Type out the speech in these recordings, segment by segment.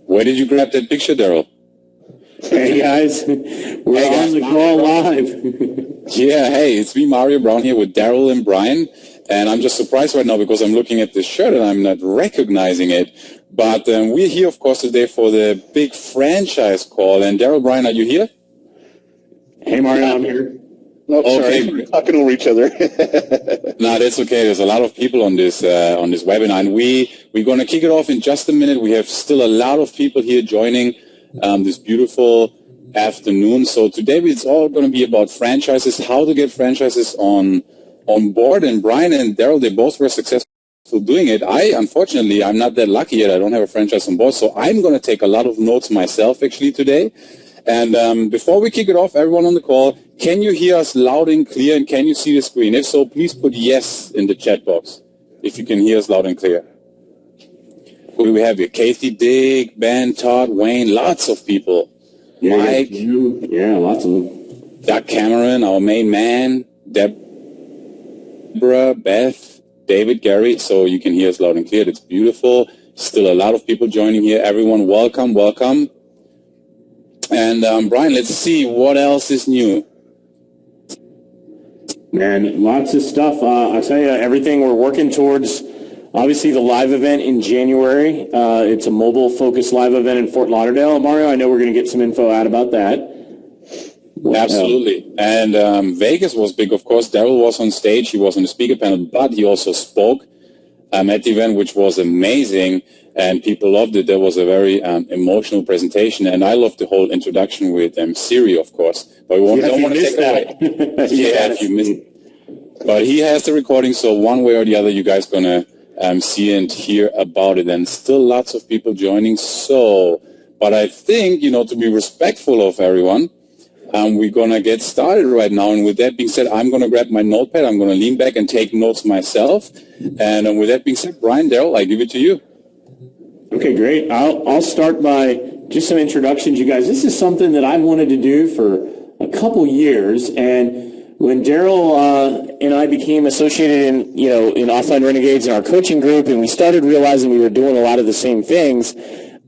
Where did you grab that picture, Daryl? Hey guys, we're on the call live. Yeah, hey, it's me, Mario Brown, here with Daryl and Brian, and I'm just surprised right now because I'm looking at this shirt and I'm not recognizing it. But we're here, of course, today for the big franchise call. And Daryl, Brian, are you here? Hey, Mario, I'm here. Oh, okay. Sorry, we're talking over each other. No, that's okay. There's a lot of people on this webinar, and we're going to kick it off in just a minute. We have still a lot of people here joining this beautiful afternoon. So today it's all going to be about franchises, how to get franchises on board. And Brian and Daryl, they both were successful doing it. Unfortunately, I'm not that lucky yet. I don't have a franchise on board, so I'm going to take a lot of notes myself actually today. And before we kick it off, everyone on the call, can you hear us loud and clear, and can you see the screen? If so, please put yes in the chat box if you can hear us loud and clear. Who do we have here? Kathy, Dick, Ben, Todd, Wayne, lots of people. Yeah, Mike. Yeah, lots of them. Doug Cameron, our main man. Deborah, Beth, David, Gary. So you can hear us loud and clear. It's beautiful. Still a lot of people joining here. Everyone, welcome, welcome. And Brian, let's see what else is new. Man, lots of stuff. I'll tell you, everything we're working towards. Obviously, the live event in January. It's a mobile-focused live event in Fort Lauderdale. Mario, I know we're going to get some info out about that. Absolutely. And Vegas was big, of course. Daryl was on stage. He was on the speaker panel, but he also spoke at the event, which was amazing, and people loved it. There was a very emotional presentation, and I loved the whole introduction with Siri, of course. But we don't want to take it away. Yeah, if you missed it. But he has the recording, so one way or the other, you guys going to see and hear about it, and still lots of people joining. So, but I think, to be respectful of everyone, we're going to get started right now. And with that being said, I'm going to grab my notepad. I'm going to lean back and take notes myself. And with that being said, Brian, Daryl, I give it to you. Okay, great. I'll start by just some introductions, you guys. This is something that I've wanted to do for a couple years, and when Daryl and I became associated in Offline Renegades in our coaching group, and we started realizing we were doing a lot of the same things,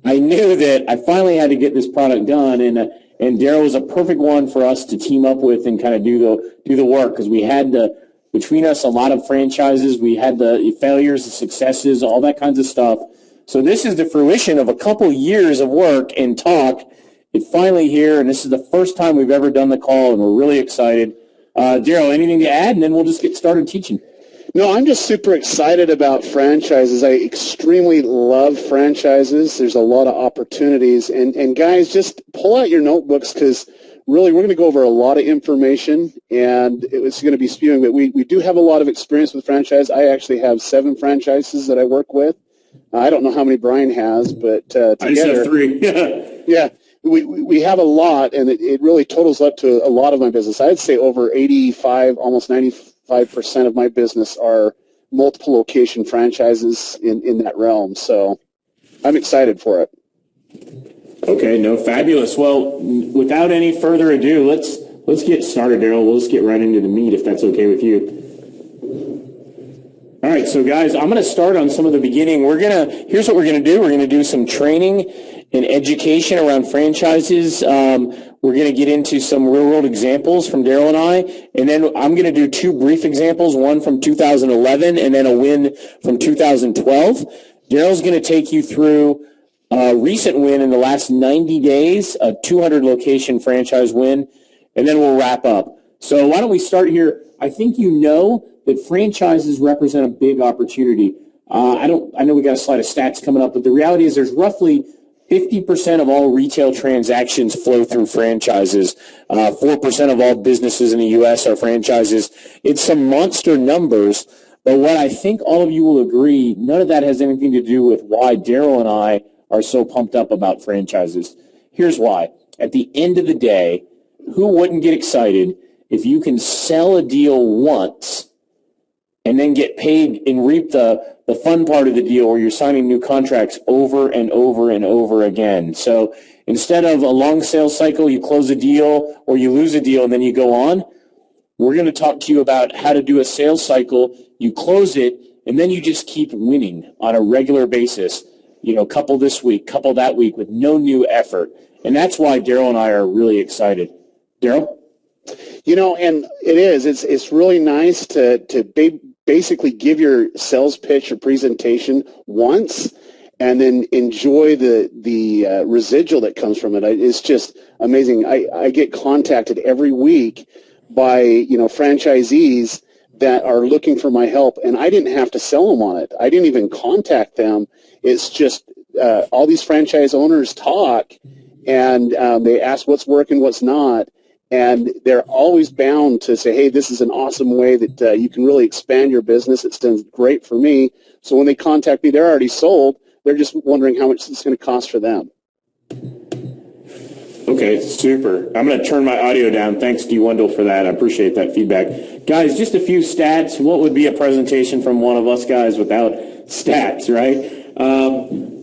I knew that I finally had to get this product done, and Daryl was a perfect one for us to team up with and kind of do the work, because we had between us a lot of franchises. We had the failures, the successes, all that kinds of stuff. So this is the fruition of a couple years of work and talk. It's finally here, and this is the first time we've ever done the call, and we're really excited. Daryl, anything to add, and then we'll just get started teaching. No, I'm just super excited about franchises. I extremely love franchises. There's a lot of opportunities. And guys, just pull out your notebooks, because really we're going to go over a lot of information, and it's going to be spewing. But we do have a lot of experience with franchise. I actually have 7 franchises that I work with. I don't know how many Brian has, but together. I just have 3. Yeah. We have a lot, and it really totals up to a lot of my business. I'd say over 85, almost 95% of my business are multiple location franchises in that realm. So I'm excited for it. Okay, no, fabulous. Well, without any further ado, let's get started, Daryl. We'll just get right into the meat, if that's okay with you. All right, so guys, I'm going to start on some of the beginning. Here's what we're going to do. We're going to do some training and education around franchises. We're going to get into some real-world examples from Daryl and I, and then I'm going to do 2 brief examples, one from 2011 and then a win from 2012. Daryl's going to take you through a recent win in the last 90 days, a 200-location franchise win, and then we'll wrap up. So why don't we start here? I think you know that franchises represent a big opportunity. I know we got a slide of stats coming up, but the reality is there's roughly 50% of all retail transactions flow through franchises. 4% of all businesses in the U.S. are franchises. It's some monster numbers, but what I think all of you will agree, none of that has anything to do with why Daryl and I are so pumped up about franchises. Here's why. At the end of the day, who wouldn't get excited if you can sell a deal once and then get paid and reap the fun part of the deal where you're signing new contracts over and over and over again? So instead of a long sales cycle, you close a deal or you lose a deal and then you go on, we're going to talk to you about how to do a sales cycle. You close it, and then you just keep winning on a regular basis. couple this week, couple that week with no new effort. And that's why Daryl and I are really excited. Daryl? And it is. It's really nice to basically give your sales pitch or presentation once and then enjoy the residual that comes from it. It's just amazing. I get contacted every week by, franchisees that are looking for my help, and I didn't have to sell them on it. I didn't even contact them. It's just all these franchise owners talk, and they ask what's working, what's not, and they're always bound to say, hey, this is an awesome way that you can really expand your business. It's done great for me. So when they contact me, they're already sold. They're just wondering how much it's going to cost for them. Okay, super. I'm going to turn my audio down. Thanks, D. Wendell, for that. I appreciate that feedback. Guys, just a few stats. What would be a presentation from one of us guys without stats, right?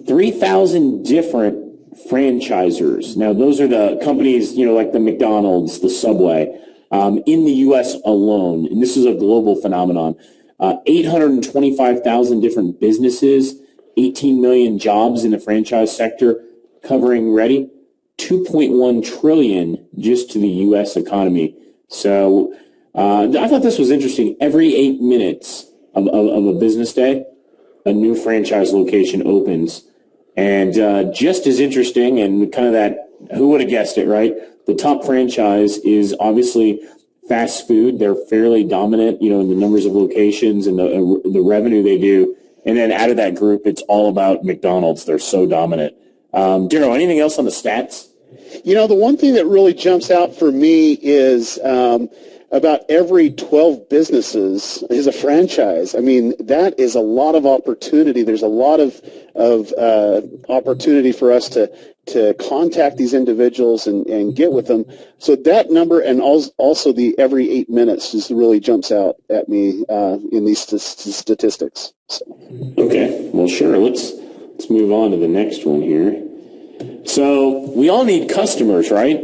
3,000 different franchisors. Now, those are the companies, like the McDonald's, the Subway, in the U.S. alone. And this is a global phenomenon. 825,000 different businesses, 18 million jobs in the franchise sector, covering, ready, 2.1 trillion just to the U.S. economy. So I thought this was interesting. Every 8 minutes of a business day, a new franchise location opens. And just as interesting and kind of that, who would have guessed it, right? The top franchise is obviously fast food. They're fairly dominant, in the numbers of locations and the revenue they do. And then out of that group, it's all about McDonald's. They're so dominant. Daryl, anything else on the stats? The one thing that really jumps out for me is about every 12 businesses is a franchise. I mean, that is a lot of opportunity. There's a lot of opportunity for us to contact these individuals and get with them. So that number, and also the every 8 minutes, just really jumps out at me in these statistics. So. Okay, well, sure. Let's move on to the next one here. So we all need customers, right?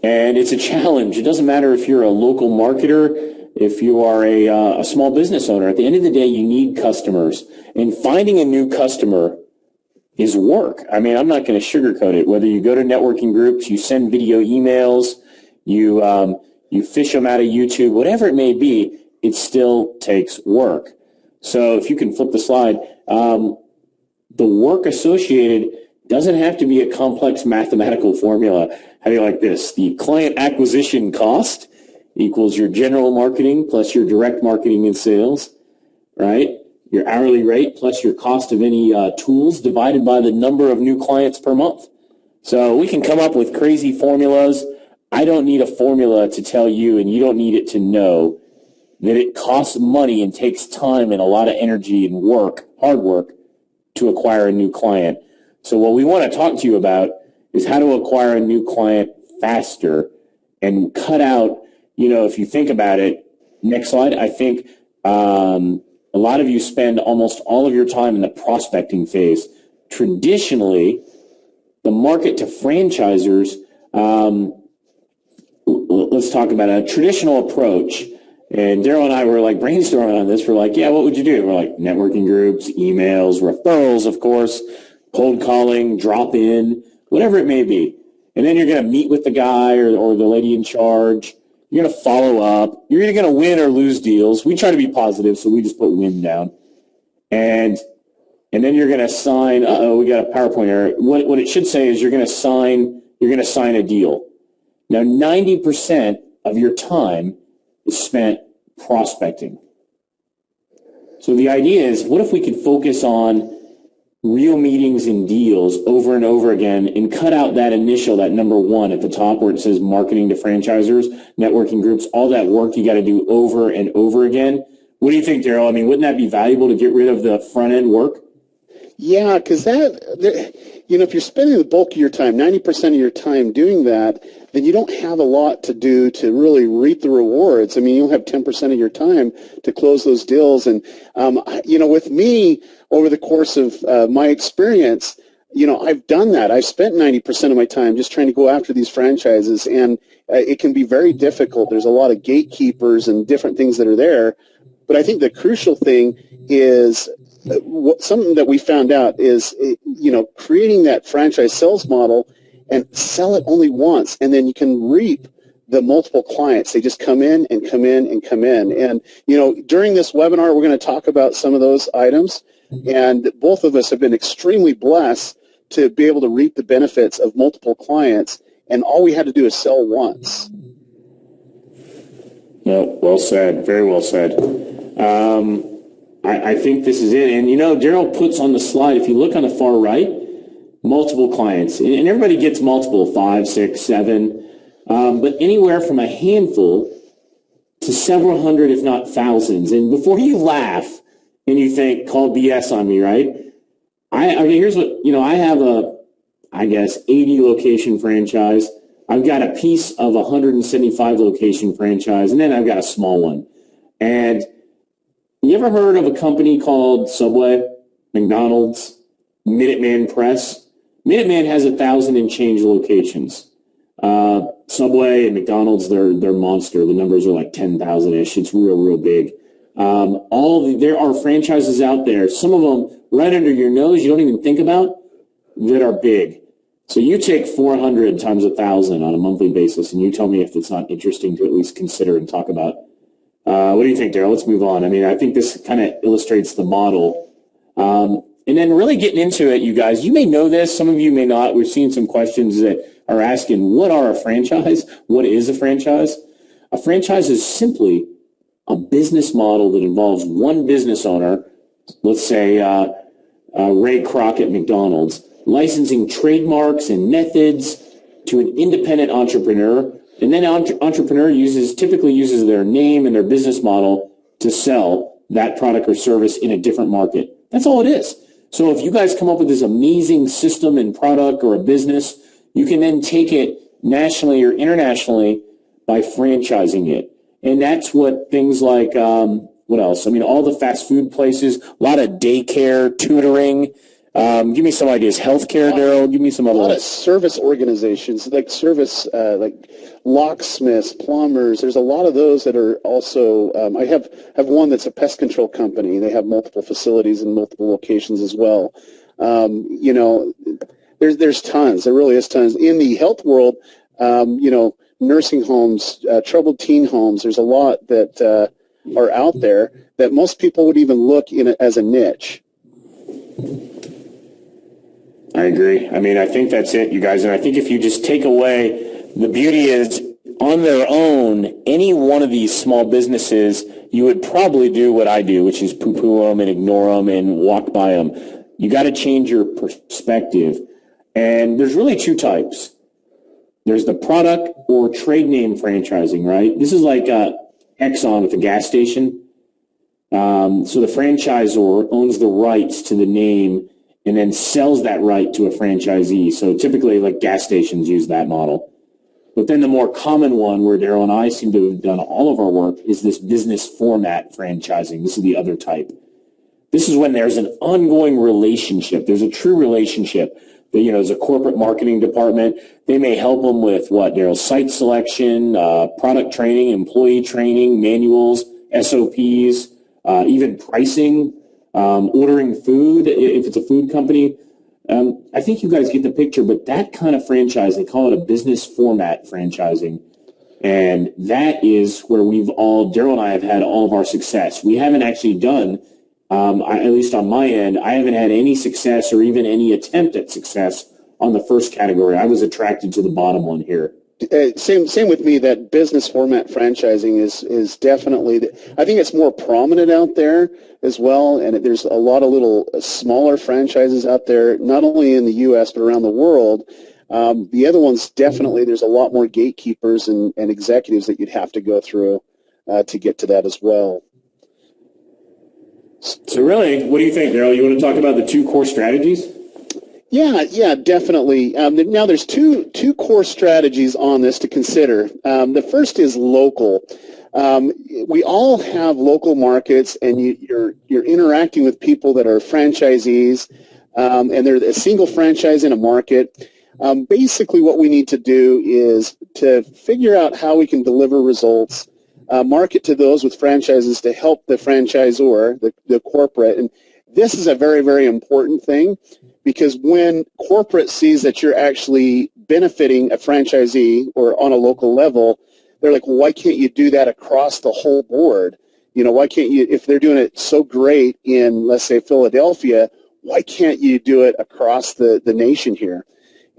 And it's a challenge. It doesn't matter if you're a local marketer, if you are a small business owner. At the end of the day, you need customers. And finding a new customer is work. I mean, I'm not going to sugarcoat it. Whether you go to networking groups, you send video emails, you fish them out of YouTube, whatever it may be, it still takes work. So if you can flip the slide, the work associated doesn't have to be a complex mathematical formula. How do you like this? The client acquisition cost equals your general marketing plus your direct marketing and sales, right? Your hourly rate plus your cost of any tools divided by the number of new clients per month. So we can come up with crazy formulas. I don't need a formula to tell you, and you don't need it to know that it costs money and takes time and a lot of energy and work, hard work, to acquire a new client. So what we want to talk to you about is how to acquire a new client faster and cut out, if you think about it, next slide, I think a lot of you spend almost all of your time in the prospecting phase. Traditionally, the market to franchisors, let's talk about a traditional approach. And Daryl and I were like brainstorming on this. We're like, yeah, what would you do? We're like networking groups, emails, referrals, of course, cold calling, drop in, whatever it may be. And then you're going to meet with the guy or the lady in charge. You're going to follow up. You're either going to win or lose deals. We try to be positive, so we just put win down. And then you're going to sign. We got a PowerPoint error. What it should say is you're going to sign a deal. Now, 90% of your time is spent prospecting. So the idea is, what if we could focus on real meetings and deals over and over again and cut out that number one at the top where it says marketing to franchisors, networking groups, all that work you got to do over and over again. What do you think, Daryl? I mean, wouldn't that be valuable to get rid of the front end work? Yeah, because if you're spending the bulk of your time, 90% of your time doing that, then you don't have a lot to do to really reap the rewards. I mean, you'll have 10% of your time to close those deals. And, with me, over the course of my experience, I've done that. I've spent 90% of my time just trying to go after these franchises, and it can be very difficult. There's a lot of gatekeepers and different things that are there. But I think the crucial thing is something that we found out is, creating that franchise sales model and sell it only once, and then you can reap the multiple clients. They just come in and come in and come in. And, during this webinar, we're going to talk about some of those items. And both of us have been extremely blessed to be able to reap the benefits of multiple clients. And all we had to do is sell once. No, well said. Very well said. I think this is it. And, Daryl puts on the slide, if you look on the far right, multiple clients. And everybody gets multiple, 5, 6, 7. But anywhere from a handful to several hundred, if not thousands. And before you laugh and you think, call BS on me, right? I mean, here's what, I have a, 80 location franchise. I've got a piece of a 175 location franchise, and then I've got a small one. And you ever heard of a company called Subway, McDonald's, Minuteman Press? Minuteman has 1,000 and change locations. Subway and McDonald's, they're monster. The numbers are like 10,000-ish. It's real big. There are franchises out there, some of them right under your nose you don't even think about, that are big. So you take 400 times 1,000 on a monthly basis, and you tell me if it's not interesting to at least consider and talk about. What do you think, Daryl? Let's move on. I mean, I think this kind of illustrates the model. And then really getting into it, you guys, you may know this, some of you may not. We're seeing some questions that are asking, what are a franchise? What is a franchise? A franchise is simply a business model that involves one business owner, let's say Ray Kroc at McDonald's, licensing trademarks and methods to an independent entrepreneur, and then entrepreneur typically uses their name and their business model to sell that product or service in a different market. That's all it is. So if you guys come up with this amazing system and product or a business, you can then take it nationally or internationally by franchising it. And that's what things like, what else? I mean, all the fast food places, a lot of daycare, tutoring. Give me some ideas. Healthcare, Daryl. Give me some other. A lot of service organizations, like like locksmiths, plumbers. There's a lot of those that are also. I have one that's a pest control company. They have multiple facilities in multiple locations as well. There's tons. There really is tons in the health world. Nursing homes, troubled teen homes. There's a lot that are out there that most people would even look as a niche. I agree. I mean, I think that's it, you guys. And I think if you just take away, the beauty is on their own, any one of these small businesses, you would probably do what I do, which is poo-poo them and ignore them and walk by them. You got to change your perspective. And there's really two types. There's the product or trade name franchising, right? This is like Exxon with the gas station. So the franchisor owns the rights to the name and then sells that right to a franchisee. So typically, like gas stations use that model. But then the more common one, where Daryl and I seem to have done all of our work, is this business format franchising. This is the other type. This is when there's an ongoing relationship. There's a true relationship. There's a corporate marketing department. They may help them with what, Daryl? Site selection, product training, employee training, manuals, SOPs, even pricing, ordering food, if it's a food company. I think you guys get the picture, but that kind of franchise, they call it a business format franchising. And that is where Daryl and I have had all of our success. We haven't actually done, at least on my end, I haven't had any success or even any attempt at success on the first category. I was attracted to the bottom one here. Same with me. That business format franchising is definitely, I think it's more prominent out there as well, and there's a lot of little smaller franchises out there, not only in the U.S. but around the world. The other ones, definitely, there's a lot more gatekeepers and executives that you'd have to go through to get to that as well. So really, what do you think, Daryl? You want to talk about the two core strategies? Yeah, definitely. Now, there's two core strategies on this to consider. The first is local. We all have local markets, and you're interacting with people that are franchisees, and they're a single franchise in a market. Basically, what we need to do is to figure out how we can deliver results, market to those with franchises to help the franchisor, the corporate, and this is a very, very important thing, because when corporate sees that you're actually benefiting a franchisee or on a local level, they're like, well, why can't you do that across the whole board? You know, why can't you, if they're doing it so great in, let's say, Philadelphia, why can't you do it across the nation here?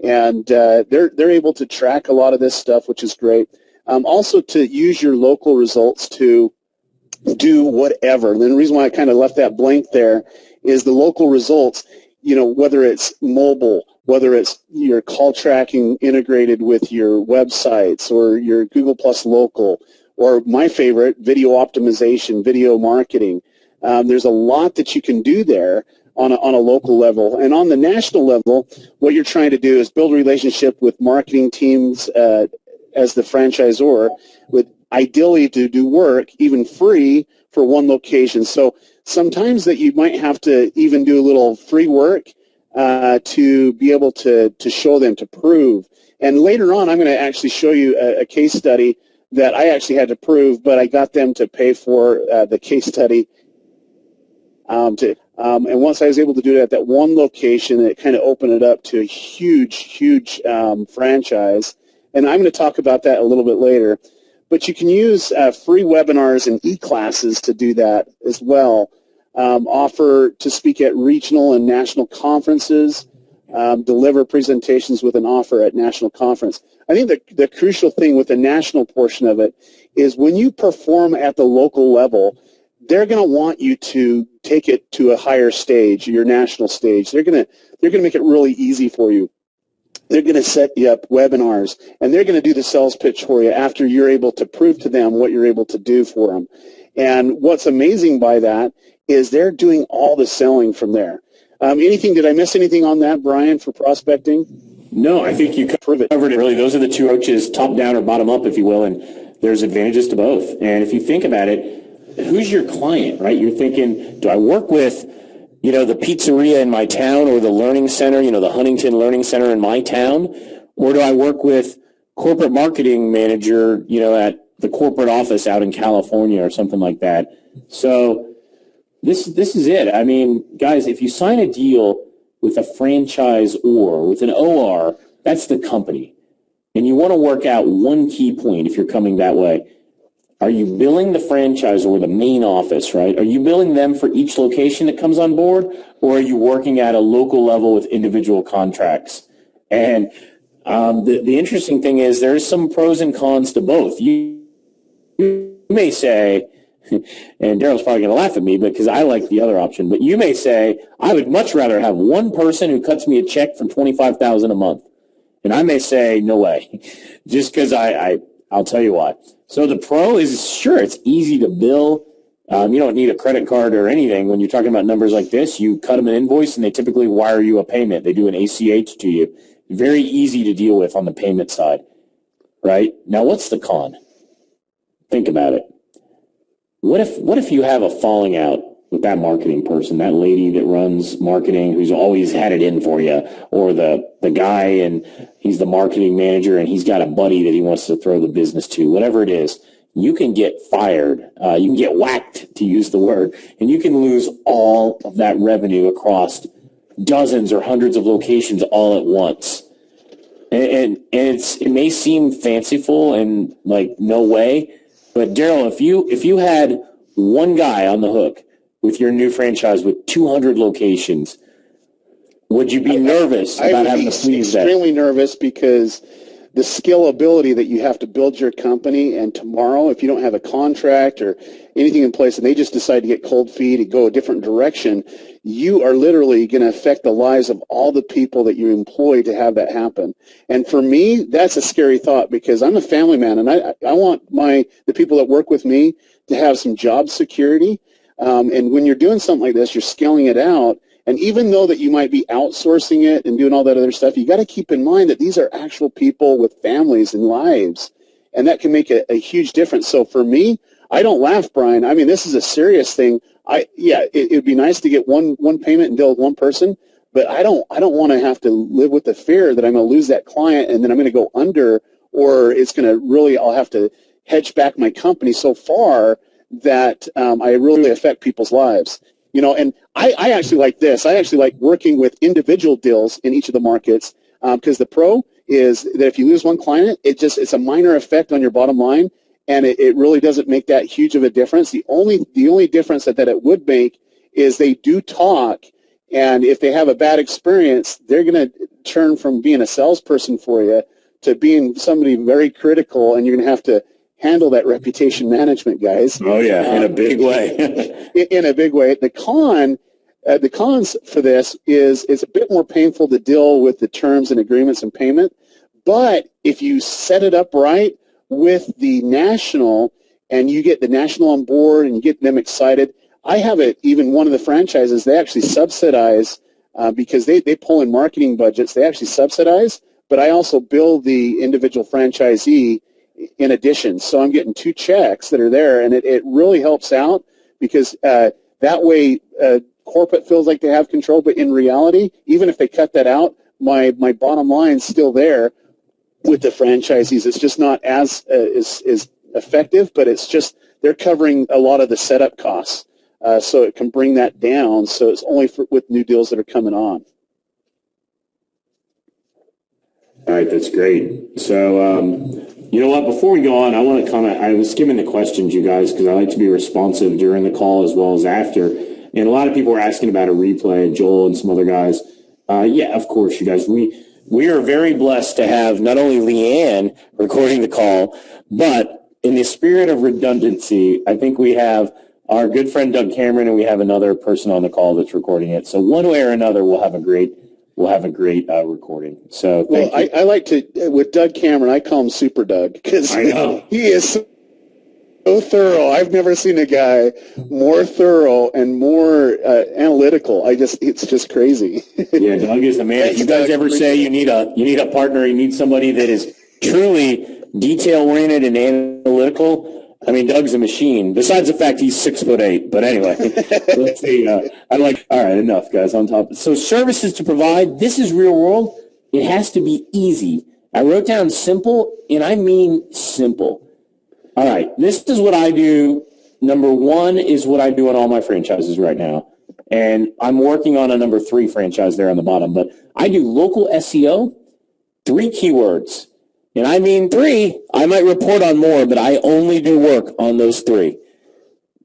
And they're able to track a lot of this stuff, which is great. Also to use your local results to do whatever. And the reason why I kind of left that blank there is the local results, you know, whether it's mobile, whether it's your call tracking integrated with your websites or your Google Plus Local, or my favorite, video optimization, video marketing. There's a lot that you can do there on a local level. And on the national level, what you're trying to do is build a relationship with marketing teams as the franchisor, with ideally to do work even free for one location. So sometimes that you might have to even do a little free work to be able to show them, to prove. And later on, I'm going to actually show you a case study that I actually had to prove, but I got them to pay for the case study. And once I was able to do it at that one location, it kind of opened it up to a huge, huge franchise. And I'm going to talk about that a little bit later. But you can use free webinars and e-classes to do that as well. Offer to speak at regional and national conferences, deliver presentations with an offer at national conference. I think the crucial thing with the national portion of it is when you perform at the local level, they're going to want you to take it to a higher stage, your national stage. They're going to make it really easy for you. They're going to set you up webinars, and they're going to do the sales pitch for you after you're able to prove to them what you're able to do for them. And what's amazing by that is they're doing all the selling from there. Did I miss anything on that, Brian, for prospecting? No, I think you covered it. Really, those are the two approaches, top down or bottom up, if you will, and there's advantages to both. And if you think about it, who's your client, right? You're thinking, do I work with, you know, the pizzeria in my town, or the learning center, you know, the Huntington Learning Center in my town? Or do I work with corporate marketing manager, you know, at the corporate office out in California or something like that? So this is it. I mean, guys, if you sign a deal with a franchise or with an OR, that's the company. And you want to work out one key point if you're coming that way. Are you billing the franchise or the main office, right? Are you billing them for each location that comes on board, or are you working at a local level with individual contracts? And the interesting thing is there's some pros and cons to both. You may say, and Daryl's probably going to laugh at me because I like the other option, but you may say, I would much rather have one person who cuts me a check for $25,000 a month. And I may say, no way, just because I'll tell you why. So the pro is, sure, it's easy to bill. You don't need a credit card or anything. When you're talking about numbers like this, you cut them an invoice and they typically wire you a payment. They do an ACH to you. Very easy to deal with on the payment side, right? Now, what's the con? Think about it. What if you have a falling out with that marketing person, that lady that runs marketing who's always had it in for you, or the guy and he's the marketing manager and he's got a buddy that he wants to throw the business to, whatever it is, you can get fired. You can get whacked, to use the word, and you can lose all of that revenue across dozens or hundreds of locations all at once. And it may seem fanciful and like no way, but Daryl, if you had one guy on the hook with your new franchise with 200 locations, would you be nervous about having to please that? I would be extremely nervous, because the scalability that you have to build your company, and tomorrow, if you don't have a contract or anything in place and they just decide to get cold feet and go a different direction, you are literally going to affect the lives of all the people that you employ to have that happen. And for me, that's a scary thought, because I'm a family man, and I want the people that work with me to have some job security. And when you're doing something like this, you're scaling it out. And even though that you might be outsourcing it and doing all that other stuff, you got to keep in mind that these are actual people with families and lives, and that can make a huge difference. So for me, I don't laugh, Brian. I mean, this is a serious thing. It would be nice to get one payment and deal with one person, but I don't want to have to live with the fear that I'm going to lose that client and then I'm going to go under, or it's going to really, I'll have to hedge back my company so far that I really affect people's lives. And I actually like this. I actually like working with individual deals in each of the markets, because the pro is that if you lose one client, it's a minor effect on your bottom line, and it really doesn't make that huge of a difference. The only difference that it would make is they do talk, and if they have a bad experience, they're going to turn from being a salesperson for you to being somebody very critical, and you're going to have to handle that reputation management, guys. Oh yeah, in a big way. In a big way. The cons for this is it's a bit more painful to deal with the terms and agreements and payment, but if you set it up right with the national and you get the national on board and you get them excited, I have it. Even one of the franchises, they actually subsidize because they pull in marketing budgets. They actually subsidize, but I also bill the individual franchisee in addition. So I'm getting 2 checks that are there, and it really helps out because that way corporate feels like they have control, but in reality, even if they cut that out, my bottom line's still there with the franchisees. It's just not as effective, but it's just they're covering a lot of the setup costs. So it can bring that down. So it's only with new deals that are coming on. All right, that's great. So, you know what? Before we go on, I want to comment. I was skimming the questions, you guys, because I like to be responsive during the call as well as after. And a lot of people were asking about a replay, Joel and some other guys. Yeah, of course, you guys. We are very blessed to have not only Leanne recording the call, but in the spirit of redundancy, I think we have our good friend Doug Cameron, and we have another person on the call that's recording it. So one way or another, we'll have a great recording. So thank you. I like to, with Doug Cameron, I call him Super Doug because he is so thorough. I've never seen a guy more thorough and more analytical. It's just crazy. Yeah, Doug is the man. Thanks, if you guys ever say you need a partner, you need somebody that is truly detail-oriented and analytical, I mean, Doug's a machine, besides the fact he's 6'8". But anyway, let's see. All right, enough, guys, on top. So services to provide, this is real world. It has to be easy. I wrote down simple, and I mean simple. All right, this is what I do. Number 1 is what I do on all my franchises right now. And I'm working on a number 3 franchise there on the bottom. But I do local SEO, 3 keywords. And I mean 3. I might report on more, but I only do work on those 3.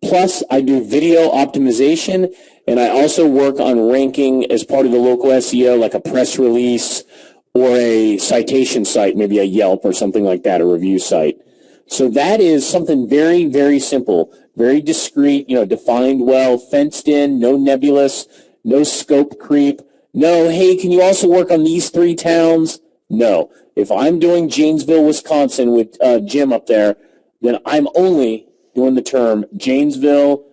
Plus, I do video optimization, and I also work on ranking as part of the local SEO, like a press release or a citation site, maybe a Yelp or something like that, a review site. So that is something very, very simple, very discreet, defined well, fenced in, no nebulous, no scope creep, no, hey, can you also work on these 3 towns? No. If I'm doing Janesville, Wisconsin with Jim up there, then I'm only doing the term Janesville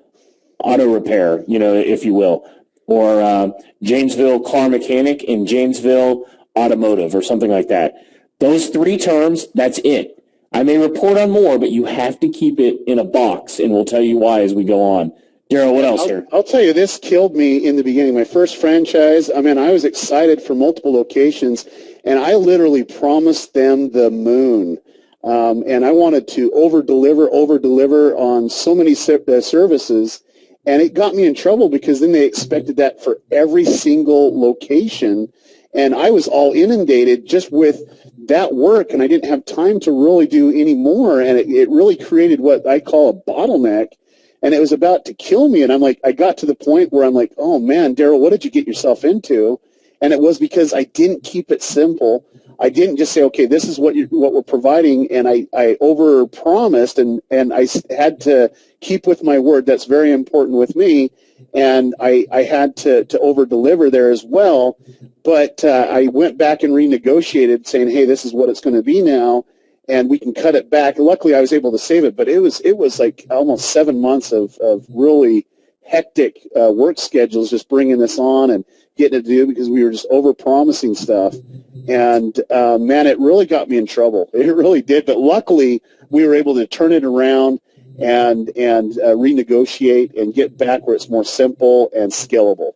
auto repair, if you will, or Janesville car mechanic and Janesville automotive or something like that. Those 3 terms, that's it. I may report on more, but you have to keep it in a box, and we'll tell you why as we go on. Daryl, what else here? I'll tell you, this killed me in the beginning. My first franchise, I was excited for multiple locations, and I literally promised them the moon. And I wanted to over-deliver on so many services, and it got me in trouble because then they expected that for every single location, and I was all inundated just with that work, and I didn't have time to really do any more, and it really created what I call a bottleneck, and it was about to kill me. And I got to the point where I'm like, oh man, Daryl, what did you get yourself into? And it was because I didn't keep it simple. I didn't just say, okay, this is what we're providing, and I over-promised, and I had to keep with my word. That's very important with me, and I had to over-deliver there as well. But I went back and renegotiated, saying, hey, this is what it's going to be now, and we can cut it back. Luckily, I was able to save it, but it was like almost 7 months of really hectic work schedules, just bringing this on and getting it to do because we were just over-promising stuff. And, man, it really got me in trouble. It really did. But luckily, we were able to turn it around and renegotiate and get back where it's more simple and scalable.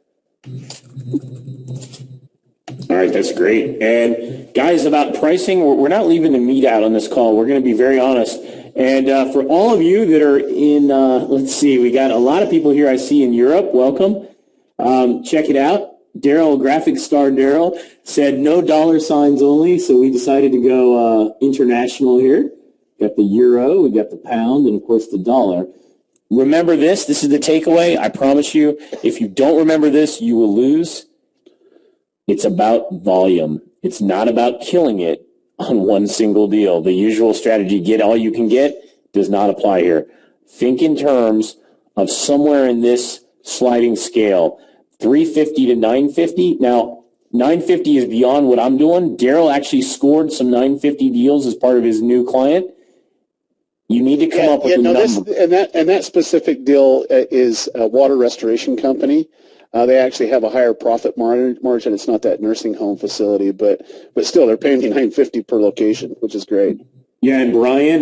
All right, that's great. And guys, about pricing, we're not leaving the meat out on this call. We're going to be very honest. And for all of you that are in, let's see, we got a lot of people here I see in Europe. Welcome. Check it out. Daryl, graphic star Daryl, said no dollar signs only, so we decided to go international here. Got the euro, we got the pound, and of course the dollar. Remember this. This is the takeaway. I promise you, if you don't remember this, you will lose. It's about volume. It's not about killing it on one single deal. The usual strategy, get all you can get, does not apply here. Think in terms of somewhere in this sliding scale, 350 to 950. Now, 950 is beyond what I'm doing. Daryl actually scored some 950 deals as part of his new client. You need to come up with a number. And that specific deal is a water restoration company. They actually have a higher profit margin. It's not that nursing home facility, but still, they're paying me $950 per location, which is great. Yeah, and Brian,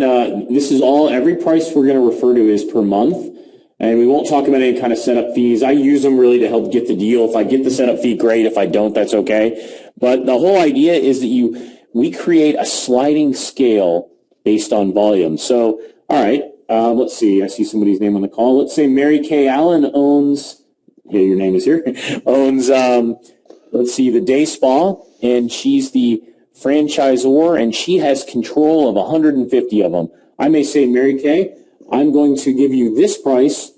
this is all, every price we're going to refer to is per month, and we won't talk about any kind of setup fees. I use them really to help get the deal. If I get the setup fee, great. If I don't, that's okay. But the whole idea is that we create a sliding scale based on volume. So, all right, let's see. I see somebody's name on the call. Let's say Mary Kay Allen owns, yeah, your name is here, owns, let's see, the Day Spa, and she's the franchisor, and she has control of 150 of them. I may say, Mary Kay, I'm going to give you this price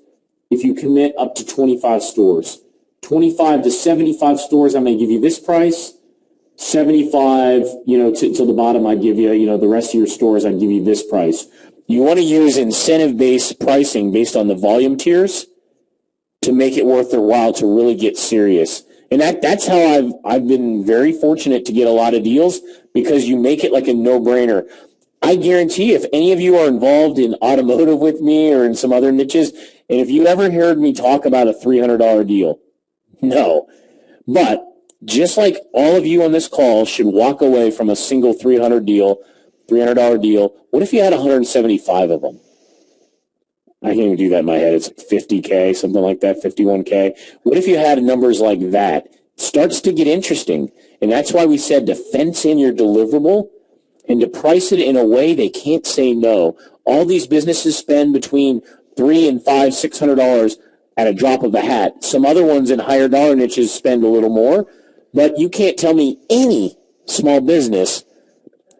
if you commit up to 25 stores. 25 to 75 stores, I'm going to give you this price. 75, to the bottom, I'd give you, the rest of your stores, I'd give you this price. You want to use incentive-based pricing based on the volume tiers to make it worth their while to really get serious. And that's how I've been very fortunate to get a lot of deals, because you make it like a no-brainer. I guarantee if any of you are involved in automotive with me or in some other niches, and if you ever heard me talk about a $300 deal, no. But just like all of you on this call should walk away from a single $300 deal, what if you had 175 of them? I can't even do that in my head. It's like 50K, something like that, 51K. What if you had numbers like that? It starts to get interesting. And that's why we said to fence in your deliverable and to price it in a way they can't say no. All these businesses spend between $300 and $500, $600 at a drop of a hat. Some other ones in higher dollar niches spend a little more, but you can't tell me any small business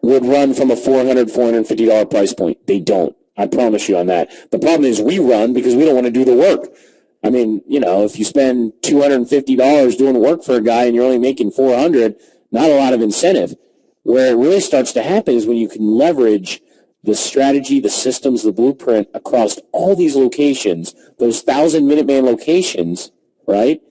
would run from a $400, $450 price point. They don't. I promise you on that. The problem is we run because we don't want to do the work. I mean, if you spend $250 doing work for a guy and you're only making $400, not a lot of incentive. Where it really starts to happen is when you can leverage the strategy, the systems, the blueprint across all these locations, those 1,000 Minuteman locations, right?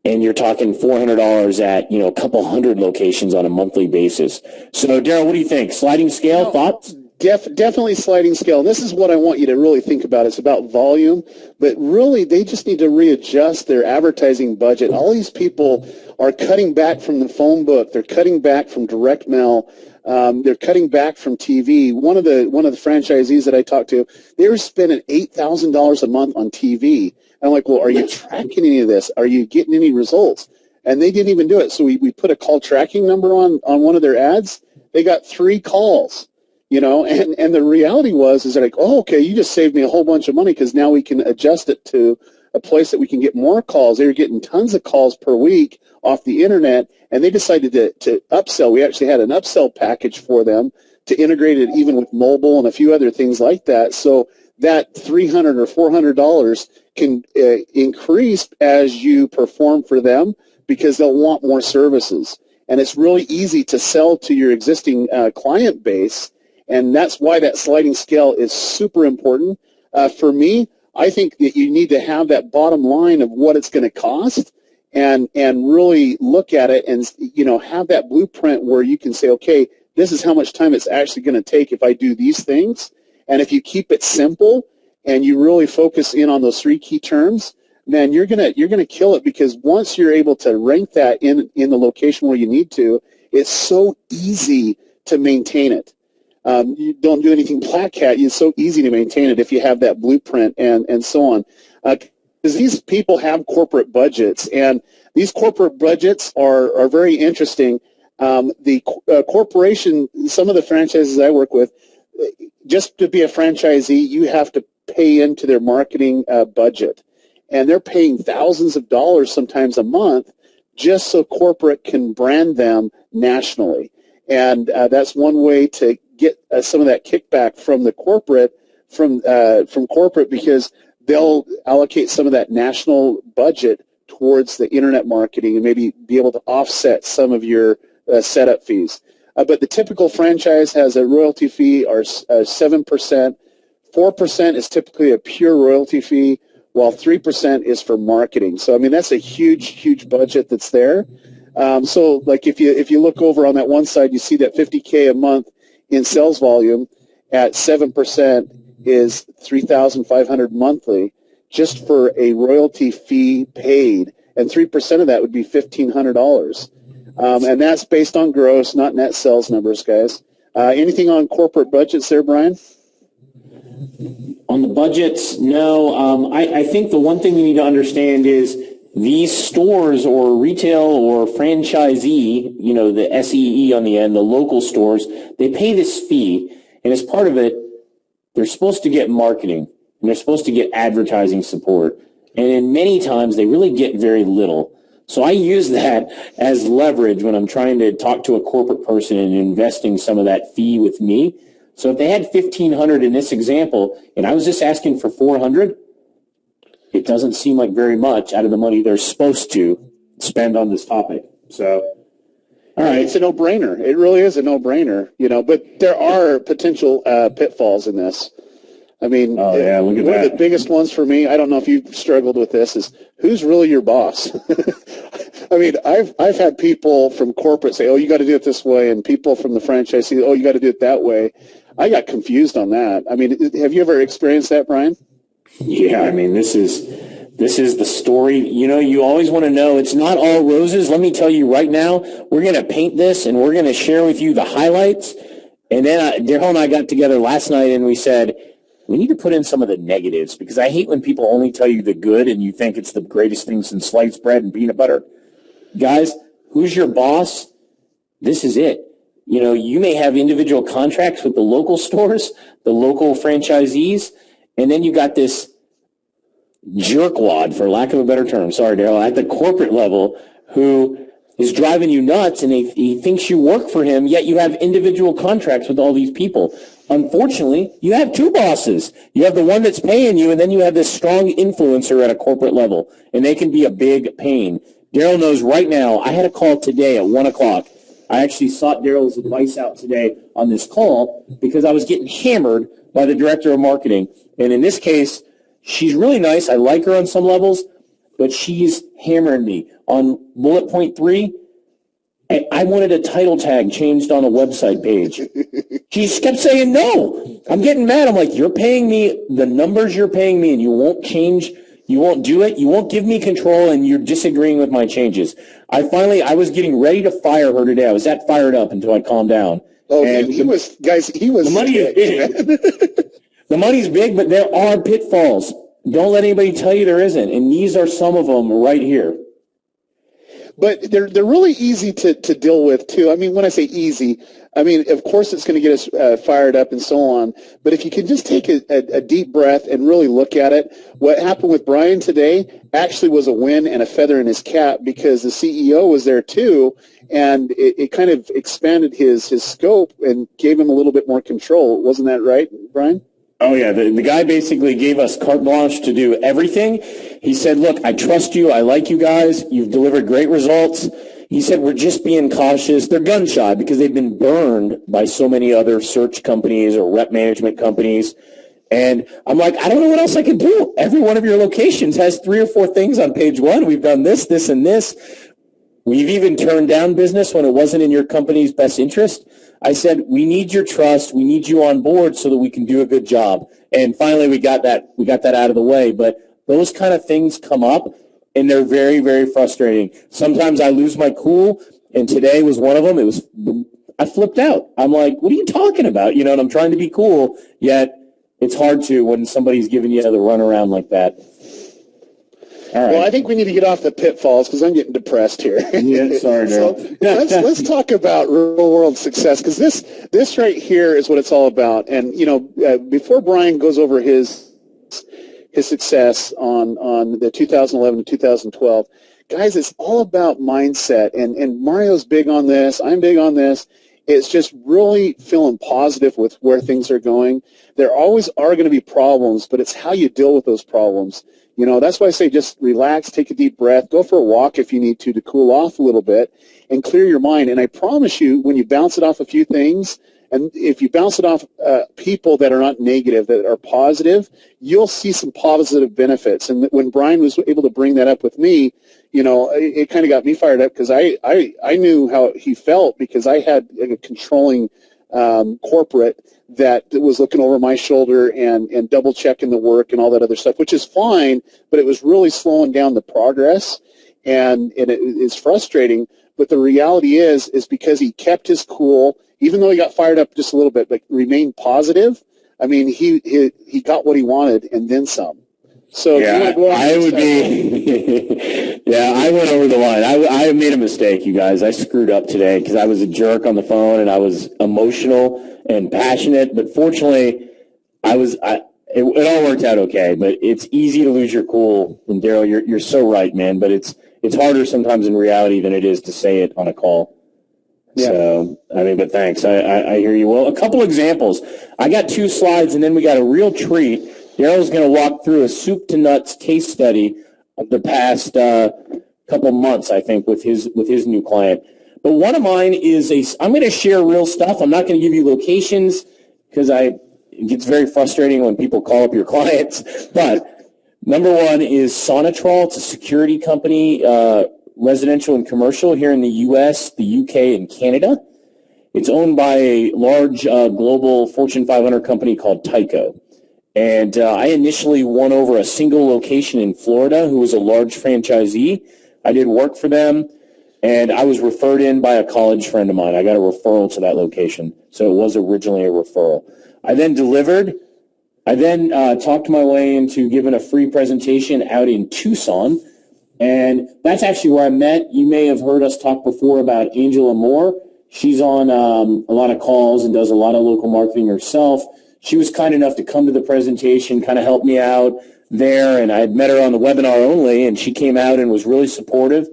And you're talking $400 at, a couple hundred locations on a monthly basis. So, Daryl, what do you think? Sliding scale, thoughts? Definitely sliding scale. And this is what I want you to really think about. It's about volume, but really they just need to readjust their advertising budget. All these people are cutting back from the phone book. They're cutting back from direct mail. They're cutting back from TV. One of the franchisees that I talked to, they were spending $8,000 a month on TV. And I'm like, well, are you tracking any of this? Are you getting any results? And they didn't even do it. So we put a call tracking number on one of their ads. They got 3 calls. And the reality is they're like, oh, okay, you just saved me a whole bunch of money because now we can adjust it to a place that we can get more calls. They were getting tons of calls per week off the internet, and they decided to upsell. We actually had an upsell package for them to integrate it even with mobile and a few other things like that. So that $300 or $400 can increase as you perform for them because they'll want more services. And it's really easy to sell to your existing client base. And that's why that sliding scale is super important. For me, I think that you need to have that bottom line of what it's going to cost and really look at it and, have that blueprint where you can say, okay, this is how much time it's actually going to take if I do these things. And if you keep it simple and you really focus in on those 3 key terms, man, you're gonna kill it, because once you're able to rank that in the location where you need to, it's so easy to maintain it. You don't do anything black hat. It's so easy to maintain it if you have that blueprint and so on. Because these people have corporate budgets, and these corporate budgets are very interesting. The corporation, some of the franchises I work with, just to be a franchisee, you have to pay into their marketing budget. And they're paying thousands of dollars sometimes a month just so corporate can brand them nationally. And that's one way to get some of that kickback from the corporate, from corporate, because they'll allocate some of that national budget towards the internet marketing and maybe be able to offset some of your setup fees. But the typical franchise has a royalty fee or 7%. 4% is typically a pure royalty fee, while 3% is for marketing. So, I mean, that's a huge, huge budget that's there. So, like, if you look over on that one side, you see that $50K a month in sales volume at 7% is $3,500 monthly just for a royalty fee paid, and 3% of that would be $1,500. And that's based on gross, not net sales numbers, guys. Anything on corporate budgets there, Brian? On the budgets, no. I think the one thing we need to understand is these stores or retail or franchisee, the SEE on the end, the local stores, they pay this fee, and as part of it, they're supposed to get marketing, and they're supposed to get advertising support. And in many times, they really get very little. So I use that as leverage when I'm trying to talk to a corporate person and investing some of that fee with me. So if they had $1,500 in this example, and I was just asking for $400, it doesn't seem like very much out of the money they're supposed to spend on this topic. So, all right. It's a no-brainer. It really is a no-brainer, but there are potential pitfalls in this. I mean, look at one that. of the biggest ones for me, I don't know if you've struggled with this, is who's really your boss? I mean, I've had people from corporate say, oh, you got to do it this way, and people from the franchise say, oh, you got to do it that way. I got confused on that. I mean, have you ever experienced that, Brian? Yeah, I mean, this is the story. You always want to know it's not all roses. Let me tell you right now, we're going to paint this, and we're going to share with you the highlights. And then Daryl and I got together last night, and we said, we need to put in some of the negatives, because I hate when people only tell you the good and you think it's the greatest thing since sliced bread and peanut butter. Guys, who's your boss? This is it. You may have individual contracts with the local stores, the local franchisees, and then you got this jerkwad, for lack of a better term, sorry, Daryl, at the corporate level who is driving you nuts, and he thinks you work for him, yet you have individual contracts with all these people. Unfortunately, you have two bosses. You have the one that's paying you, and then you have this strong influencer at a corporate level, and they can be a big pain. Daryl knows right now, I had a call today at 1 o'clock. I actually sought Daryl's advice out today on this call because I was getting hammered by the director of marketing. And in this case, she's really nice. I like her on some levels, but she's hammering me. On bullet point 3, I wanted a title tag changed on a website page. She kept saying no. I'm getting mad. I'm like, you're paying me the numbers you're paying me, and you won't change. You won't do it. You won't give me control, and you're disagreeing with my changes. I was getting ready to fire her today. I was that fired up until I calmed down. Oh, and he was. The money is big. The money's big, but there are pitfalls. Don't let anybody tell you there isn't, and these are some of them right here. But they're really easy to deal with, too. I mean, when I say easy, I mean, of course it's going to get us fired up and so on. But if you can just take a deep breath and really look at it, what happened with Brian today actually was a win and a feather in his cap, because the CEO was there, too, and it kind of expanded his scope and gave him a little bit more control. Wasn't that right, Brian? Oh, yeah. The guy basically gave us carte blanche to do everything. He said, look, I trust you. I like you guys. You've delivered great results. He said, we're just being cautious. They're gun shy because they've been burned by so many other search companies or rep management companies. And I'm like, I don't know what else I can do. Every one of your locations has 3 or 4 things on page 1. We've done this, this, and this. We've even turned down business when it wasn't in your company's best interest. I said, we need your trust. We need you on board so that we can do a good job. And finally, we got that out of the way. But those kind of things come up, and they're very, very frustrating. Sometimes I lose my cool, and today was one of them. I flipped out. I'm like, what are you talking about? And I'm trying to be cool, yet it's hard to when somebody's giving you the runaround like that. All right. Well, I think we need to get off the pitfalls because I'm getting depressed here. Yeah, sorry, So let's talk about real world success, because this right here is what it's all about. And before Brian goes over his success on the 2011 to 2012, guys, it's all about mindset. And Mario's big on this. I'm big on this. It's just really feeling positive with where things are going. There always are going to be problems, but it's how you deal with those problems. That's why I say just relax, take a deep breath, go for a walk if you need to cool off a little bit, and clear your mind. And I promise you, when you bounce it off a few things, and if you bounce it off people that are not negative, that are positive, you'll see some positive benefits. And when Brian was able to bring that up with me, it kind of got me fired up, because I knew how he felt, because I had a controlling corporate that was looking over my shoulder and double checking the work and all that other stuff, which is fine, but it was really slowing down the progress, and it is frustrating. But the reality is because he kept his cool, even though he got fired up just a little bit, but remained positive. I mean, he got what he wanted and then some. So yeah, I would be. Yeah, I went over the line. I made a mistake, you guys. I screwed up today because I was a jerk on the phone and I was emotional and passionate. But fortunately, it all worked out okay. But it's easy to lose your cool. And Daryl, you're so right, man. But it's harder sometimes in reality than it is to say it on a call. Yeah. So, but thanks. I hear you. Well, a couple examples. I got 2 slides, and then we got a real treat. Daryl's going to walk through a soup to nuts case study of the past couple months, I think, with his new client. But one of mine is I'm going to share real stuff. I'm not going to give you locations because it gets very frustrating when people call up your clients. But number one is Sonatrol. It's a security company, residential and commercial here in the U.S., the UK, and Canada. It's owned by a large global Fortune 500 company called Tyco. And I initially won over a single location in Florida who was a large franchisee. I did work for them, and I was referred in by a college friend of mine. I got a referral to that location, so it was originally a referral. I then delivered. I then talked my way into giving a free presentation out in Tucson, and that's actually where I met. You may have heard us talk before about Angela Moore. She's on a lot of calls and does a lot of local marketing herself. She was kind enough to come to the presentation, kind of help me out there, and I had met her on the webinar only, and she came out and was really supportive.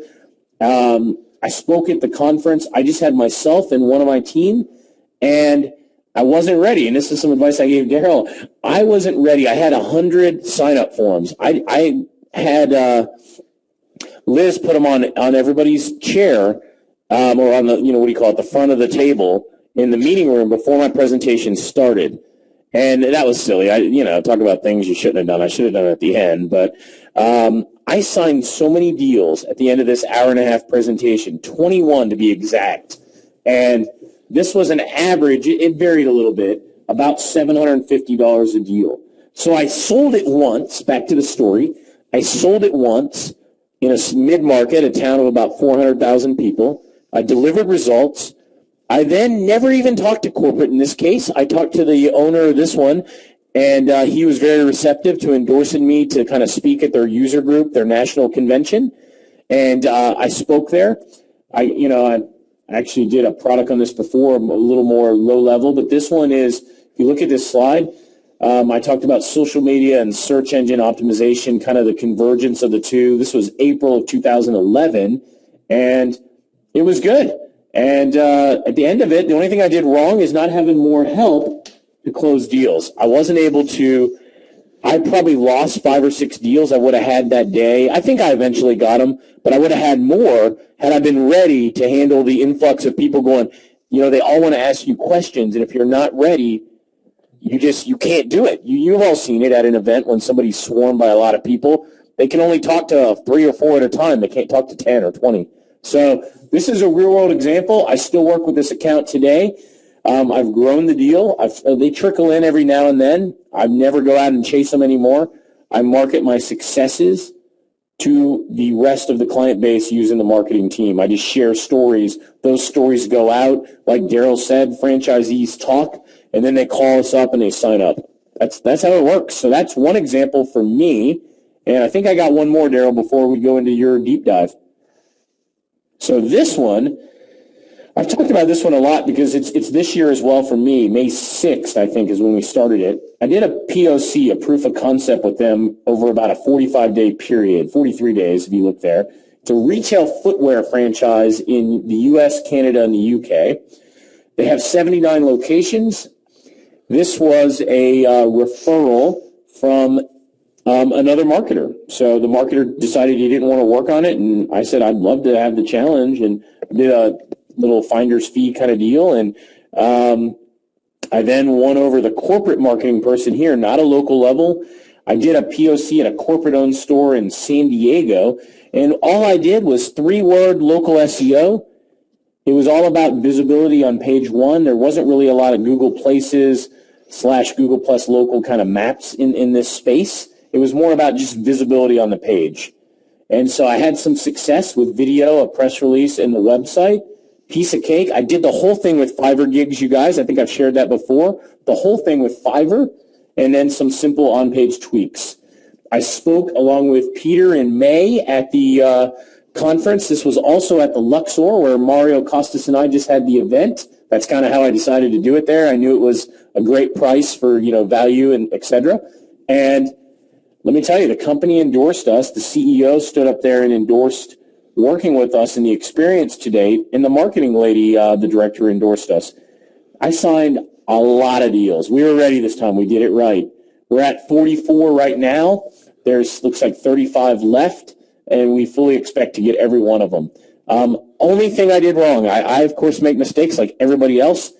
I spoke at the conference. I just had myself and one of my team, and I wasn't ready, and this is some advice I gave Daryl. I wasn't ready. I had 100 sign-up forms. I had Liz put them on everybody's chair, or on the, the front of the table in the meeting room before my presentation started. And that was silly. Talk about things you shouldn't have done. I should have done it at the end. But I signed so many deals at the end of this hour-and-a-half presentation, 21 to be exact. And this was an average, it varied a little bit, about $750 a deal. So I sold it once, back to the story. I sold it once in a mid-market, a town of about 400,000 people. I delivered results. I then never even talked to corporate in this case. I talked to the owner of this one, and he was very receptive to endorsing me to kind of speak at their user group, their national convention. And I spoke there. I actually did a product on this before, a little more low level, but this one is, if you look at this slide, I talked about social media and search engine optimization, kind of the convergence of the two. This was April of 2011, and it was good. And at the end of it, the only thing I did wrong is not having more help to close deals. I wasn't able to. I probably lost 5 or 6 deals I would have had that day. I think I eventually got them, but I would have had more had I been ready to handle the influx of people going, they all want to ask you questions, and if you're not ready, you can't do it. You've all seen it at an event when somebody's swarmed by a lot of people. They can only talk to 3 or 4 at a time. They can't talk to 10 or 20. So this is a real-world example. I still work with this account today. I've grown the deal. They trickle in every now and then. I never go out and chase them anymore. I market my successes to the rest of the client base using the marketing team. I just share stories. Those stories go out. Like Daryl said, franchisees talk, and then they call us up and they sign up. That's how it works. So that's one example for me. And I think I got one more, Daryl, before we go into your deep dive. So this one, I've talked about this one a lot because it's this year as well for me. May 6th, I think, is when we started it. I did a POC, a proof of concept with them over about a 45-day period, 43 days if you look there. It's a retail footwear franchise in the U.S., Canada, and the UK. They have 79 locations. This was a referral from another marketer. So the marketer decided he didn't want to work on it, and I said I'd love to have the challenge, and did a little finder's fee kind of deal. And I then won over the corporate marketing person here, not a local level. I did a POC at a corporate-owned store in San Diego, and all I did was 3-word local SEO. It was all about visibility on page 1. There wasn't really a lot of Google Places / Google Plus local kind of maps in this space. It was more about just visibility on the page. And so I had some success with video, a press release, and the website. Piece of cake. I did the whole thing with Fiverr gigs, you guys. I think I've shared that before. The whole thing with Fiverr, and then some simple on-page tweaks. I spoke along with Peter in May at the conference. This was also at the Luxor, where Mario Costas and I just had the event. That's kind of how I decided to do it there. I knew it was a great price for, value and et cetera. And let me tell you, the company endorsed us. The CEO stood up there and endorsed working with us in the experience to date, and the marketing lady, the director, endorsed us. I signed a lot of deals. We were ready this time. We did it right. We're at 44 right now. There's looks like 35 left, and we fully expect to get every one of them. Only thing I did wrong, I of course make mistakes like everybody else.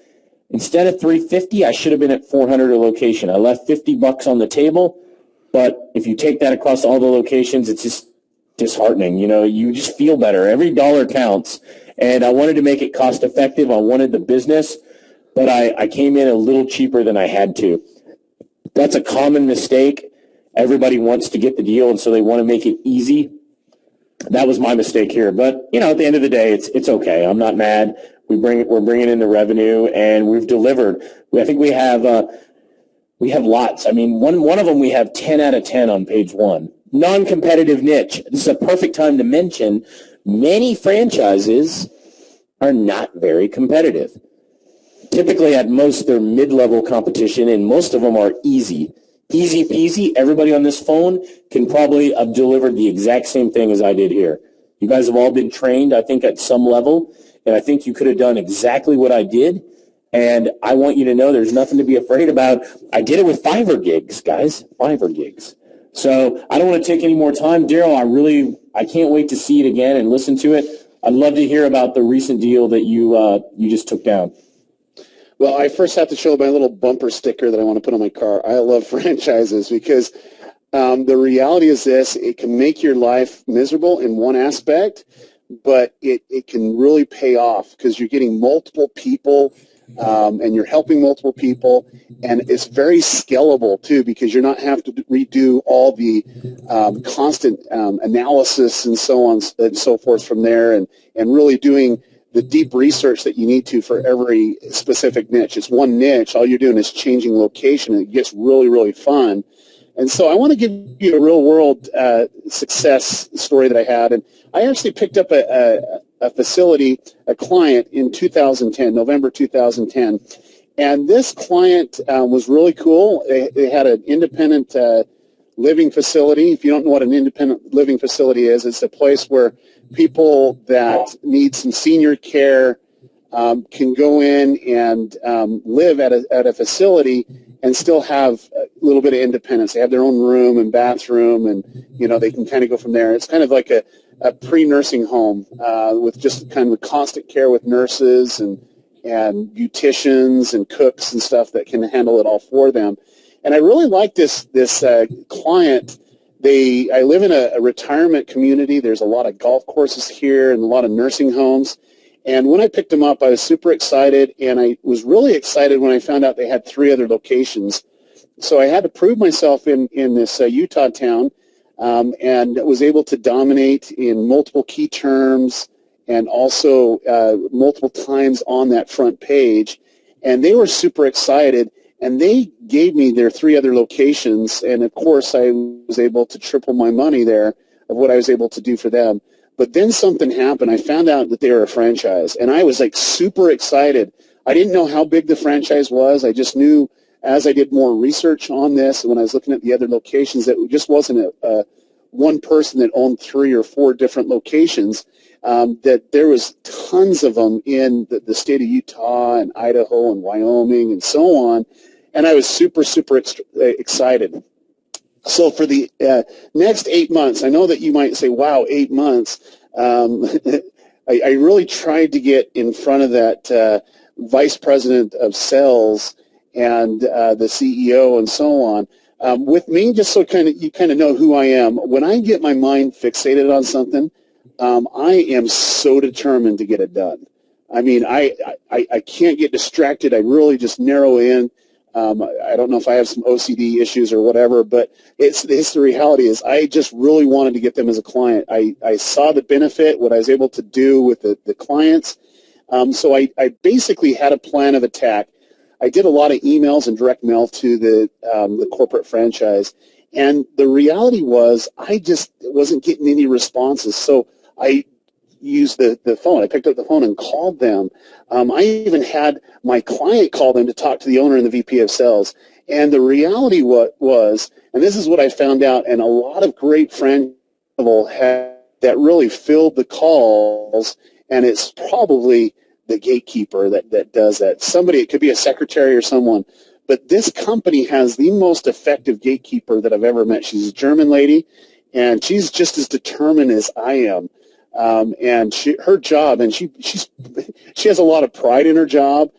Instead of 350, I should have been at 400 a location. I left $50 on the table, but if you take that across all the locations, it's just disheartening. You just feel better. Every dollar counts, and I wanted to make it cost effective. I wanted the business, but I came in a little cheaper than I had to. That's a common mistake. Everybody wants to get the deal, and so they want to make it easy. That was my mistake here, but at the end of the day, it's okay. I'm not mad. We're bringing in the revenue, and we've delivered. I think we have lots. I mean, one of them we have 10 out of 10 on page 1. Non-competitive niche. This is a perfect time to mention many franchises are not very competitive. Typically, at most, they're mid-level competition, and most of them are easy. Easy peasy. Everybody on this phone can probably have delivered the exact same thing as I did here. You guys have all been trained, I think, at some level, and I think you could have done exactly what I did. And I want you to know there's nothing to be afraid about. I did it with Fiverr gigs, guys. Fiverr gigs. So I don't want to take any more time. Daryl, I can't wait to see it again and listen to it. I'd love to hear about the recent deal that you just took down. Well, I first have to show my little bumper sticker that I want to put on my car. I love franchises because the reality is this: it can make your life miserable in one aspect, but it can really pay off because you're getting multiple people and you're helping multiple people, and it's very scalable too because you're not having to redo all the constant analysis and so on and so forth from there, and really doing the deep research that you need to for every specific niche. It's one niche. All you're doing is changing location, and it gets really, really fun. And so I want to give you a real-world success story that I had. And I actually picked up a facility, a client in 2010, November 2010. And this client was really cool. They had an independent living facility. If you don't know what an independent living facility is, it's a place where people that need some senior care can go in and live at a facility and still have a little bit of independence. They have their own room and bathroom, and they can kind of go from there. It's kind of like a pre-nursing home with just kind of constant care with nurses and beauticians and cooks and stuff that can handle it all for them. And I really like this client. I live in a retirement community. There's a lot of golf courses here and a lot of nursing homes. And when I picked them up, I was super excited, and I was really excited when I found out they had 3 other locations. So I had to prove myself in this Utah town, and was able to dominate in multiple key terms and also multiple times on that front page. And they were super excited. And they gave me their 3 other locations, and of course I was able to triple my money there of what I was able to do for them. But then something happened. I found out that they were a franchise, and I was like super excited. I didn't know how big the franchise was. I just knew as I did more research on this, when I was looking at the other locations, that it just wasn't a one person that owned 3 or 4 different locations, that there was tons of them in the state of Utah and Idaho and Wyoming and so on. And I was super, super excited. So for the next 8 months, I know that you might say, wow, 8 months. I really tried to get in front of that vice president of sales and the CEO and so on. With me, just so you kind of know who I am, when I get my mind fixated on something, I am so determined to get it done. I mean, I can't get distracted. I really just narrow in. I don't know if I have some OCD issues or whatever, but the reality is I just really wanted to get them as a client. I saw the benefit, what I was able to do with the clients. So I basically had a plan of attack. I did a lot of emails and direct mail to the corporate franchise, and the reality was I just wasn't getting any responses. So I used the phone. I picked up the phone and called them. I even had my client call them to talk to the owner and the VP of sales. And the reality was, and this is what I found out, and a lot of great franchise had that really filled the calls, and it's probably the gatekeeper that does that. Somebody, it could be a secretary or someone, but this company has the most effective gatekeeper that I've ever met. She's a German lady, and she's just as determined as I am. And her job, and she has a lot of pride in her job.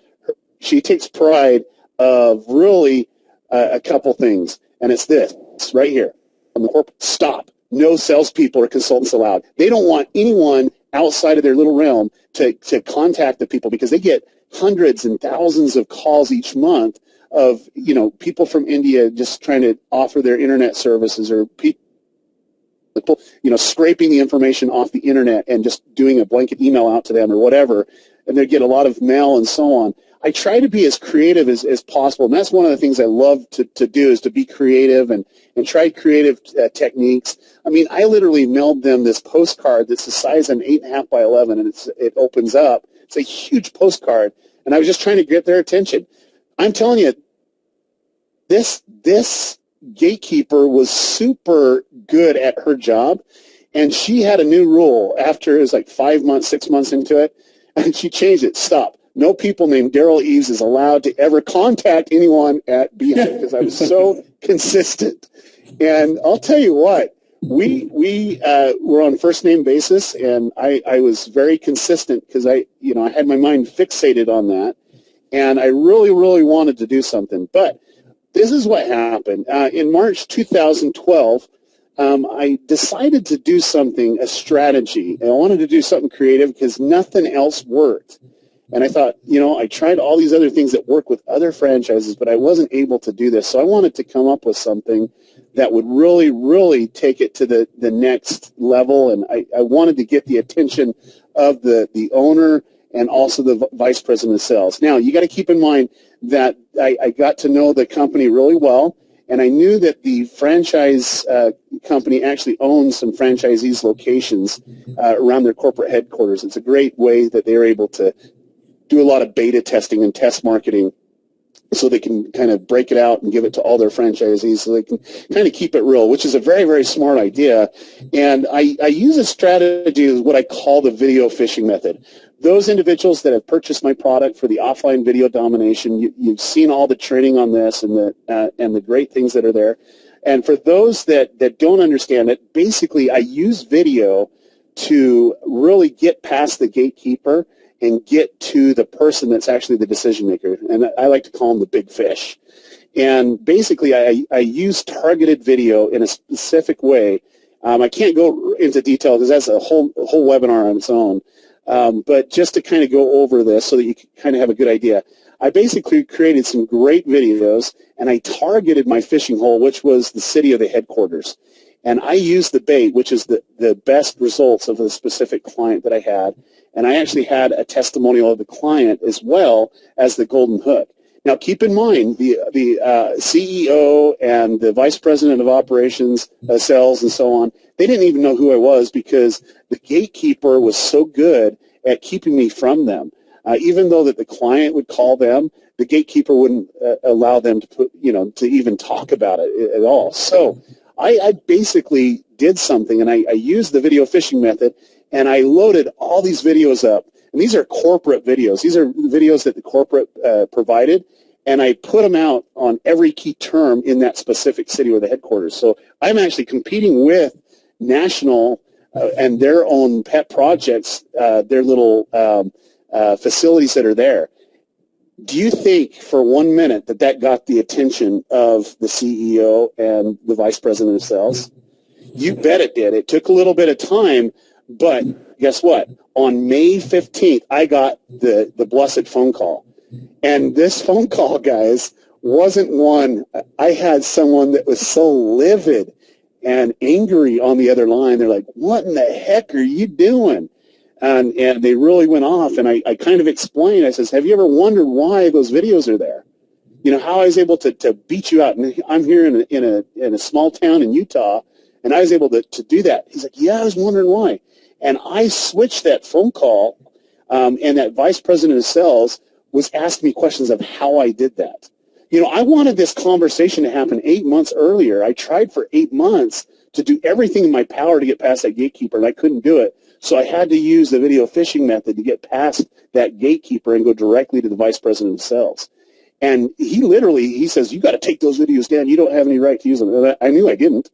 She takes pride of really a couple things, and it's this right here on the corporate. Stop. No salespeople or consultants allowed. They don't want anyone outside of their little realm to contact the people, because they get hundreds and thousands of calls each month of, people from India just trying to offer their internet services, or people, scraping the information off the internet and just doing a blanket email out to them or whatever, and they get a lot of mail and so on. I try to be as creative as possible, and that's one of the things I love to do, is to be creative and try creative techniques. I mean, I literally mailed them this postcard that's the size of an 8.5 by 11, and it opens up. It's a huge postcard, and I was just trying to get their attention. I'm telling you, this gatekeeper was super good at her job, and she had a new rule after it was like 5 months, 6 months into it, and she changed it. Stop. No people named Daryl Eves is allowed to ever contact anyone at BHIP, because I was so consistent. And I'll tell you what, we were on first name basis, and I was very consistent because I had my mind fixated on that, and I really, really wanted to do something. But this is what happened. In March 2012, I decided to do something, a strategy. I wanted to do something creative because nothing else worked. And I thought, I tried all these other things that work with other franchises, but I wasn't able to do this. So I wanted to come up with something that would really, really take it to the next level. And I wanted to get the attention of the owner and also the vice president of sales. Now, you got to keep in mind that I got to know the company really well, and I knew that the franchise company actually owns some franchisees' locations around their corporate headquarters. It's a great way that they're able to do a lot of beta testing and test marketing, so they can kind of break it out and give it to all their franchisees, so they can kind of keep it real, which is a very, very smart idea. And I use a strategy is what I call the video phishing method. Those individuals that have purchased my product for the offline video domination, you've seen all the training on this and the great things that are there. And for those that don't understand it, basically I use video to really get past the gatekeeper and get to the person that's actually the decision maker. And I like to call them the big fish. And basically I use targeted video in a specific way. I can't go into detail because that's a whole webinar on its own. But just to kind of go over this so that you can kind of have a good idea, I basically created some great videos, and I targeted my fishing hole, which was the city of the headquarters. And I used the bait, which is the best results of the specific client that I had. And I actually had a testimonial of the client as well as the golden hook. Now, keep in mind, the CEO and the vice president of operations, sales, and so on, they didn't even know who I was because the gatekeeper was so good at keeping me from them. Even though that the client would call them, the gatekeeper wouldn't allow them to to even talk about it at all. So I basically did something, and I used the video phishing method, and I loaded all these videos up. And these are corporate videos. These are videos that the corporate provided, and I put them out on every key term in that specific city or the headquarters. So I'm actually competing with national and their own pet projects, their little facilities that are there. Do you think for 1 minute that got the attention of the CEO and the vice president of sales? You bet it did. It took a little bit of time, but guess what? On May 15th, I got the blessed phone call. And this phone call, guys, wasn't one. I had someone that was so livid and angry on the other line. They're like, what in the heck are you doing? And they really went off, and I kind of explained. I says, have you ever wondered why those videos are there? You know, how I was able to beat you out. And I'm here in a small town in Utah, and I was able to do that. He's like, yeah, I was wondering why. And I switched that phone call, and that vice president of sales was asking me questions of how I did that. You know, I wanted this conversation to happen 8 months earlier. I tried for 8 months to do everything in my power to get past that gatekeeper, and I couldn't do it. So I had to use the video phishing method to get past that gatekeeper and go directly to the vice president of sales. And he says, you got to take those videos down. You don't have any right to use them. And I knew I didn't.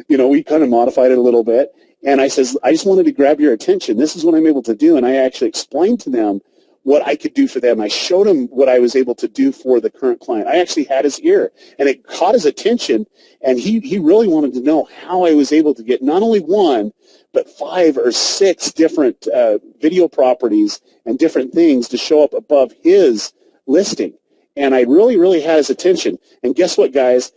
You know, we kind of modified it a little bit. And I says, I just wanted to grab your attention. This is what I'm able to do. And I actually explained to them what I could do for them. I showed him what I was able to do for the current client. I actually had his ear, and it caught his attention, and he really wanted to know how I was able to get not only one, but 5 or 6 different video properties and different things to show up above his listing. And I really, really had his attention. And guess what, guys?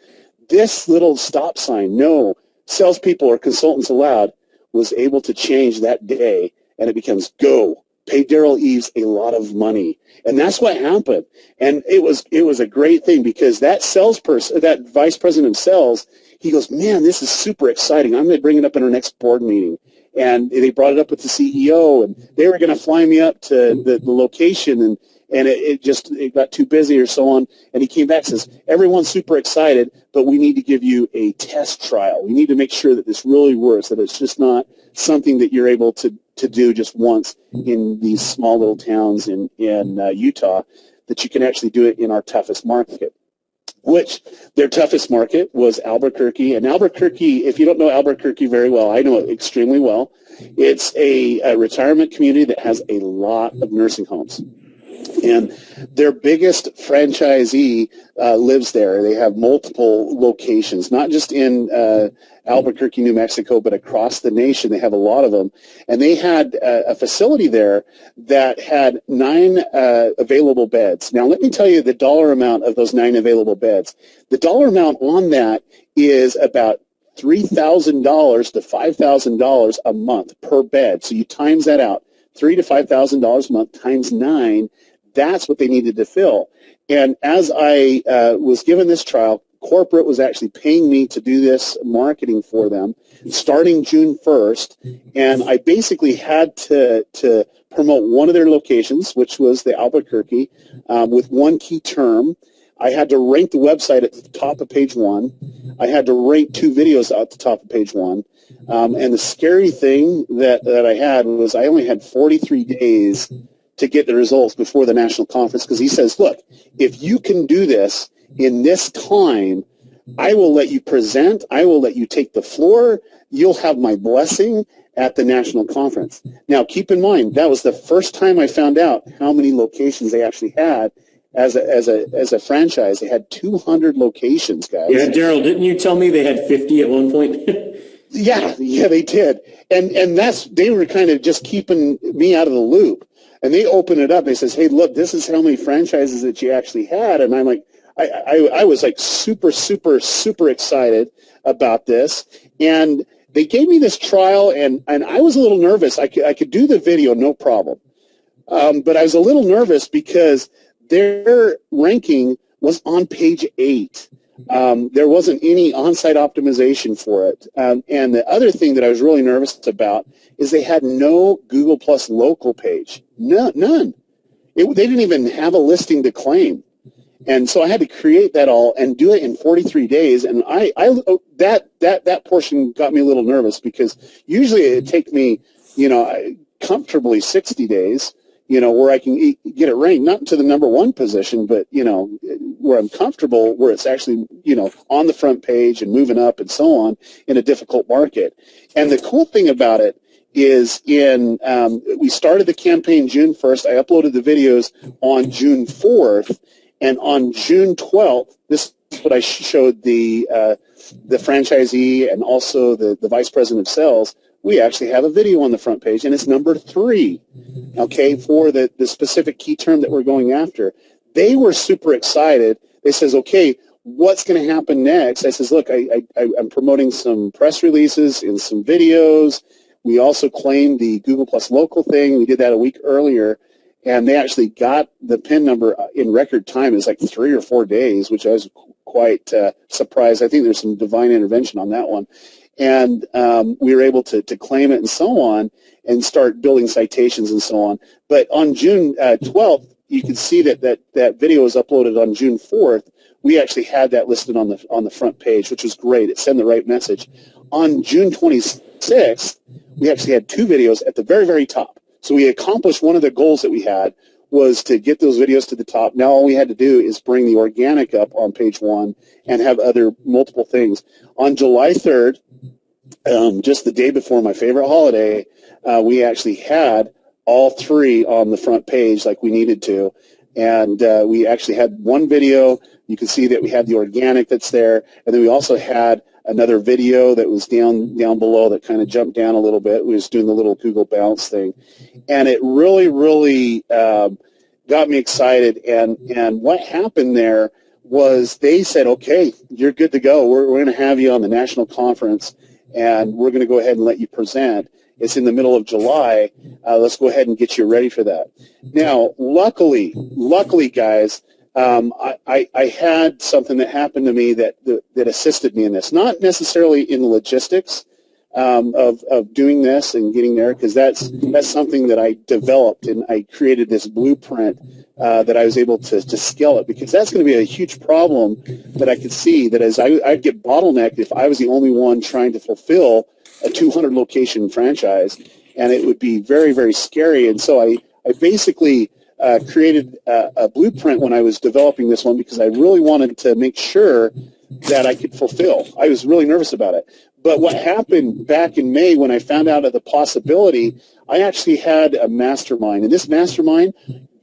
This little stop sign, no salespeople or consultants allowed, was able to change that day, and it becomes go. Pay Daryl Eves a lot of money. And that's what happened. And it was a great thing, because that salesperson, that vice president of sales, he goes, man, this is super exciting. I'm going to bring it up in our next board meeting. And they brought it up with the CEO, and they were going to fly me up to the location, and it got too busy or so on. And he came back and says, everyone's super excited, but we need to give you a test trial. We need to make sure that this really works, that it's just not something that you're able to do just once in these small little towns in Utah, that you can actually do it in our toughest market, which their toughest market was Albuquerque. And Albuquerque, if you don't know Albuquerque very well, I know it extremely well. It's a retirement community that has a lot of nursing homes. And their biggest franchisee lives there. They have multiple locations, not just in Albuquerque, New Mexico, but across the nation. They have a lot of them. And they had a facility there that had 9 available beds. Now, let me tell you the dollar amount of those 9 available beds. The dollar amount on that is about $3,000 to $5,000 a month per bed. So you times that out, $3,000 to $5,000 a month times 9. That's what they needed to fill. And as I was given this trial, corporate was actually paying me to do this marketing for them starting June 1st. And I basically had to promote one of their locations, which was the Albuquerque, with one key term. I had to rank the website at the top of page 1. I had to rank 2 videos at the top of page 1. And the scary thing that I had was I only had 43 days to get the results before the national conference, because he says, look, if you can do this in this time, I will let you present. I will let you take the floor. You'll have my blessing at the national conference. Now, keep in mind, that was the first time I found out how many locations they actually had as a franchise. They had 200 locations, guys. Yeah, Daryl, didn't you tell me they had 50 at one point? Yeah, they did. And they were kind of just keeping me out of the loop. And they open it up. They says, hey, look, this is how many franchises that you actually had. And I'm like, I was like super, super, super excited about this. And they gave me this trial, and I was a little nervous. I could do the video, no problem. But I was a little nervous because their ranking was on page 8. There wasn't any on-site optimization for it. And the other thing that I was really nervous about is they had no Google Plus local page. None. They didn't even have a listing to claim. And so I had to create that all and do it in 43 days. And that portion got me a little nervous, because usually it'd take me, comfortably 60 days, where I can get it ranked, not to the number 1 position, but, where I'm comfortable, where it's actually, on the front page and moving up and so on in a difficult market. And the cool thing about it is we started the campaign June 1st. I uploaded the videos on June 4th. And on June 12th, this is what I showed the franchisee and also the vice president of sales. We actually have a video on the front page, and it's number 3, okay, for the specific key term that we're going after. They were super excited. They says, okay, what's going to happen next? I says, look, I'm promoting some press releases and some videos. We also claimed the Google Plus local thing. We did that a week earlier. And they actually got the PIN number in record time. It was like 3 or 4 days, which I was quite surprised. I think there's some divine intervention on that one. And we were able to claim it and so on and start building citations and so on. But on June 12th, you can see that video was uploaded on June 4th. We actually had that listed on the front page, which was great. It sent the right message. On June 26th, we actually had 2 videos at the very, very top. So we accomplished one of the goals that we had, was to get those videos to the top. Now all we had to do is bring the organic up on page 1 and have other multiple things. On July 3rd, just the day before my favorite holiday, we actually had all 3 on the front page like we needed to. And we actually had 1 video. You can see that we had the organic that's there. And then we also had another video that was down below that kind of jumped down a little bit. We was doing the little Google Bounce thing. And it really, really got me excited. And what happened there was they said, okay, you're good to go. We're going to have you on the national conference, and we're going to go ahead and let you present. It's in the middle of July. Let's go ahead and get you ready for that. Now, luckily, guys, I had something that happened to me that assisted me in this. Not necessarily in the logistics of doing this and getting there, because that's something that I developed, and I created this blueprint that I was able to scale it, because that's going to be a huge problem that I could see, that as I'd get bottlenecked if I was the only one trying to fulfill a 200 location franchise, and it would be very, very scary. And so I basically created a blueprint when I was developing this one, because I really wanted to make sure that I could fulfill. I was really nervous about it. But what happened back in May when I found out of the possibility, I actually had a mastermind. And this mastermind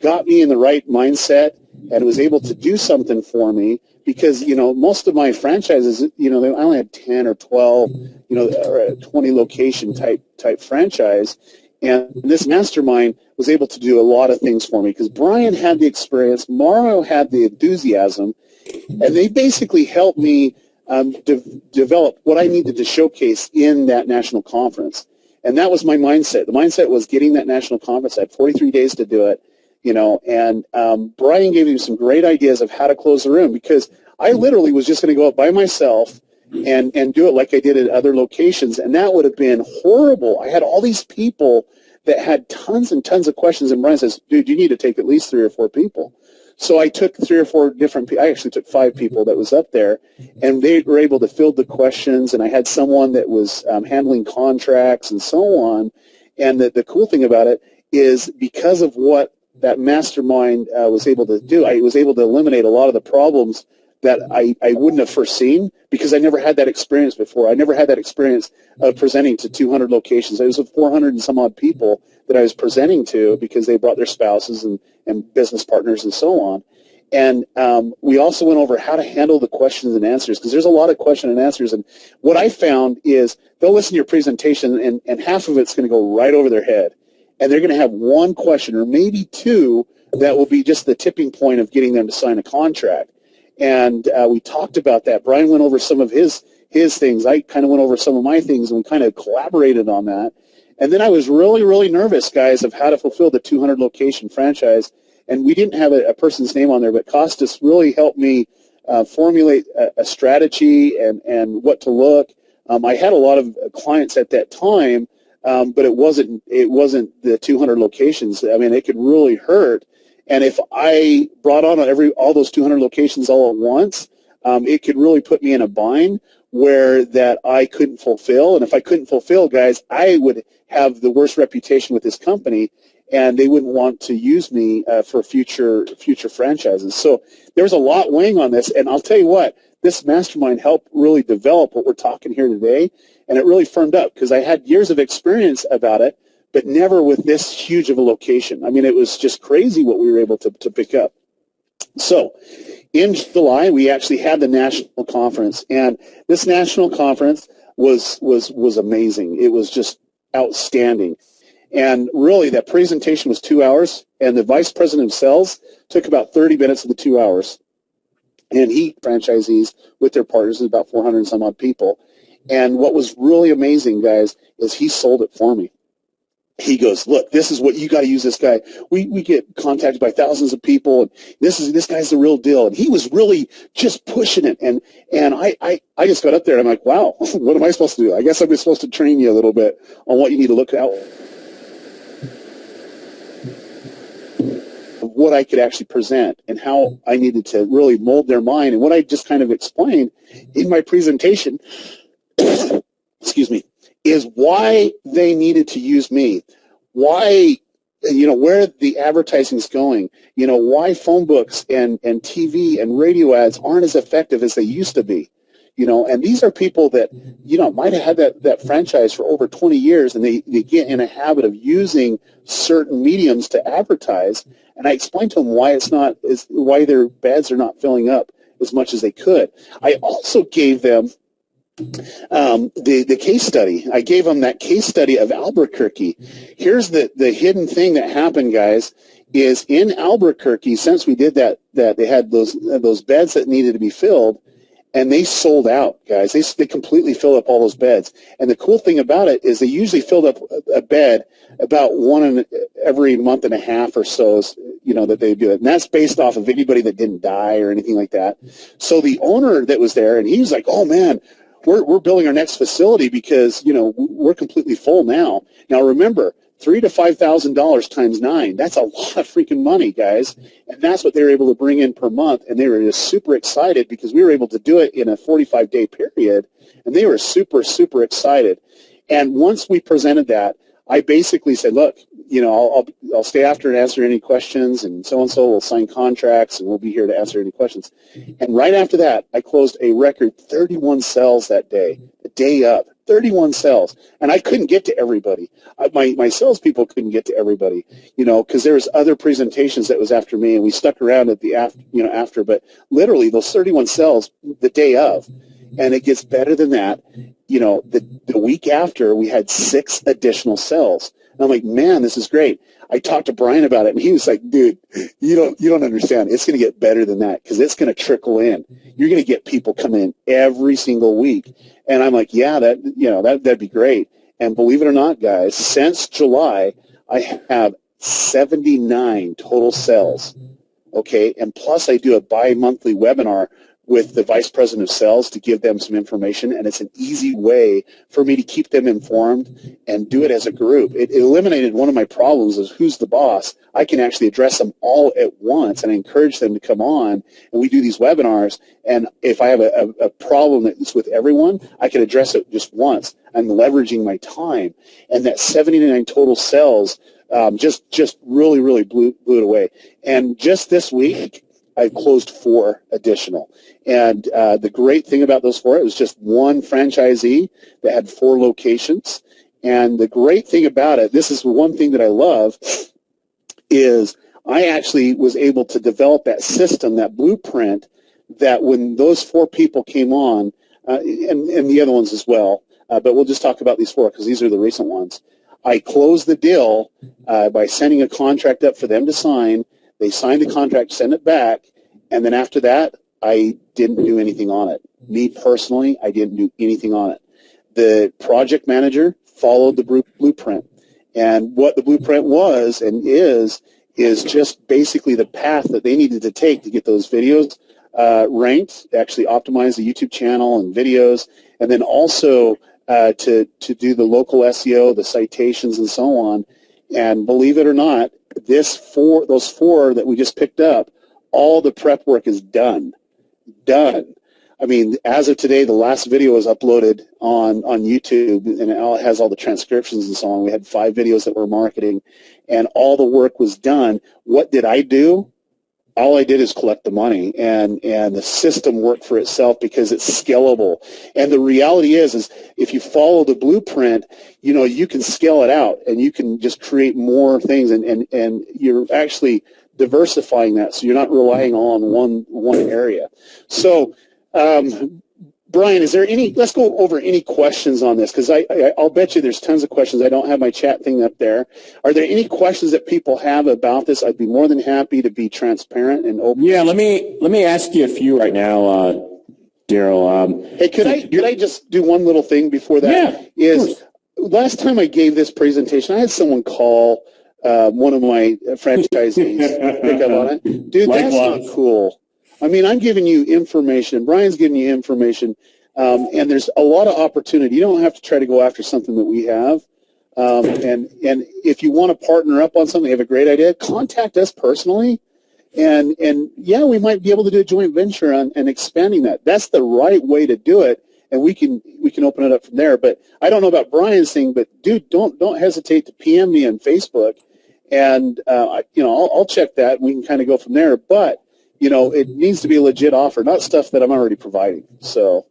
got me in the right mindset and was able to do something for me, because, most of my franchises, I only had 10 or 12, or a 20 location type franchise. And this mastermind was able to do a lot of things for me, because Brian had the experience, Mario had the enthusiasm, and they basically helped me develop what I needed to showcase in that national conference. And that was my mindset. The mindset was getting that national conference. I had 43 days to do it, and Brian gave me some great ideas of how to close the room, because I literally was just going to go up by myself and do it like I did at other locations, and that would have been horrible. I had all these people that had tons and tons of questions, and Brian says, dude, you need to take at least 3 or 4 people. So I took 3 or 4 different people. I actually took 5 people that was up there, and they were able to field the questions, and I had someone that was handling contracts and so on. And the cool thing about it is, because of what that mastermind was able to do, I was able to eliminate a lot of the problems that I wouldn't have foreseen, because I never had that experience before. I never had that experience of presenting to 200 locations. It was 400 and some odd people that I was presenting to, because they brought their spouses and business partners and so on. And we also went over how to handle the questions and answers, because there's a lot of question and answers. And what I found is they'll listen to your presentation, and half of it's going to go right over their head. And they're going to have 1 question or maybe 2 that will be just the tipping point of getting them to sign a contract. And we talked about that. Brian went over some of his things. I kind of went over some of my things, and we kind of collaborated on that. And then I was really, really nervous, guys, of how to fulfill the 200 location franchise. and we didn't have a person's name on there, but Costas really helped me formulate a strategy and what to look. I had a lot of clients at that time, but it wasn't the 200 locations. I mean, it could really hurt. And if I brought on all those 200 locations all at once, it could really put me in a bind where that I couldn't fulfill. And if I couldn't fulfill, guys, I would have the worst reputation with this company, and they wouldn't want to use me for future franchises. So there's a lot weighing on this, and I'll tell you what, this mastermind helped really develop what we're talking here today, and it really firmed up because I had years of experience about it, but never with this huge of a location. I mean, it was just crazy what we were able to pick up. So in July, we actually had the national conference, and this national conference was amazing. It was just outstanding. And really, that presentation was 2 hours, and the vice president of sales took about 30 minutes of the 2 hours. And franchisees with their partners, about 400 and some odd people. And what was really amazing, guys, is he sold it for me. He goes, look, this is what you got to use this guy. We get contacted by thousands of people, and this guy's the real deal. And he was really just pushing it. And I just got up there, and I'm like, wow, what am I supposed to do? I guess I'm supposed to train you a little bit on what you need to look out, what I could actually present and how I needed to really mold their mind. And what I just kind of explained in my presentation, excuse me, is why they needed to use me, why, where the advertising's going, why phone books and TV and radio ads aren't as effective as they used to be. And these are people that, might have had that franchise for over 20 years, and they get in a habit of using certain mediums to advertise. And I explained to them why why their beds are not filling up as much as they could. I also gave them the case study. I gave them that case study of Albuquerque. Here's the hidden thing that happened, guys, is in Albuquerque, since we did that they had those beds that needed to be filled, and they sold out, guys. They completely filled up all those beds. And the cool thing about it is they usually filled up a bed about one every month and a half or so, that they do it. And that's based off of anybody that didn't die or anything like that. So the owner that was there, and he was like, oh, man, we're building our next facility because, we're completely full now. Now, remember, $3,000 to $5,000 times 9. That's a lot of freaking money, guys. And that's what they were able to bring in per month. And they were just super excited because we were able to do it in a 45-day period. And they were super, super excited. And once we presented that, I basically said, look, I'll stay after and answer any questions, and so will sign contracts, and we'll be here to answer any questions. And right after that, I closed a record 31 sales that day, the day up, 31 sales. And I couldn't get to everybody. My salespeople couldn't get to everybody, because there was other presentations that was after me, and we stuck around at the after. But literally, those 31 sales the day of. And it gets better than that. The week after, we had 6 additional sales. And I'm like, man, this is great. I talked to Brian about it, and he was like, dude, you don't understand. It's going to get better than that because it's going to trickle in. You're going to get people coming in every single week. And I'm like, yeah, that'd be great. And believe it or not, guys, since July, I have 79 total sales. Okay, and plus I do a bi-monthly webinar with the vice president of sales to give them some information, and it's an easy way for me to keep them informed and do it as a group. It eliminated one of my problems is who's the boss. I can actually address them all at once, and I encourage them to come on, and we do these webinars, and if I have a problem that's with everyone, I can address it just once. I'm leveraging my time, and that 79 total sales just really, really blew it away. And just this week, I closed 4 additional. And the great thing about those 4, it was just one franchisee that had 4 locations. And the great thing about it, this is one thing that I love, is I actually was able to develop that system, that blueprint, that when those 4 people came on, and the other ones as well, but we'll just talk about these 4 because these are the recent ones. I closed the deal by sending a contract up for them to sign. They signed the contract, sent it back, and then after that, I didn't do anything on it. Me personally, I didn't do anything on it. The project manager followed the blueprint. And what the blueprint was and is is just basically the path that they needed to take to get those videos ranked, actually optimize the YouTube channel and videos, and then also to do the local SEO, the citations, and so on. And believe it or not, those four that we just picked up, all the prep work is done. I mean, as of today, the last video was uploaded on YouTube, and it has all the transcriptions and so on. We had 5 videos that we're marketing, and all the work was done. What did I do? All I did is collect the money, and the system worked for itself because it's scalable. And the reality is if you follow the blueprint, you can scale it out, and you can just create more things, and you're actually diversifying that, so you're not relying on one area. So, Brian, let's go over any questions on this, because I'll bet you there's tons of questions. I don't have my chat thing up there. Are there any questions that people have about this? I'd be more than happy to be transparent and open. Yeah, let me ask you a few right now, Daryl. Hey, could I just do one little thing before that? Yeah, last time I gave this presentation, I had someone call one of my franchisees, pick up on it. Dude, that's not cool. I mean, I'm giving you information. Brian's giving you information, and there's a lot of opportunity. You don't have to try to go after something that we have. And if you want to partner up on something, you have a great idea, contact us personally. And yeah, we might be able to do a joint venture on and expanding that. That's the right way to do it, and we can open it up from there. But I don't know about Brian's thing, but dude, don't hesitate to PM me on Facebook, and I'll check that. And we can kind of go from there. But it needs to be a legit offer, not stuff that I'm already providing. So,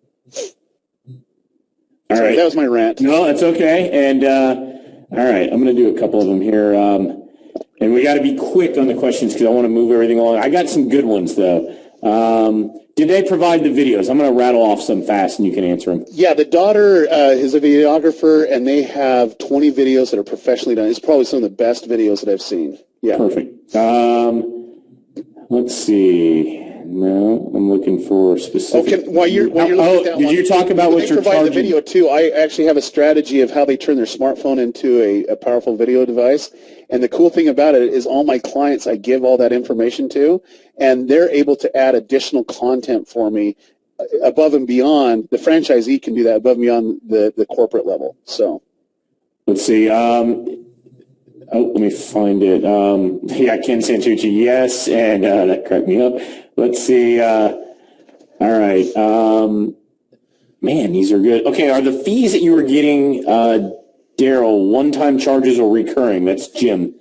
all right, that was my rant. No, that's okay. And all right, I'm going to do a couple of them here. And we got to be quick on the questions because I want to move everything along. I got some good ones, though. Did they provide the videos? I'm going to rattle off some fast, and you can answer them. Yeah, the daughter is a videographer, and they have 20 videos that are professionally done. It's probably some of the best videos that I've seen. Yeah. Perfect. Let's see. No, I'm looking for specific. Okay, while you're looking at that did you talk about what you're charging? They provide the video too. I actually have a strategy of how they turn their smartphone into a powerful video device. And the cool thing about it is all my clients I give all that information to, and they're able to add additional content for me above and beyond. The franchisee can do that above and beyond the corporate level. So let's see. Let me find it. Yeah, Ken Santucci, yes, and that cracked me up. Let's see. All right. Man, these are good. Okay, are the fees that you were getting, Daryl, one-time charges or recurring? That's Jim.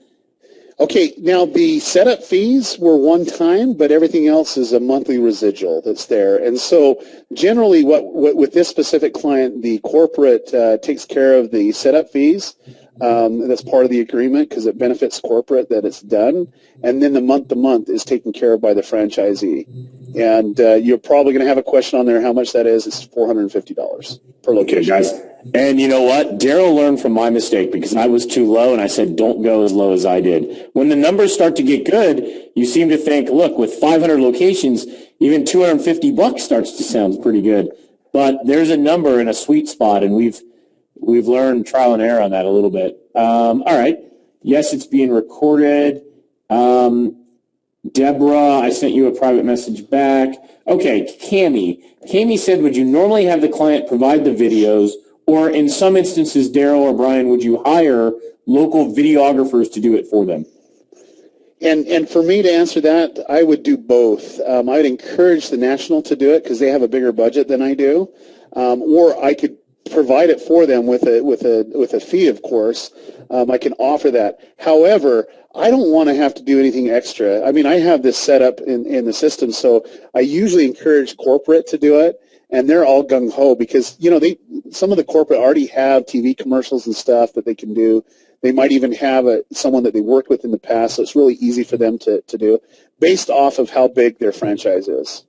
Okay, now the setup fees were one time, but everything else is a monthly residual that's there. And so generally what with this specific client, the corporate takes care of the setup fees. That's part of the agreement because it benefits corporate that it's done. And then the month-to-month is taken care of by the franchisee. And you're probably going to have a question on there how much that is. It's $450 per location. Okay, guys. And you know what? Daryl learned from my mistake because I was too low, and I said don't go as low as I did. When the numbers start to get good, you seem to think, look, with 500 locations, even $250 starts to sound pretty good. But there's a number in a sweet spot, and we've learned trial and error on that a little bit. All right. Yes, it's being recorded. Deborah, I sent you a private message back. Okay, Cammie. Cammie said, would you normally have the client provide the videos, or in some instances, Daryl or Brian, would you hire local videographers to do it for them? And for me to answer that, I would do both. I would encourage the national to do it because they have a bigger budget than I do, or I could provide it for them with a fee, of course. I can offer that. However, I don't want to have to do anything extra. I mean, I have this set up in the system, so I usually encourage corporate to do it, and they're all gung-ho because, some of the corporate already have TV commercials and stuff that they can do. They might even have someone that they worked with in the past, so it's really easy for them to do based off of how big their franchise is.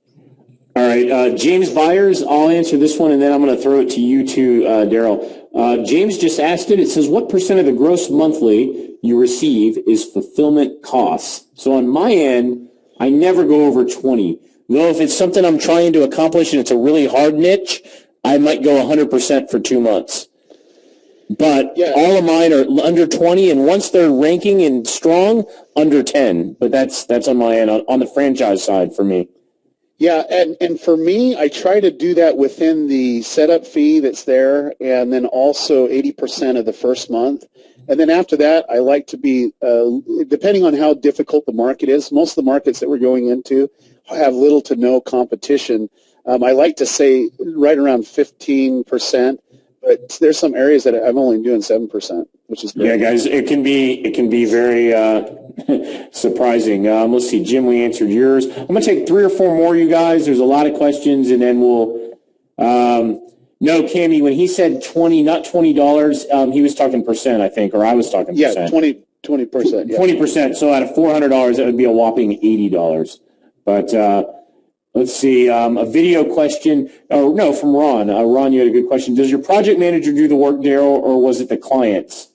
All right, James Byers, I'll answer this one, and then I'm going to throw it to you too, Daryl. James just asked it. It says, what % of the gross monthly you receive is fulfillment costs? So on my end, I never go over 20. Though if it's something I'm trying to accomplish and it's a really hard niche, I might go 100% for 2 months. But Yeah. all of mine are under 20, and once they're ranking and strong, under 10. But that's on my end, on the franchise side for me. Yeah, and for me, I try to do that within the setup fee that's there, and then also 80% of the first month. And then after that, I like to be, depending on how difficult the market is, most of the markets that we're going into have little to no competition. I like to say right around 15%, but there's some areas that I'm only doing 7%, which is great. Yeah, guys, it can be very surprising. Let's see, Jim, we answered yours. I'm going to take 3 or 4 more, you guys. There's a lot of questions, and then we'll. No, Cammy, when he said 20, not $20, he was talking percent, I think, or I was talking percent. Yeah, 20%. Yeah. 20%. So out of $400, that would be a whopping $80. But let's see, a video question. Oh no, from Ron. Ron, you had a good question. Does your project manager do the work, Daryl, or was it the clients?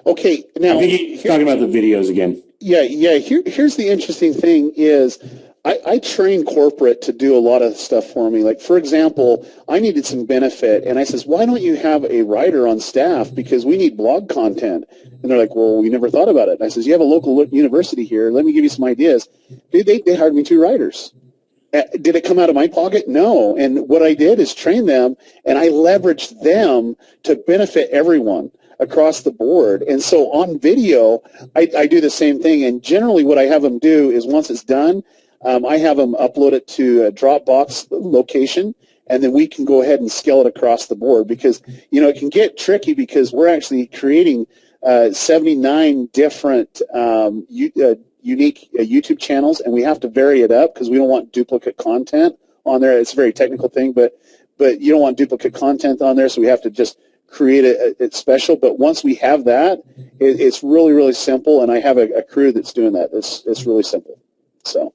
Okay, now I think he's talking about the videos again. Yeah. Here's the interesting thing is I train corporate to do a lot of stuff for me. Like, for example, I needed some benefit, and I says, why don't you have a writer on staff because we need blog content? And they're like, well, we never thought about it. And I says, you have a local university here. Let me give you some ideas. They hired me 2 writers. Did it come out of my pocket? No. And what I did is train them, and I leveraged them to benefit everyone across the board. And so on video, I do the same thing. And generally what I have them do is once it's done, I have them upload it to a Dropbox location, and then we can go ahead and scale it across the board because, it can get tricky because we're actually creating 79 different unique YouTube channels, and we have to vary it up because we don't want duplicate content on there. It's a very technical thing, but you don't want duplicate content on there, so we have to just create it special. But once we have that, it's really, really simple, and I have a crew that's doing that. It's really simple. So.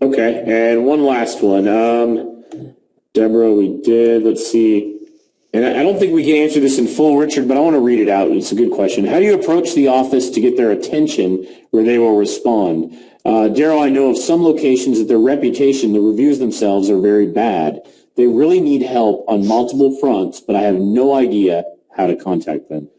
Okay, and one last one. Deborah, we did. Let's see. And I don't think we can answer this in full, Richard, but I want to read it out. It's a good question. How do you approach the office to get their attention where they will respond? Daryl, I know of some locations that their reputation, the reviews themselves are very bad. They really need help on multiple fronts, but I have no idea how to contact them.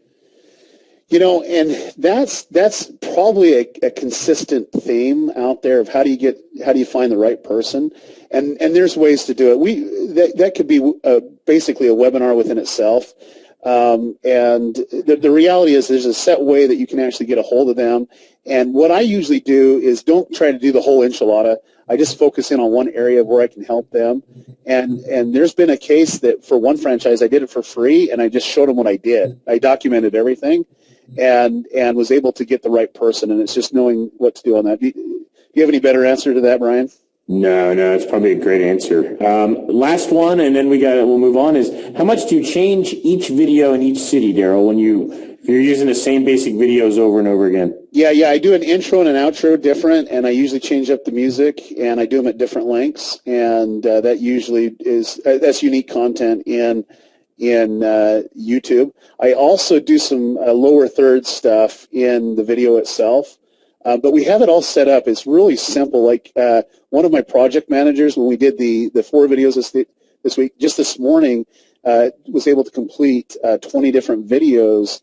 And that's probably a consistent theme out there of how do you find the right person, and there's ways to do it. That could be basically a webinar within itself, and the reality is there's a set way that you can actually get a hold of them. And what I usually do is don't try to do the whole enchilada. I just focus in on one area where I can help them. And there's been a case that for one franchise I did it for free, and I just showed them what I did. I documented everything. And was able to get the right person, and it's just knowing what to do on that. Do you have any better answer to that, Brian? No, it's probably a great answer. Last one, and then we'll move on, is how much do you change each video in each city, Daryl, when you're using the same basic videos over and over again? Yeah, I do an intro and an outro different, and I usually change up the music, and I do them at different lengths, and that usually that's unique content in YouTube. I also do some lower third stuff in the video itself, but we have it all set up. It's really simple. Like one of my project managers, when we did the 4 videos this week, just this morning, was able to complete 20 different videos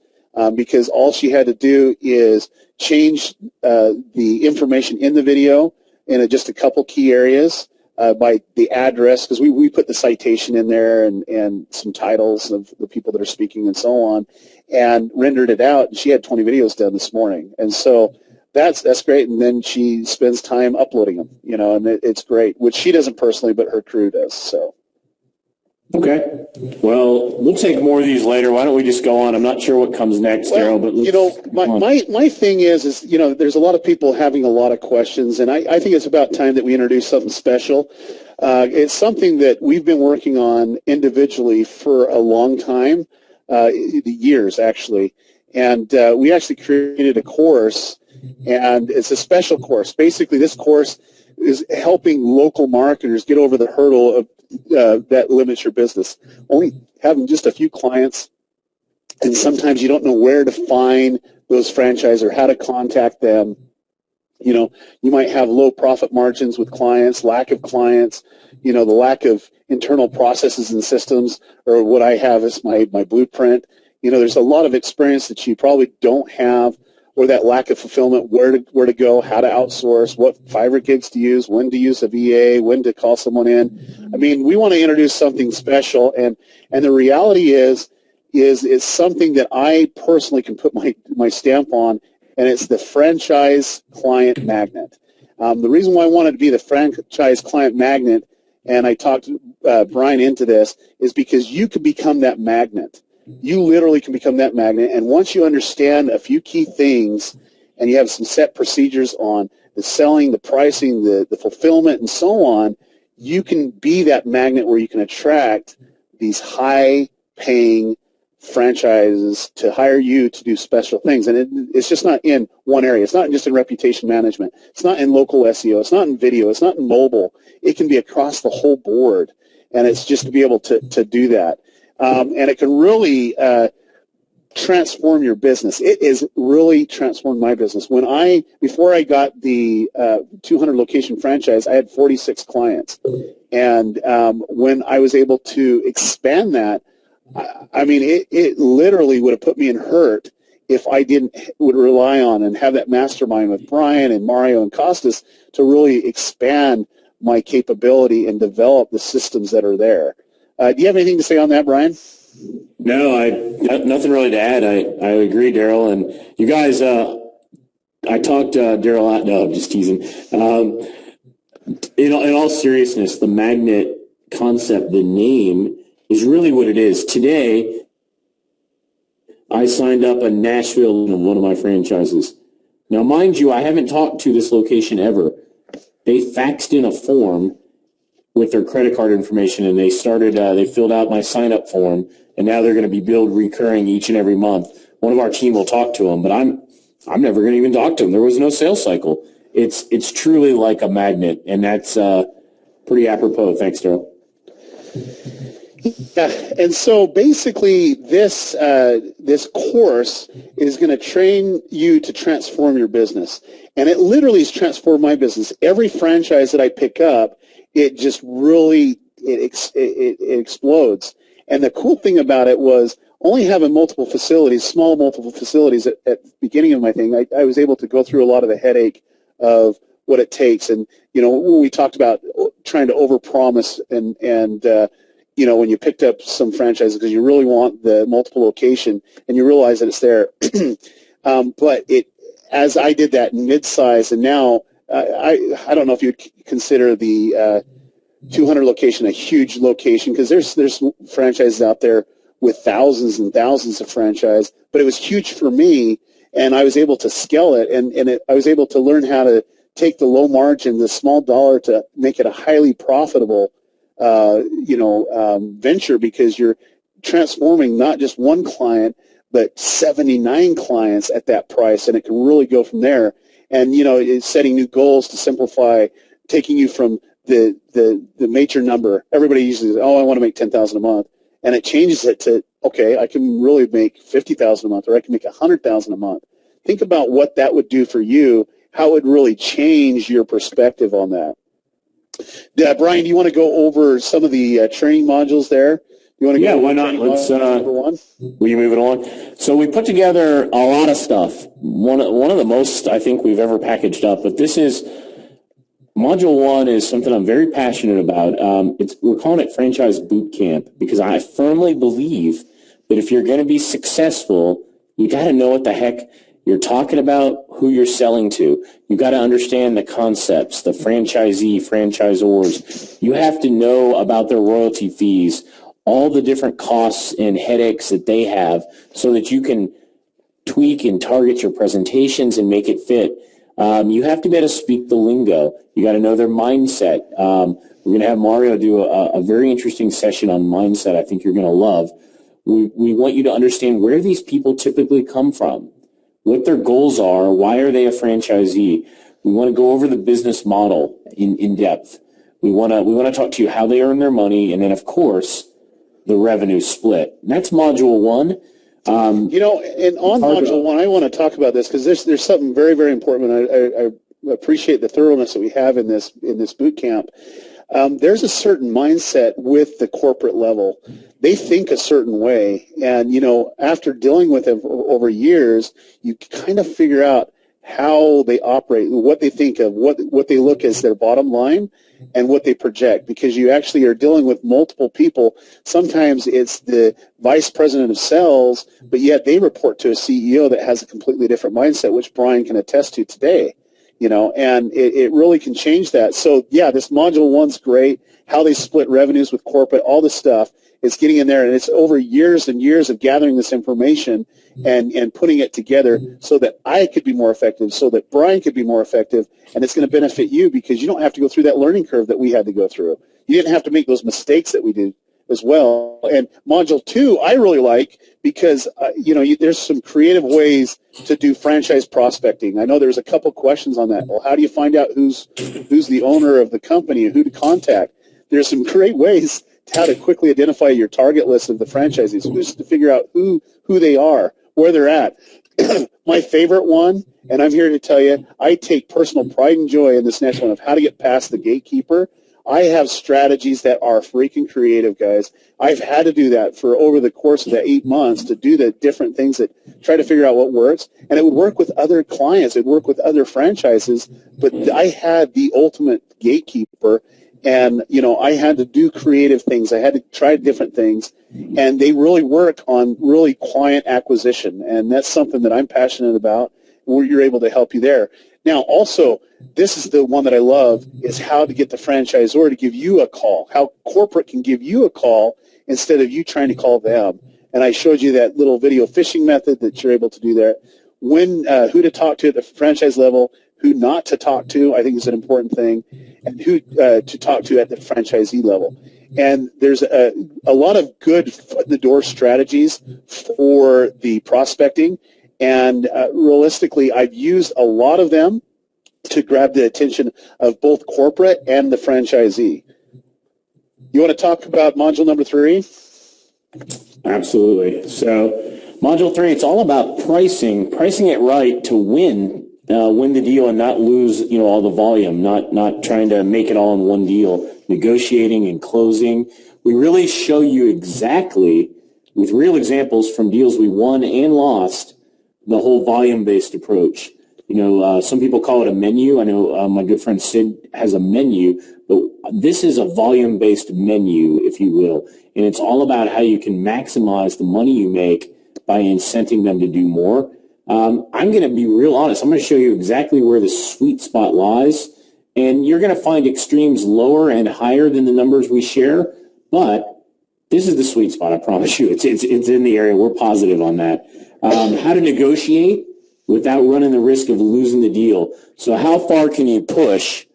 because all she had to do is change the information in the video in just a couple key areas. By the address, because we put the citation in there and some titles of the people that are speaking and so on, and rendered it out. And she had 20 videos done this morning, and so that's great. And then she spends time uploading them, and it's great, which she doesn't personally, but her crew does. So. Okay. Well, we'll take more of these later. Why don't we just go on? I'm not sure what comes next, Daryl. But my thing is there's a lot of people having a lot of questions, and I think it's about time that we introduce something special. It's something that we've been working on individually for a long time, years actually, and we actually created a course, and it's a special course. Basically, this course is helping local marketers get over the hurdle of that limits your business. Only having just a few clients, and sometimes you don't know where to find those franchises or how to contact them. You might have low profit margins with clients, lack of clients, the lack of internal processes and systems, or what I have is my blueprint. there's a lot of experience that you probably don't have, or that lack of fulfillment, where to go, how to outsource, what Fiverr gigs to use, when to use a VA, when to call someone in. I mean, we want to introduce something special, and the reality is it's something that I personally can put my stamp on, and it's the franchise client magnet. The reason why I wanted to be the franchise client magnet, and I talked Brian into this, is because you could become that magnet. You literally can become that magnet, and once you understand a few key things and you have some set procedures on the selling, the pricing, the fulfillment, and so on, you can be that magnet where you can attract these high-paying franchises to hire you to do special things. And it's just not in one area. It's not just in reputation management. It's not in local SEO. It's not in video. It's not in mobile. It can be across the whole board, and it's just to be able to do that. And it can really transform your business. It has really transformed my business. Before I got the 200 location franchise, I had 46 clients. And when I was able to expand that, I mean, it literally would have put me in hurt if I would rely on and have that mastermind with Brian and Mario and Costas to really expand my capability and develop the systems that are there. Do you have anything to say on that, Brian? No, nothing really to add. I agree, Daryl. And you guys, I talked Daryl out. No, I'm just teasing. In all seriousness, the magnet concept, the name, is really what it is. Today, I signed up a Nashville in one of my franchises. Now, mind you, I haven't talked to this location ever. They faxed in a form with their credit card information, and they filled out my sign-up form, and now they're going to be billed recurring each and every month. One of our team will talk to them, but I'm never going to even talk to them. There was no sales cycle. It's truly like a magnet, and that's pretty apropos. Thanks, Daryl. Yeah, and so basically this course is going to train you to transform your business, and it literally has transformed my business. Every franchise that I pick up, it just really it explodes. And the cool thing about it was only having multiple facilities, small multiple facilities at the beginning of my thing, I was able to go through a lot of the headache of what it takes. And, we talked about trying to overpromise and when you picked up some franchises because you really want the multiple location and you realize that it's there. But as I did that in mid-size, and now I don't know if you'd consider the 200 location a huge location, because there's franchises out there with thousands and thousands of franchise, but it was huge for me, and I was able to scale it, and I was able to learn how to take the low margin, the small dollar, to make it a highly profitable venture, because you're transforming not just one client, but 79 clients at that price, and it can really go from there. And, it's setting new goals to simplify, taking you from the major number. Everybody usually says, I want to make $10,000 a month. And it changes it to, okay, I can really make $50,000 a month, or I can make $100,000 a month. Think about what that would do for you, how it would really change your perspective on that. Brian, do you want to go over some of the training modules there? You want to go? Yeah, why not? Let's number one. Will you move it along? So we put together a lot of stuff. One of the most I think we've ever packaged up. But this is module one is something I'm very passionate about. We're calling it Franchise Boot Camp, because I firmly believe that if you're going to be successful, you got to know what the heck you're talking about, who you're selling to. You got to understand the concepts, the franchisee, franchisors. You have to know about their royalty fees, all the different costs and headaches that they have, so that you can tweak and target your presentations and make it fit. You have to be able to speak the lingo. You got to know their mindset. We're going to have Mario do a very interesting session on mindset I think you're going to love. We want you to understand where these people typically come from, what their goals are, why are they a franchisee. We want to go over the business model in depth. We want to talk to you how they earn their money, and then, of course, the revenue split. And that's module one. And on module one, I want to talk about this because there's something very, very important. I appreciate the thoroughness that we have in this boot camp. there's a certain mindset with the corporate level. They think a certain way, and after dealing with them over years, you kind of figure out how they operate, what they think of, what they look as their bottom line, and what they project, because you actually are dealing with multiple people. Sometimes it's the vice president of sales, but yet they report to a CEO that has a completely different mindset, which Brian can attest to today. And it really can change that. So, yeah, this Module 1's great, how they split revenues with corporate, all this stuff. It's getting in there, and it's over years and years of gathering this information and putting it together so that I could be more effective, so that Brian could be more effective, and it's going to benefit you because you don't have to go through that learning curve that we had to go through. You didn't have to make those mistakes that we did as well. And Module 2, I really like because, there's some creative ways to do franchise prospecting. I know there's a couple questions on that. Well, how do you find out who's the owner of the company and who to contact? There's some great ways how to quickly identify your target list of the franchisees, who's to figure out who they are, where they're at. My favorite one, and I'm here to tell you, I take personal pride and joy in this next one of how to get past the gatekeeper. I have strategies that are freaking creative, guys. I've had to do that for over the course of the 8 months to do the different things that try to figure out what works. And it would work with other clients. It would work with other franchises. But I had the ultimate gatekeeper. And, I had to do creative things. I had to try different things. And they really work on really client acquisition. And that's something that I'm passionate about, where you're able to help you there. Now, also, this is the one that I love, is how to get the franchisor to give you a call, how corporate can give you a call instead of you trying to call them. And I showed you that little video phishing method that you're able to do there. When, who to talk to at the franchise level, who not to talk to, I think is an important thing, and who to talk to at the franchisee level. And there's a lot of good foot-in-the-door strategies for the prospecting. And realistically, I've used a lot of them to grab the attention of both corporate and the franchisee. You want to talk about module number 3? Absolutely. So module 3, it's all about pricing it right to win the deal and not lose, all the volume, not trying to make it all in one deal, negotiating and closing. We really show you exactly, with real examples from deals we won and lost, the whole volume-based approach. Some people call it a menu. I know my good friend Sid has a menu, but this is a volume-based menu, if you will, and it's all about how you can maximize the money you make by incenting them to do more. I'm going to be real honest. I'm going to show you exactly where the sweet spot lies, and you're going to find extremes lower and higher than the numbers we share, but this is the sweet spot, I promise you. It's in the area. We're positive on that. How to negotiate without running the risk of losing the deal. So how far can you push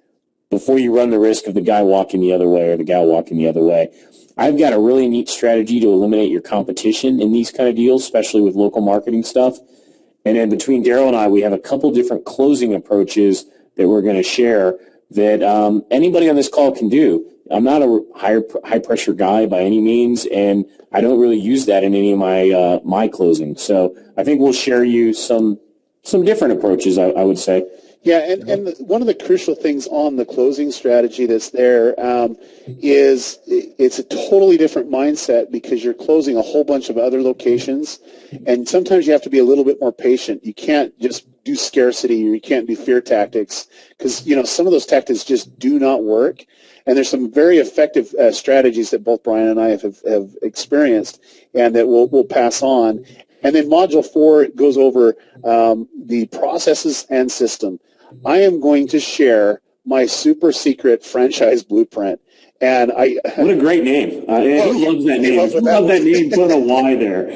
before you run the risk of the guy walking the other way or the gal walking the other way? I've got a really neat strategy to eliminate your competition in these kind of deals, especially with local marketing stuff. And then between Daryl and I, we have a couple different closing approaches that we're going to share that anybody on this call can do. I'm not a high pressure guy by any means, and I don't really use that in any of my closing. So I think we'll share you some different approaches, I would say. Yeah, and one of the crucial things on the closing strategy that's there is it's a totally different mindset because you're closing a whole bunch of other locations, and sometimes you have to be a little bit more patient. You can't just do scarcity or you can't do fear tactics because, some of those tactics just do not work. And there's some very effective strategies that both Brian and I have experienced and that we'll pass on. And then Module 4 goes over the processes and system. I am going to share my super secret franchise blueprint. And what a great name. Who loves that name? Who loves that name? Put a Y there.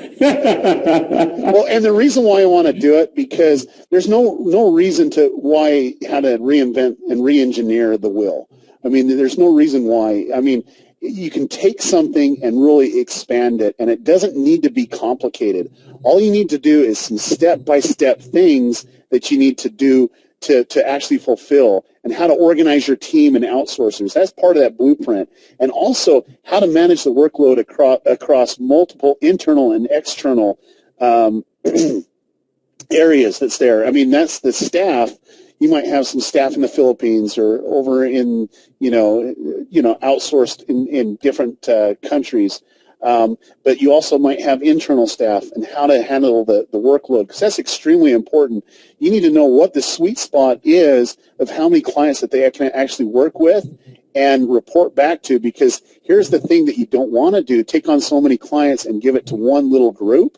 Well, and the reason why I want to do it, because there's no reason how to reinvent and re-engineer the wheel. I mean, there's no reason why. I mean, you can take something and really expand it, and it doesn't need to be complicated. All you need to do is some step-by-step things that you need to do to actually fulfill, and how to organize your team and outsourcers. That's part of that blueprint. And also how to manage the workload across multiple internal and external areas that's there. I mean, that's the staff. you might have some staff in the Philippines or over in, outsourced in different countries. But you also might have internal staff and how to handle the workload, because that's extremely important. You need to know what the sweet spot is of how many clients that they can actually work with and report back to, because here's the thing that you don't want to do: take on so many clients and give it to one little group,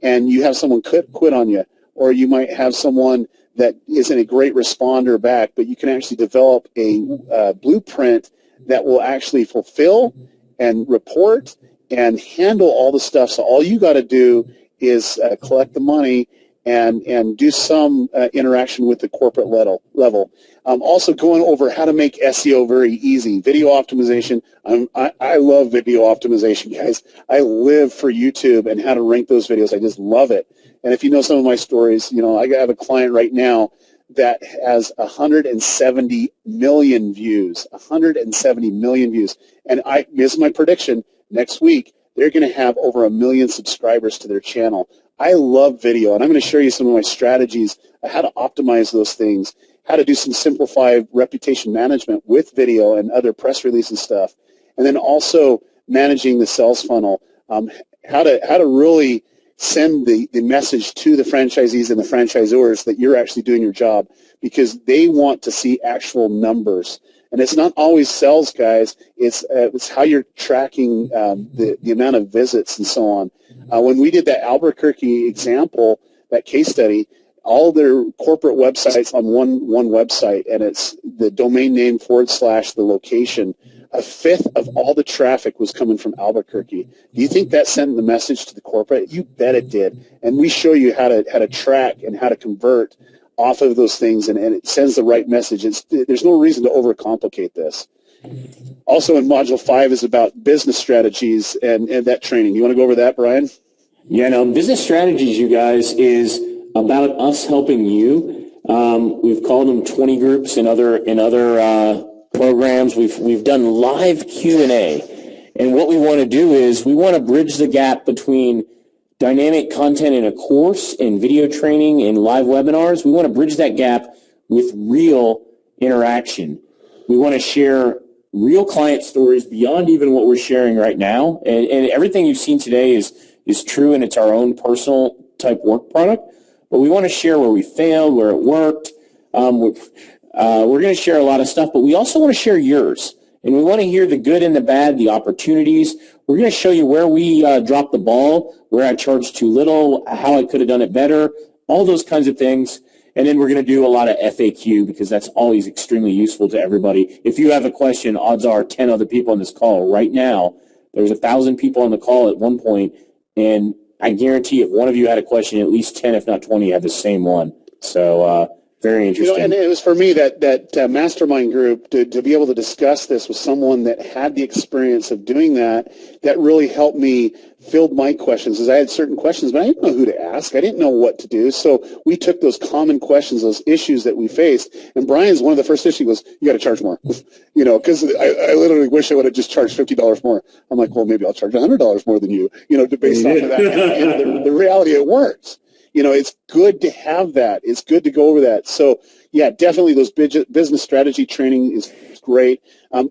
and you have someone quit on you, or you might have someone that isn't a great responder back, but you can actually develop a blueprint that will actually fulfill and report and handle all the stuff. So all you got to do is collect the money and do some interaction with the corporate level. Also going over how to make SEO very easy. Video optimization. I love video optimization, guys. I live for YouTube and how to rank those videos. I just love it. And if you know some of my stories, I have a client right now that has 170 million views. 170 million views. And this is my prediction. Next week, they're going to have over 1 million subscribers to their channel. I love video, and I'm going to show you some of my strategies on how to optimize those things, how to do some simplified reputation management with video and other press release and stuff, and then also managing the sales funnel, how to really send the message to the franchisees and the franchisors that you're actually doing your job, because they want to see actual numbers. And it's not always sales, guys. It's how you're tracking the amount of visits and so on. When we did that Albuquerque example, that case study, all their corporate websites on one website, and it's the domain name / the location. 1/5 of all the traffic was coming from Albuquerque. Do you think that sent the message to the corporate? You bet it did. And we show you how to track and how to convert off of those things, and it sends the right message. There's no reason to overcomplicate this. Also in Module 5 is about business strategies and that training. You want to go over that, Brian? Yeah, no, business strategies, you guys, is about us helping you. We've called them 20 groups in other programs. We've done live Q&A, and what we want to do is we want to bridge the gap between dynamic content in a course and video training and live webinars. We want to bridge that gap with real interaction. We want to share real client stories beyond even what we're sharing right now. And everything you've seen today is true, and it's our own personal type work product. But we want to share where we failed, where it worked. We're going to share a lot of stuff, but we also want to share yours. And we want to hear the good and the bad, the opportunities. We're going to show you where we dropped the ball, where I charged too little, how I could have done it better, all those kinds of things. And then we're going to do a lot of FAQ, because that's always extremely useful to everybody. If you have a question, odds are 10 other people on this call right now. There's 1,000 people on the call at one point, and I guarantee if one of you had a question, at least 10, if not 20, had the same one. So very interesting. And it was for me that mastermind group to be able to discuss this with someone that had the experience of doing that really helped me filled my questions, because I had certain questions, but I didn't know who to ask. I didn't know what to do. So we took those common questions, those issues that we faced, and Brian's one of the first issues was, you got to charge more, because I literally wish I would have just charged $50 more. I'm like, well, maybe I'll charge $100 more than you, based off of that. And the reality, it works. It's good to have that. It's good to go over that. So, yeah, definitely those business strategy training is great.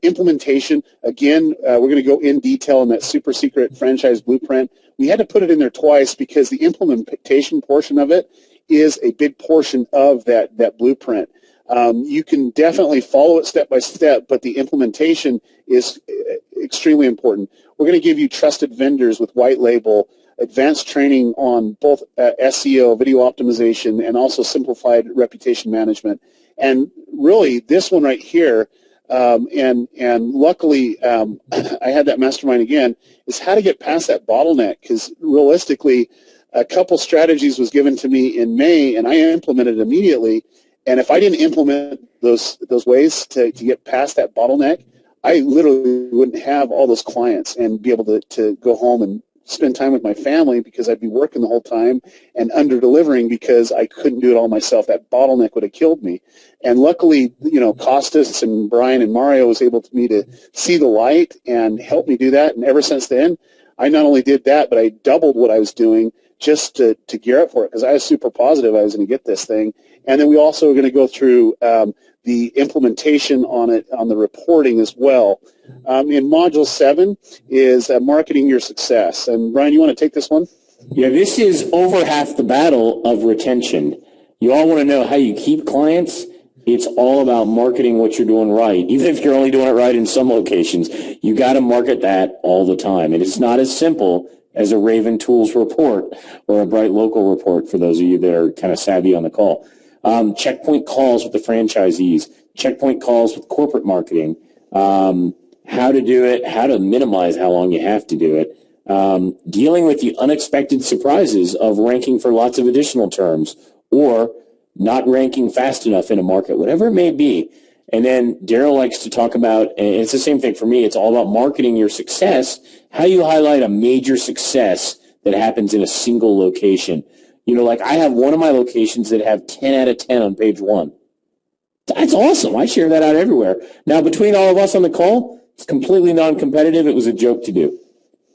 Implementation, again, we're going to go in detail on that super secret franchise blueprint. We had to put it in there twice because the implementation portion of it is a big portion of that blueprint. You can definitely follow it step by step, but the implementation is extremely important. We're going to give you trusted vendors with white label, advanced training on both SEO, video optimization, and also simplified reputation management. And really, this one right here, and luckily I had that mastermind again, is how to get past that bottleneck, because realistically, a couple strategies was given to me in May, and I implemented it immediately. And if I didn't implement those ways to get past that bottleneck, I literally wouldn't have all those clients and be able to go home and spend time with my family, because I'd be working the whole time and under-delivering because I couldn't do it all myself. That bottleneck would have killed me. And luckily, Costas and Brian and Mario was able to see the light and help me do that. And ever since then, I not only did that, but I doubled what I was doing just to gear up for it, because I was super positive I was going to get this thing. And then we also are going to go through the implementation on it, on the reporting as well. In Module 7 is marketing your success. And Brian, you want to take this one? Yeah, this is over half the battle of retention. You all want to know how you keep clients. It's all about marketing what you're doing right. Even if you're only doing it right in some locations, you got to market that all the time. And it's not as simple as a Raven Tools report or a Bright Local report for those of you that are kind of savvy on the call. Checkpoint calls with the franchisees, checkpoint calls with corporate marketing, how to do it, how to minimize how long you have to do it, dealing with the unexpected surprises of ranking for lots of additional terms or not ranking fast enough in a market, whatever it may be. And then Daryl likes to talk about, and it's the same thing for me, it's all about marketing your success, how you highlight a major success that happens in a single location. You know, like I have one of my locations that have 10 out of 10 on page 1. That's awesome. I share that out everywhere. Now, between all of us on the call, it's completely non-competitive. It was a joke to do.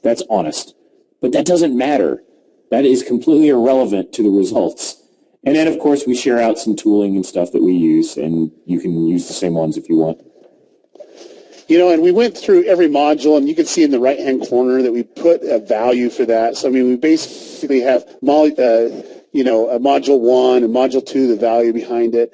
That's honest. But that doesn't matter. That is completely irrelevant to the results. And then, of course, we share out some tooling and stuff that we use, and you can use the same ones if you want. You know, and we went through every module, and you can see in the right-hand corner that we put a value for that. So, I mean, we basically have, a Module 1 and Module 2, the value behind it.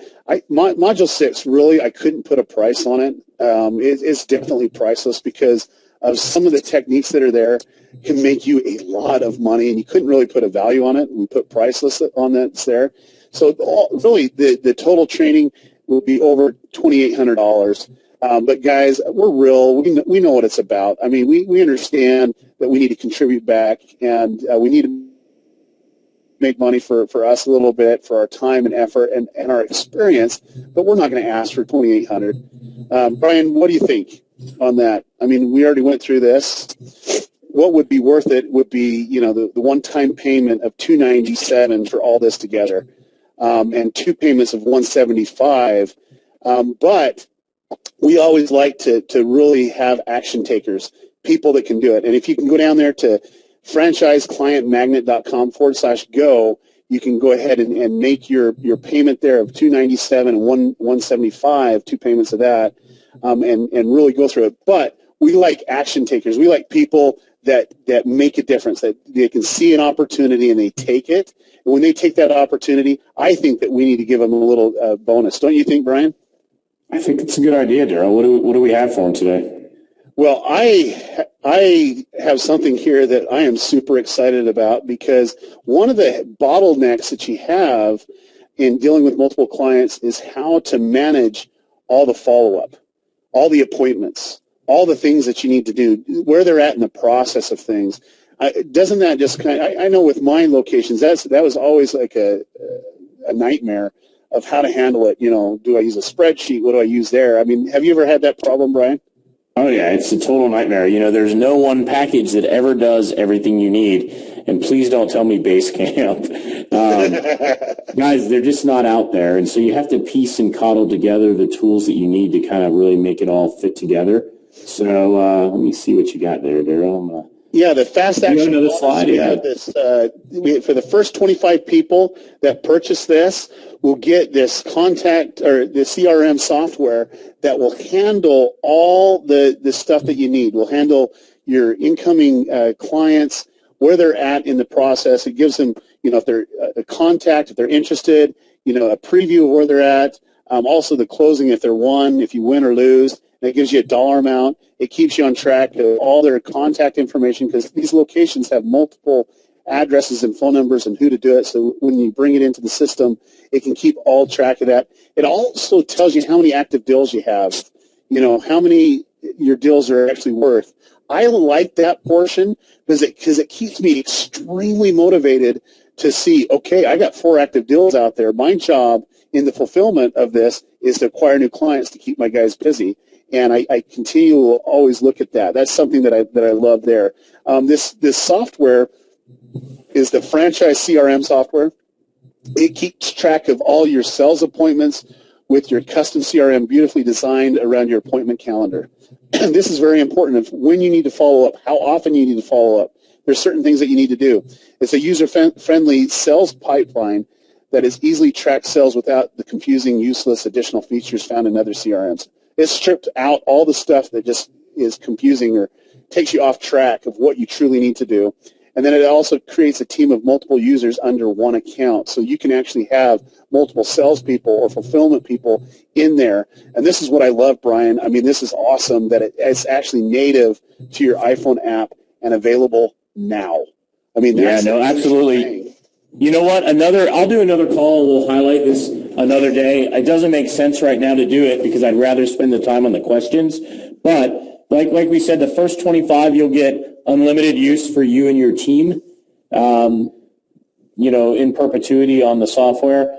Module 6, really, I couldn't put a price on it. It's definitely priceless because of some of the techniques that are there can make you a lot of money, and you couldn't really put a value on it. We put priceless on that's there. So, really, the total training will be over $2,800. But guys, we're real. We know what it's about. I mean, we understand that we need to contribute back, and we need to make money for us a little bit, for our time and effort and our experience, but we're not going to ask for $2,800. Brian, what do you think on that? I mean, we already went through this. What would be worth it would be, the one-time payment of $297 for all this together, and 2 payments of $175. But we always like to really have action takers, people that can do it. And if you can go down there to franchiseclientmagnet.com/go, you can go ahead and make your payment there of $297 and $175, 2 payments of that, and really go through it. But we like action takers. We like people that make a difference, that they can see an opportunity and they take it. And when they take that opportunity, I think that we need to give them a little bonus. Don't you think, Brian? I think it's a good idea, Daryl. What do we have for him today? Well, I have something here that I am super excited about, because one of the bottlenecks that you have in dealing with multiple clients is how to manage all the follow-up, all the appointments, all the things that you need to do, where they're at in the process of things. Doesn't that just I know with my locations, that was always like a nightmare of how to handle it. Do I use a spreadsheet? What do I use there? I mean, have you ever had that problem, Brian? Oh, yeah, it's a total nightmare. There's no one package that ever does everything you need. And please don't tell me Basecamp. Guys, they're just not out there. And so you have to piece and coddle together the tools that you need to kind of really make it all fit together. So let me see what you got there, Daryl. Yeah, the fast action. Another slide. We have this. For the first 25 people that purchase this, will get this contact or the CRM software that will handle all the stuff that you need. Will handle your incoming clients, where they're at in the process. It gives them, if they're a contact, if they're interested, a preview of where they're at. Also the closing if they're won, if you win or lose. And it gives you a dollar amount. It keeps you on track of all their contact information, because these locations have multiple addresses and phone numbers and who to do it. So when you bring it into the system, it can keep all track of that. It also tells you how many active deals you have, how many your deals are actually worth. I like that portion because it keeps me extremely motivated to see, okay, I got 4 active deals out there. My job in the fulfillment of this is to acquire new clients to keep my guys busy. And I continue to always look at that. That's something that I love there. This software is the franchise CRM software. It keeps track of all your sales appointments with your custom CRM beautifully designed around your appointment calendar. This is very important of when you need to follow up, how often you need to follow up. there's certain things that you need to do. It's a user-friendly sales pipeline that is easily tracked sales without the confusing, useless additional features found in other CRMs. It's stripped out all the stuff that just is confusing or takes you off track of what you truly need to do. And then it also creates a team of multiple users under one account. So you can actually have multiple salespeople or fulfillment people in there. And this is what I love, Brian. I mean, this is awesome that it's actually native to your iPhone app and available now. I mean, absolutely. Thing. You know what? I'll do another call. We'll highlight this another day. It doesn't make sense right now to do it because I'd rather spend the time on the questions. But like we said, the first 25 you'll get unlimited use for you and your team, in perpetuity on the software.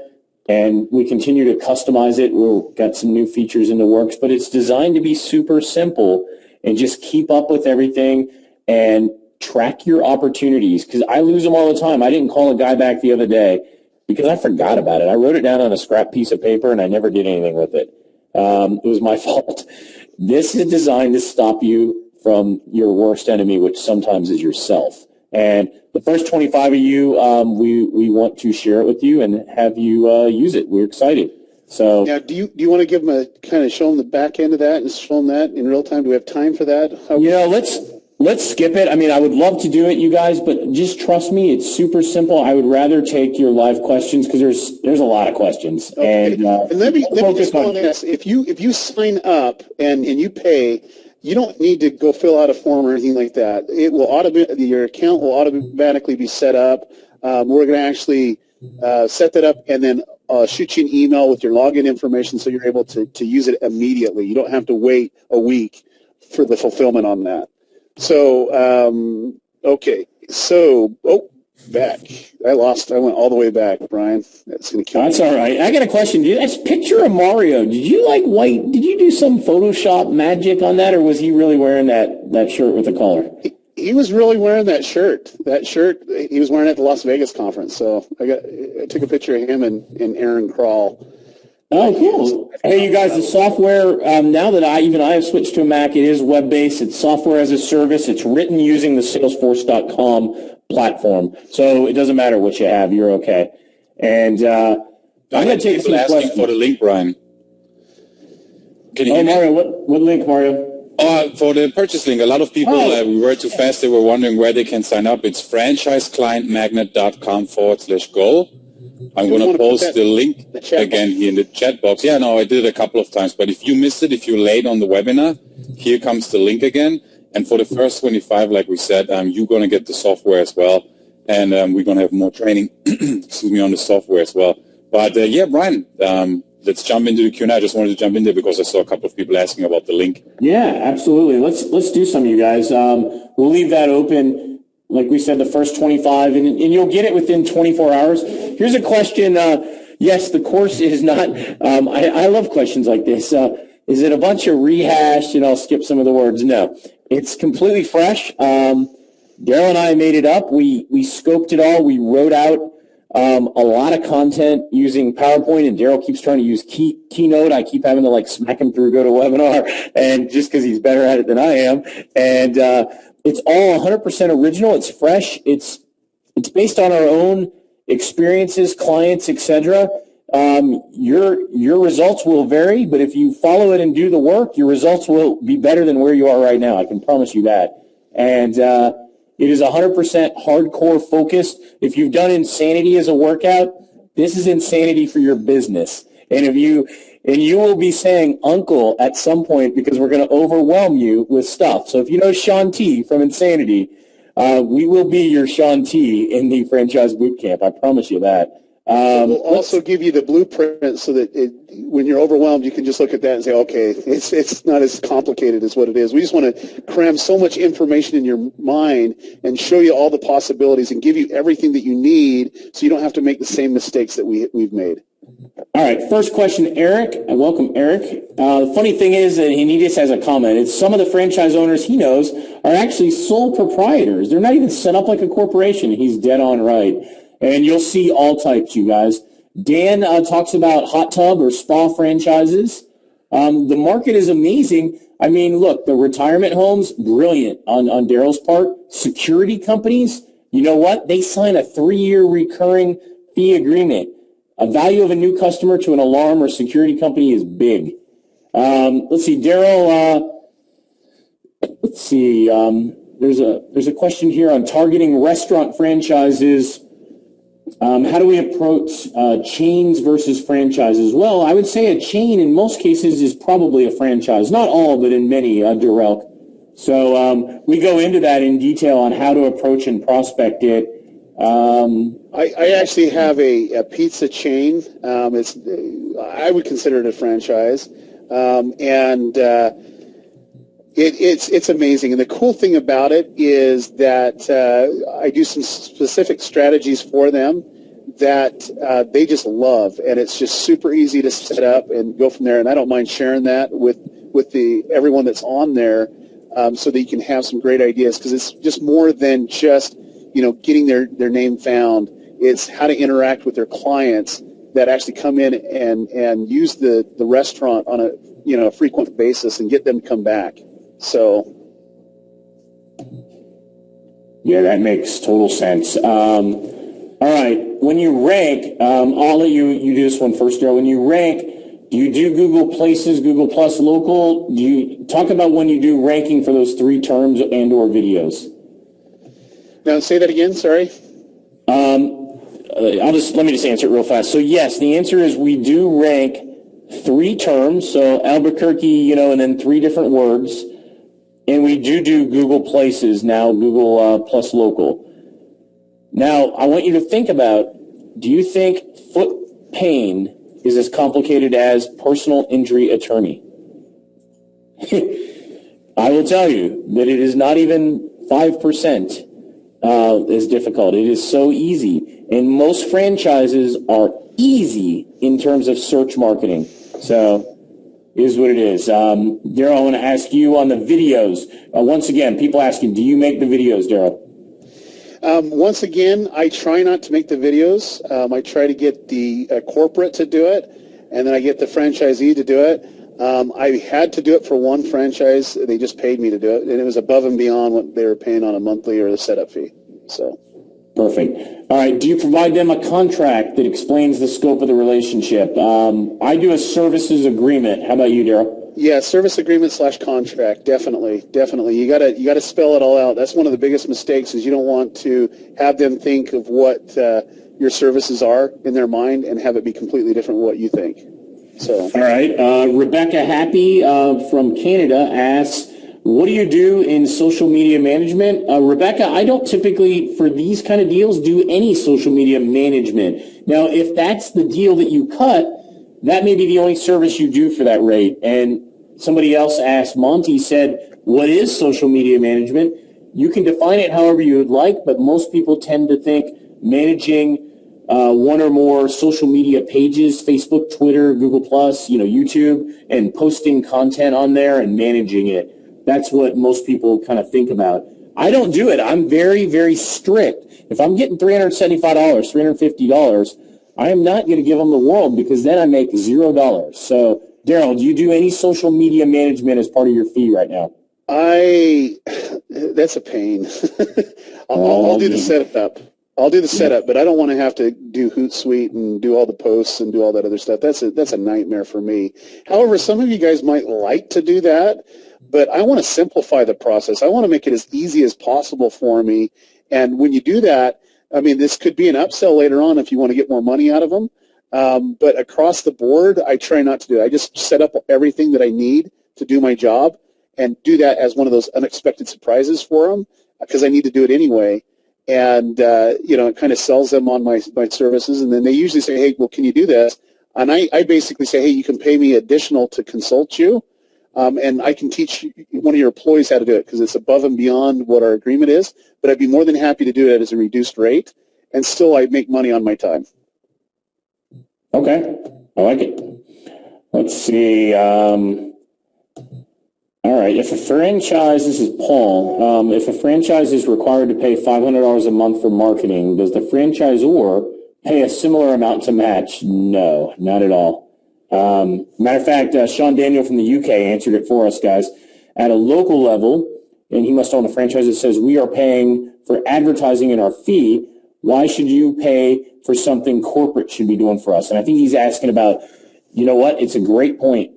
And we continue to customize it. We've got some new features in the works, but it's designed to be super simple and just keep up with everything and track your opportunities, because I lose them all the time. I didn't call a guy back the other day because I forgot about it. I wrote it down on a scrap piece of paper and I never did anything with it. It was my fault. This is designed to stop you from your worst enemy, which sometimes is yourself. And the first 25 of you, we want to share it with you and have you use it. We're excited. So now, do you want to give them show them the back end of that and show them that in real time? Do we have time for that? Let's skip it. I mean, I would love to do it, you guys, but just trust me, it's super simple. I would rather take your live questions because there's a lot of questions. Okay. And let me just on this. If you sign up and you pay, you don't need to go fill out a form or anything like that. It will your account will automatically be set up. We're going to actually set that up and then shoot you an email with your login information so you're able to use it immediately. You don't have to wait a week for the fulfillment on that. So, okay. So, back. I went all the way back, Brian. That's going to kill me. That's all right. I got a question. That's a picture of Mario. Did you white? Did you do some Photoshop magic on that, or was he really wearing that shirt with the collar? He was really wearing that shirt. That shirt he was wearing at the Las Vegas conference. So I took a picture of him and Aaron Kroll. Oh, cool. Hey, you guys, the software, now that I have switched to a Mac, it is web-based. It's software as a service. It's written using the Salesforce.com platform. So it doesn't matter what you have. You're okay. And I'm going to take some questions. For the link, Brian. Can you hear me? Mario, what link, Mario? For the purchase link, a lot of people, we were too fast. They were wondering where they can sign up. It's franchiseclientmagnet.com/go. I'm going to post the link again here in the chat box. Yeah, no, I did it a couple of times. But if you missed it, if you're late on the webinar, here comes the link again. And for the first 25, like we said, you're going to get the software as well. And we're going to have more training on the software as well. But, Brian, let's jump into the Q&A. I just wanted to jump in there because I saw a couple of people asking about the link. Yeah, absolutely. Let's do some, you guys. We'll leave that open. Like we said, the first 25, and you'll get it within 24 hours. Here's a question. Yes, the course is not, I love questions like this. Is it a bunch of rehash, and I'll skip some of the words? No, it's completely fresh. Daryl and I made it up. We scoped it all. We wrote out a lot of content using PowerPoint, and Daryl keeps trying to use Keynote. I keep having to smack him through GoToWebinar, and just because he's better at it than I am. And it's all 100% original. It's fresh. It's based on our own experiences, clients, etc. Your results will vary, but if you follow it and do the work, your results will be better than where you are right now. I can promise you that. And it is 100% hardcore focused. If you've done Insanity as a workout, this is Insanity for your business. And you will be saying uncle at some point because we're going to overwhelm you with stuff. So if you know Sean T from Insanity, we will be your Sean T in the Franchise Bootcamp. I promise you that. We'll also give you the blueprint so that when you're overwhelmed, you can just look at that and say, okay, it's not as complicated as what it is. We just want to cram so much information in your mind and show you all the possibilities and give you everything that you need so you don't have to make the same mistakes that we've made. All right, first question, Eric. Welcome, Eric. The funny thing is that he just has a comment. It's some of the franchise owners he knows are actually sole proprietors. They're not even set up like a corporation. He's dead on right. And you'll see all types, you guys. Dan talks about hot tub or spa franchises. The market is amazing. I mean, look, the retirement homes, brilliant on Daryl's part. Security companies, you know what? They sign a 3-year recurring fee agreement. A value of a new customer to an alarm or security company is big. Let's see, Daryl, let's see, there's a question here on targeting restaurant franchises. How do we approach chains versus franchises? Well, I would say a chain in most cases is probably a franchise. Not all, but in many, Darrell. So we go into that in detail on how to approach and prospect it. I actually have a pizza chain. I would consider it a franchise. It's amazing. And the cool thing about it is that I do some specific strategies for them that they just love, and it's just super easy to set up and go from there. And I don't mind sharing that with everyone that's on there, so that you can have some great ideas, because it's just more than just getting their name found. It's how to interact with their clients that actually come in and use the restaurant on a frequent basis and get them to come back. So, yeah, that makes total sense. All right, when you rank, I'll let you do this one first, Daryl. When you rank, do you do Google Places, Google Plus Local? Do you talk about when you do ranking for those 3 terms and/or videos? Now, say that again. Sorry. Let me just answer it real fast. So yes, the answer is we do rank 3 terms. So Albuquerque, and then 3 different words. And we do Google Places now, Google Plus Local. Now, I want you to think about, do you think foot pain is as complicated as personal injury attorney? I will tell you that it is not even 5% as difficult. It is so easy. And most franchises are easy in terms of search marketing. So, is what it is. Daryl, I want to ask you on the videos. Once again, people asking, do you make the videos, Daryl? Once again, I try not to make the videos. I try to get the corporate to do it, and then I get the franchisee to do it. I had to do it for one franchise. They just paid me to do it, and it was above and beyond what they were paying on a monthly or the setup fee. So. Perfect. All right. Do you provide them a contract that explains the scope of the relationship? I do a services agreement. How about you, Daryl? Yeah, service agreement / contract. Definitely. You gotta spell it all out. That's one of the biggest mistakes, is you don't want to have them think of what your services are in their mind and have it be completely different from what you think. So. All right. Rebecca Happy from Canada asks, what do you do in social media management? Rebecca, I don't typically, for these kind of deals, do any social media management. Now, if that's the deal that you cut, that may be the only service you do for that rate. And somebody else asked, Monty said, what is social media management? You can define it however you would like, but most people tend to think managing one or more social media pages, Facebook, Twitter, Google+, YouTube, and posting content on there and managing it. That's what most people kind of think about. I don't do it. I'm very, very strict. If I'm getting $375, $350, I am not going to give them the world, because then I make $0. So, Daryl, do you do any social media management as part of your fee right now? That's a pain. I'll do the setup. I'll do the setup, but I don't want to have to do Hootsuite and do all the posts and do all that other stuff. That's a nightmare for me. However, some of you guys might like to do that, but I want to simplify the process. I want to make it as easy as possible for me. And when you do that, I mean, this could be an upsell later on if you want to get more money out of them. But across the board, I try not to do it. I just set up everything that I need to do my job and do that as one of those unexpected surprises for them, because I need to do it anyway. And, it kind of sells them on my services. And then they usually say, hey, well, can you do this? And I basically say, hey, you can pay me additional to consult you. And I can teach one of your employees how to do it, because it's above and beyond what our agreement is. But I'd be more than happy to do it as a reduced rate, and still I make money on my time. Okay. I like it. Let's see. All right. If a franchise, this is Paul, if a franchise is required to pay $500 a month for marketing, does the franchisor pay a similar amount to match? No, not at all. Matter of fact, Sean Daniel from the UK answered it for us, guys. At a local level, and he must own a franchise that says we are paying for advertising in our fee. Why should you pay for something corporate should be doing for us? And I think he's asking about, you know what? It's a great point.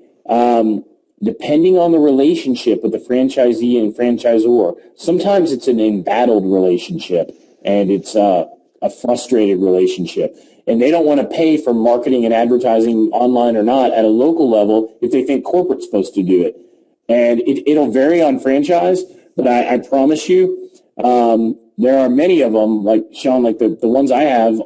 Depending on the relationship with the franchisee and franchisor, sometimes it's an embattled relationship and it's a frustrated relationship. And they don't want to pay for marketing and advertising online or not at a local level if they think corporate's supposed to do it. And it'll vary on franchise, but I promise you, there are many of them, like Sean, like the ones I have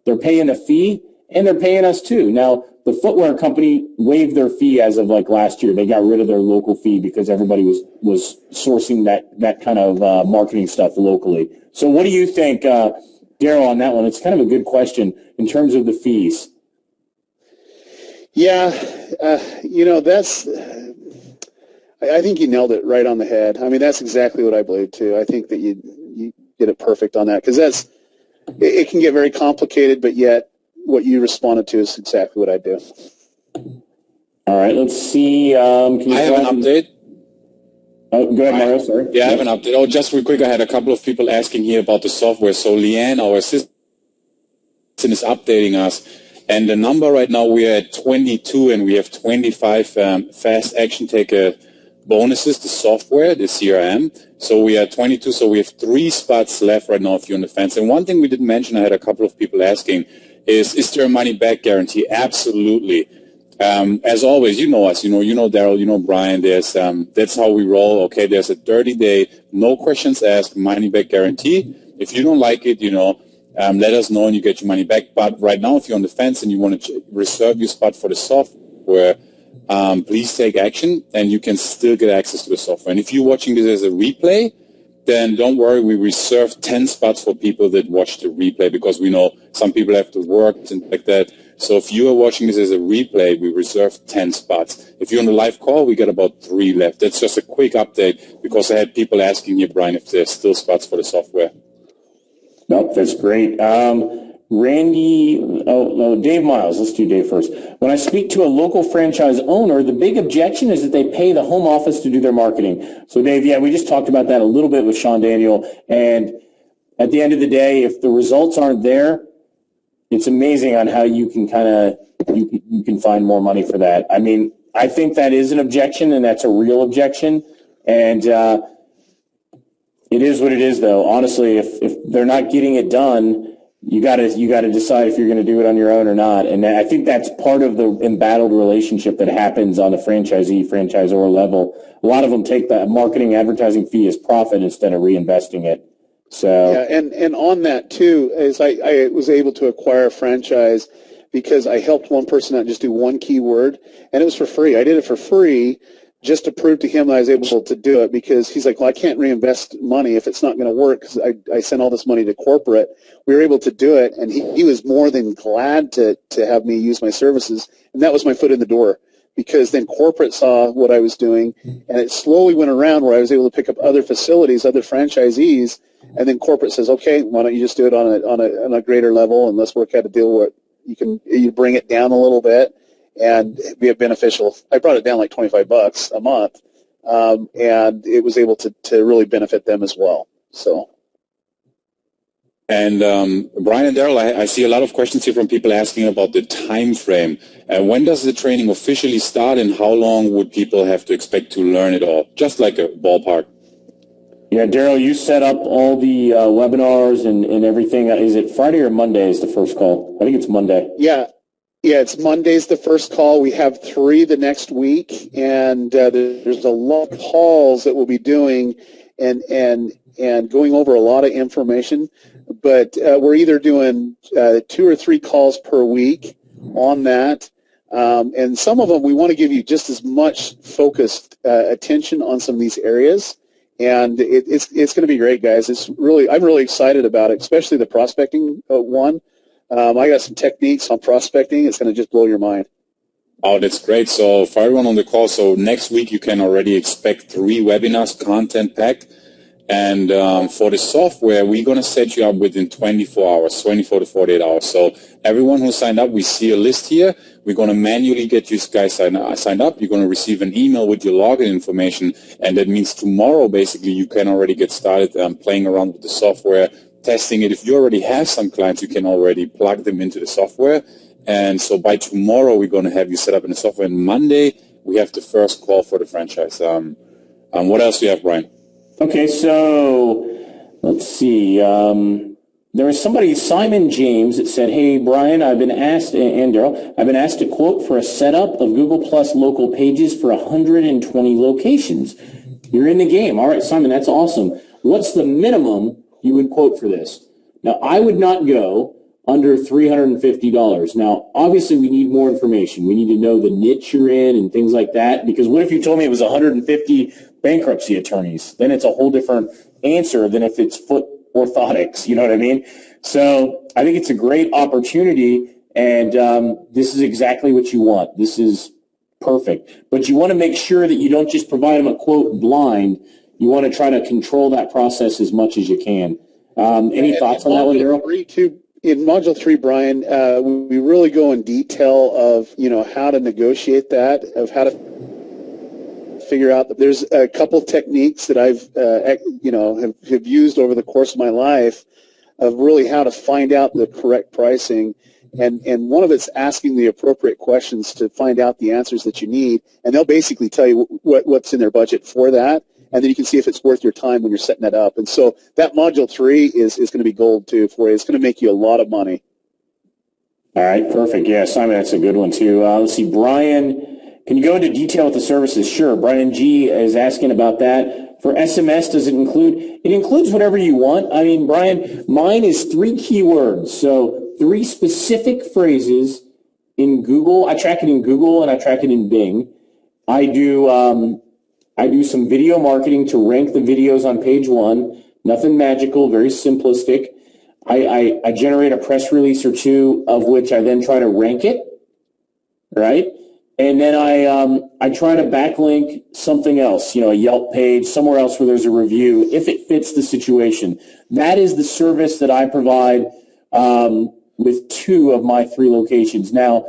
they're paying a fee and they're paying us too. Now, the footwear company waived their fee as of like last year. They got rid of their local fee because everybody was sourcing that kind of marketing stuff locally. So what do you think, Daryl, on that one? It's kind of a good question in terms of the fees. Yeah, I think you nailed it right on the head. I mean, that's exactly what I believe too. I think that you did it perfect on that because it can get very complicated, but yet what you responded to is exactly what I do. All right, let's see. I have an update. Oh, go ahead, Mario. Sorry. Yeah, I have an update. Oh, just real quick, I had a couple of people asking here about the software. So Leanne, our assistant, is updating us. And the number right now, we are at 22, and we have 25 fast action taker bonuses, the software, the CRM. So we are 22, so we have 3 spots left right now if you're on the fence. And one thing we didn't mention, I had a couple of people asking, is there a money-back guarantee? Absolutely. As always, you know us, you know Daryl, you know Brian, that's how we roll. Okay, there's a 30-day, no questions asked, money-back guarantee. If you don't like it, let us know and you get your money back. But right now, if you're on the fence and you want to reserve your spot for the software, please take action and you can still get access to the software. And if you're watching this as a replay, then don't worry, we reserve 10 spots for people that watch the replay because we know some people have to work and like that. So if you are watching this as a replay, we reserve 10 spots. If you're on the live call, we got about 3 left. That's just a quick update because I had people asking you, Brian, if there's still spots for the software. Nope, that's great. Dave Miles. Let's do Dave first. When I speak to a local franchise owner, the big objection is that they pay the home office to do their marketing. So, Dave, yeah, we just talked about that a little bit with Sean Daniel. And at the end of the day, if the results aren't there, it's amazing on how you can you can find more money for that. I mean, I think that is an objection, and that's a real objection. And it is what it is, though. Honestly, if they're not getting it done, you got to decide if you're going to do it on your own or not. And I think that's part of the embattled relationship that happens on the franchisor level. A lot of them take the marketing advertising fee as profit instead of reinvesting it. So yeah, and on that too, is I was able to acquire a franchise because I helped one person out just do one keyword, and it was for free. I did it for free just to prove to him that I was able to do it because he's like, well, I can't reinvest money if it's not going to work because I sent all this money to corporate. We were able to do it, and he was more than glad to have me use my services, and that was my foot in the door because then corporate saw what I was doing, and it slowly went around where I was able to pick up other facilities, other franchisees, and then corporate says, okay, why don't you just do it on a greater level, and let's work out a deal where you bring it down a little bit and be beneficial. I brought it down like $25 a month, and it was able to really benefit them as well. So. And Brian and Daryl, I see a lot of questions here from people asking about the time frame. When does the training officially start, and how long would people have to expect to learn it all? Just like a ballpark. Yeah, Daryl, you set up all the webinars and everything. Is it Friday or Monday is the first call? I think it's Monday. Yeah, it's Monday's the first call. We have 3 the next week, and there's a lot of calls that we'll be doing and going over a lot of information. But we're either doing 2 or 3 calls per week on that. And some of them we want to give you just as much focused attention on some of these areas. And it's going to be great, guys. I'm really excited about it, especially the prospecting one. I got some techniques on prospecting. It's going to just blow your mind. Oh, that's great. So for everyone on the call, so next week you can already expect 3 webinars, content-packed. And for the software, we're going to set you up within 24 hours, 24 to 48 hours. So everyone who signed up, we see a list here. We're going to manually get you guys signed up. You're going to receive an email with your login information. And that means tomorrow, basically, you can already get started playing around with the software, testing it. If you already have some clients, you can already plug them into the software. And so by tomorrow, we're going to have you set up in the software. And Monday, we have the first call for the franchise. What else do you have, Brian? Okay, so let's see. There was somebody, Simon James, that said, "Hey, Brian, I've been asked, and Daryl, I've been asked to quote for a setup of Google Plus local pages for 120 locations. You're in the game." All right, Simon, that's awesome. What's the minimum you would quote for this? Now, I would not go under $350. Now, obviously, we need more information. We need to know the niche you're in and things like that, because what if you told me it was 150 bankruptcy attorneys? Then it's a whole different answer than if it's foot orthotics, you know what I mean? So I think it's a great opportunity, and this is exactly what you want. This is perfect. But you want to make sure that you don't just provide them a quote blind. You want to try to control that process as much as you can. Any thoughts on that one, Daryl? In Module 3, Brian, we really go in detail of, how to negotiate that, of how to figure out that there's a couple techniques that I've, have used over the course of my life of really how to find out the correct pricing. And one of it's asking the appropriate questions to find out the answers that you need. And they'll basically tell you what's in their budget for that. And then you can see if it's worth your time when you're setting that up. And so that Module 3 is going to be gold, too, for you. It's going to make you a lot of money. All right, perfect. Yeah, Simon, that's a good one, too. Let's see, Brian, can you go into detail with the services? Sure. Brian G. is asking about that. For SMS, does it include? It includes whatever you want. I mean, Brian, mine is 3 keywords. So 3 specific phrases in Google. I track it in Google, and I track it in Bing. I do some video marketing to rank the videos on page 1. Nothing magical, very simplistic. I generate a press release or 2 of which I then try to rank it, right? And then I try to backlink something else, a Yelp page, somewhere else where there's a review, if it fits the situation. That is the service that I provide with 2 of my 3 locations. Now,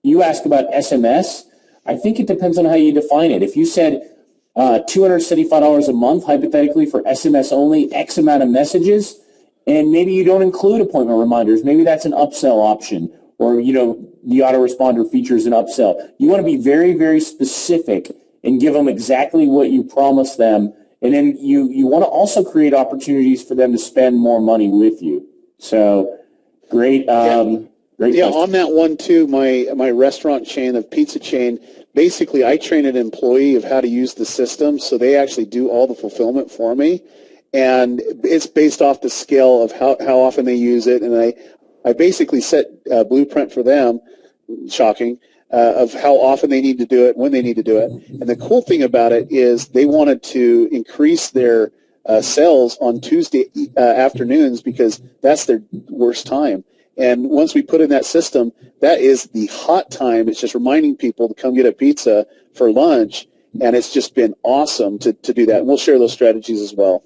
you ask about SMS. I think it depends on how you define it. If you said $275 a month, hypothetically, for SMS only, X amount of messages, and maybe you don't include appointment reminders. Maybe that's an upsell option, or, the autoresponder features an upsell. You want to be very, very specific and give them exactly what you promised them, and then you want to also create opportunities for them to spend more money with you. So, great. Great question. On that one, too, my restaurant chain, the pizza chain, basically I train an employee of how to use the system, so they actually do all the fulfillment for me. And it's based off the scale of how often they use it. And I basically set a blueprint for them, shocking, of how often they need to do it, when they need to do it. And the cool thing about it is they wanted to increase their sales on Tuesday afternoons because that's their worst time. And once we put in that system, that is the hot time. It's just reminding people to come get a pizza for lunch, and it's just been awesome to do that. And we'll share those strategies as well.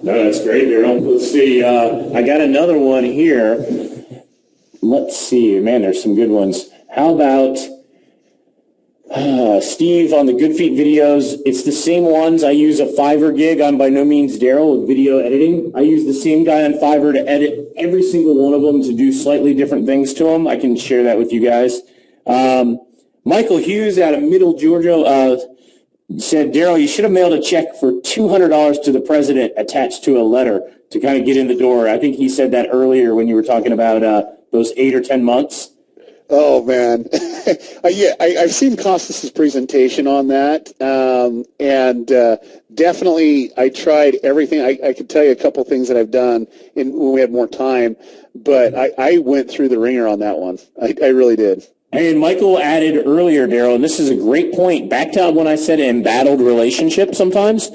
No, that's great, Daryl. Let's see. I got another one here. Let's see. Man, there's some good ones. How about Steve on the Good Feet videos? It's the same ones. I use a Fiverr gig. I'm by no means Daryl with video editing. I use the same guy on Fiverr to edit every single one of them to do slightly different things to them. I can share that with you guys. Michael Hughes out of Middle Georgia said, Daryl, you should have mailed a check for $200 to the president attached to a letter to kind of get in the door. I think he said that earlier when you were talking about those 8 or 10 months. Oh, man. Yeah, I've seen Costas' presentation on that, and definitely I tried everything. I could tell you a couple things that I've done when we had more time, but I went through the ringer on that one. I really did. And Michael added earlier, Daryl, and this is a great point, back to when I said embattled relationship sometimes.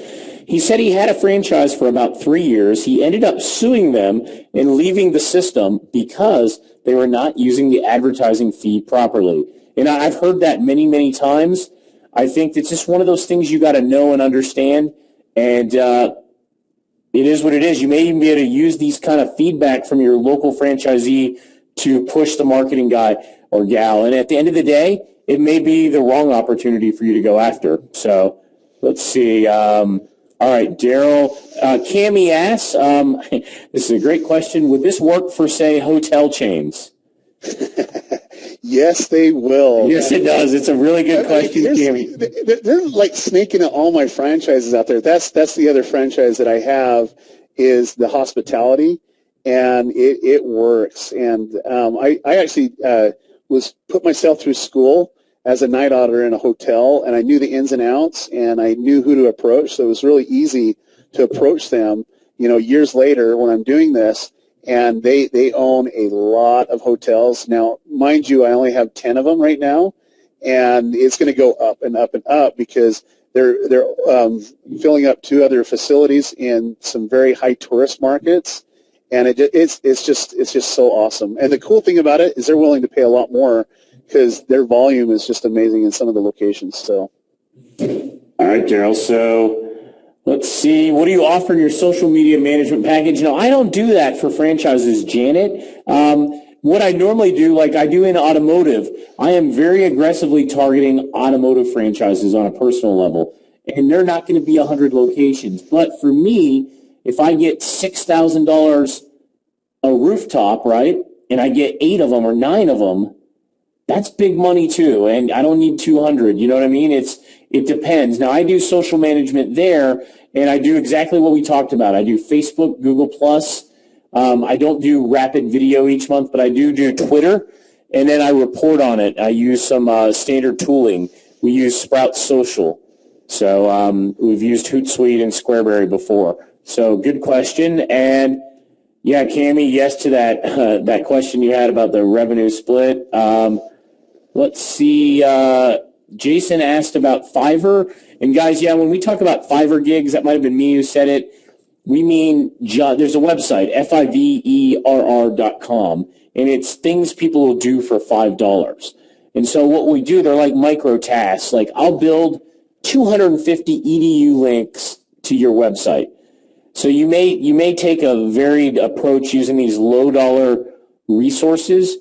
He said he had a franchise for about 3 years. He ended up suing them and leaving the system because they were not using the advertising feed properly. And I've heard that many, many times. I think it's just one of those things you got to know and understand. And it is what it is. You may even be able to use these kind of feedback from your local franchisee to push the marketing guy or gal. And at the end of the day, it may be the wrong opportunity for you to go after. So let's see. All right, Daryl. Cammie asks, this is a great question. Would this work for, say, hotel chains? Yes, they will. Yes, it does. It's a really good question, Cammie. They're like snaking at all my franchises out there. That's the other franchise that I have is the hospitality, and it works. And I actually put myself through school as a night auditor in a hotel, and I knew the ins and outs, and I knew who to approach. So it was really easy to approach them, years later when I'm doing this. And they own a lot of hotels. Now, mind you, I only have 10 of them right now, and it's going to go up and up and up because they're filling up 2 other facilities in some very high tourist markets, and it's just so awesome. And the cool thing about it is they're willing to pay a lot more because their volume is just amazing in some of the locations. So, all right, Daryl. So, let's see. What do you offer in your social media management package? I don't do that for franchises, Janet. What I normally do, like I do in automotive, I am very aggressively targeting automotive franchises on a personal level, and they're not going to be 100 locations. But for me, if I get $6,000 a rooftop, right, and I get 8 of them or 9 of them, that's big money too, and I don't need 200. You know what I mean? It depends. Now, I do social management there, and I do exactly what we talked about. I do Facebook, Google+. I don't do rapid video each month, but I do Twitter, and then I report on it. I use some standard tooling. We use Sprout Social. So we've used Hootsuite and Squareberry before. So good question. And, yeah, Cammie, yes to that question you had about the revenue split. Let's see. Jason asked about Fiverr. And, guys, yeah, when we talk about Fiverr gigs, that might have been me who said it. We mean there's a website, fiverr.com, and it's things people will do for $5. And so what we do, they're like micro tasks. Like I'll build 250 EDU links to your website. So you may take a varied approach using these low-dollar resources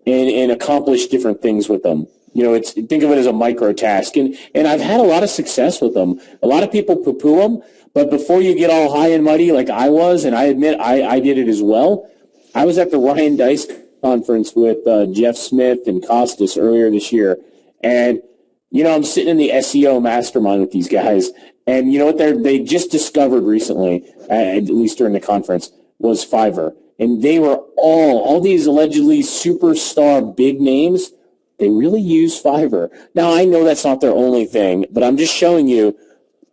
and accomplish different things with them. Think of it as a micro task. And I've had a lot of success with them. A lot of people poo-poo them, but before you get all high and mighty like I was, and I admit I did it as well, I was at the Ryan Dice conference with Jeff Smith and Costas earlier this year. And, I'm sitting in the SEO mastermind with these guys. And you know what they just discovered recently, at least during the conference, was Fiverr. And they were all these allegedly superstar big names, they really use Fiverr. Now, I know that's not their only thing, but I'm just showing you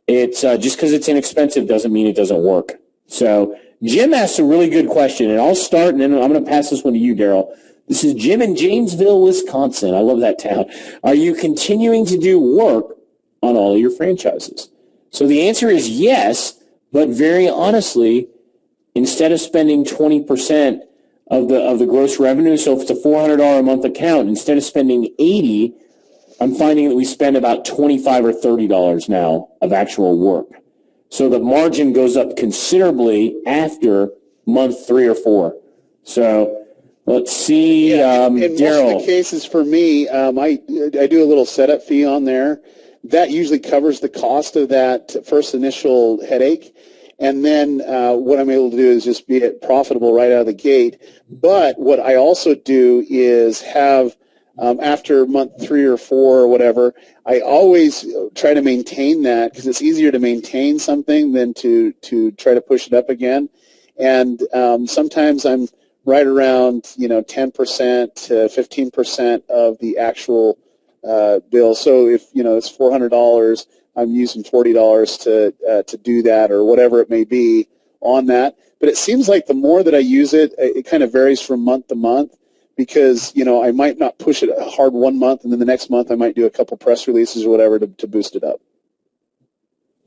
it's just because it's inexpensive doesn't mean it doesn't work. So Jim asked a really good question, and I'll start, and then I'm going to pass this one to you, Daryl. This is Jim in Janesville, Wisconsin. I love that town. Are you continuing to do work on all of your franchises? So the answer is yes, but very honestly, instead of spending 20% of the gross revenue, so if it's a $400 a month account, instead of spending $80, I'm finding that we spend about $25 or $30 now of actual work. So the margin goes up considerably after month 3 or 4. So let's see, in most Daryl. of the cases for me, I do a little setup fee on there. That usually covers the cost of that first initial headache. And then what I'm able to do is just be it profitable right out of the gate. But what I also do is have, after month 3 or 4 or whatever, I always try to maintain that because it's easier to maintain something than to try to push it up again. And sometimes I'm right around 10% to 15% of the actual bill. So if it's $400. I'm using $40 to do that or whatever it may be on that. But it seems like the more that I use it, it kind of varies from month to month because, I might not push it hard one month and then the next month I might do a couple press releases or whatever to boost it up.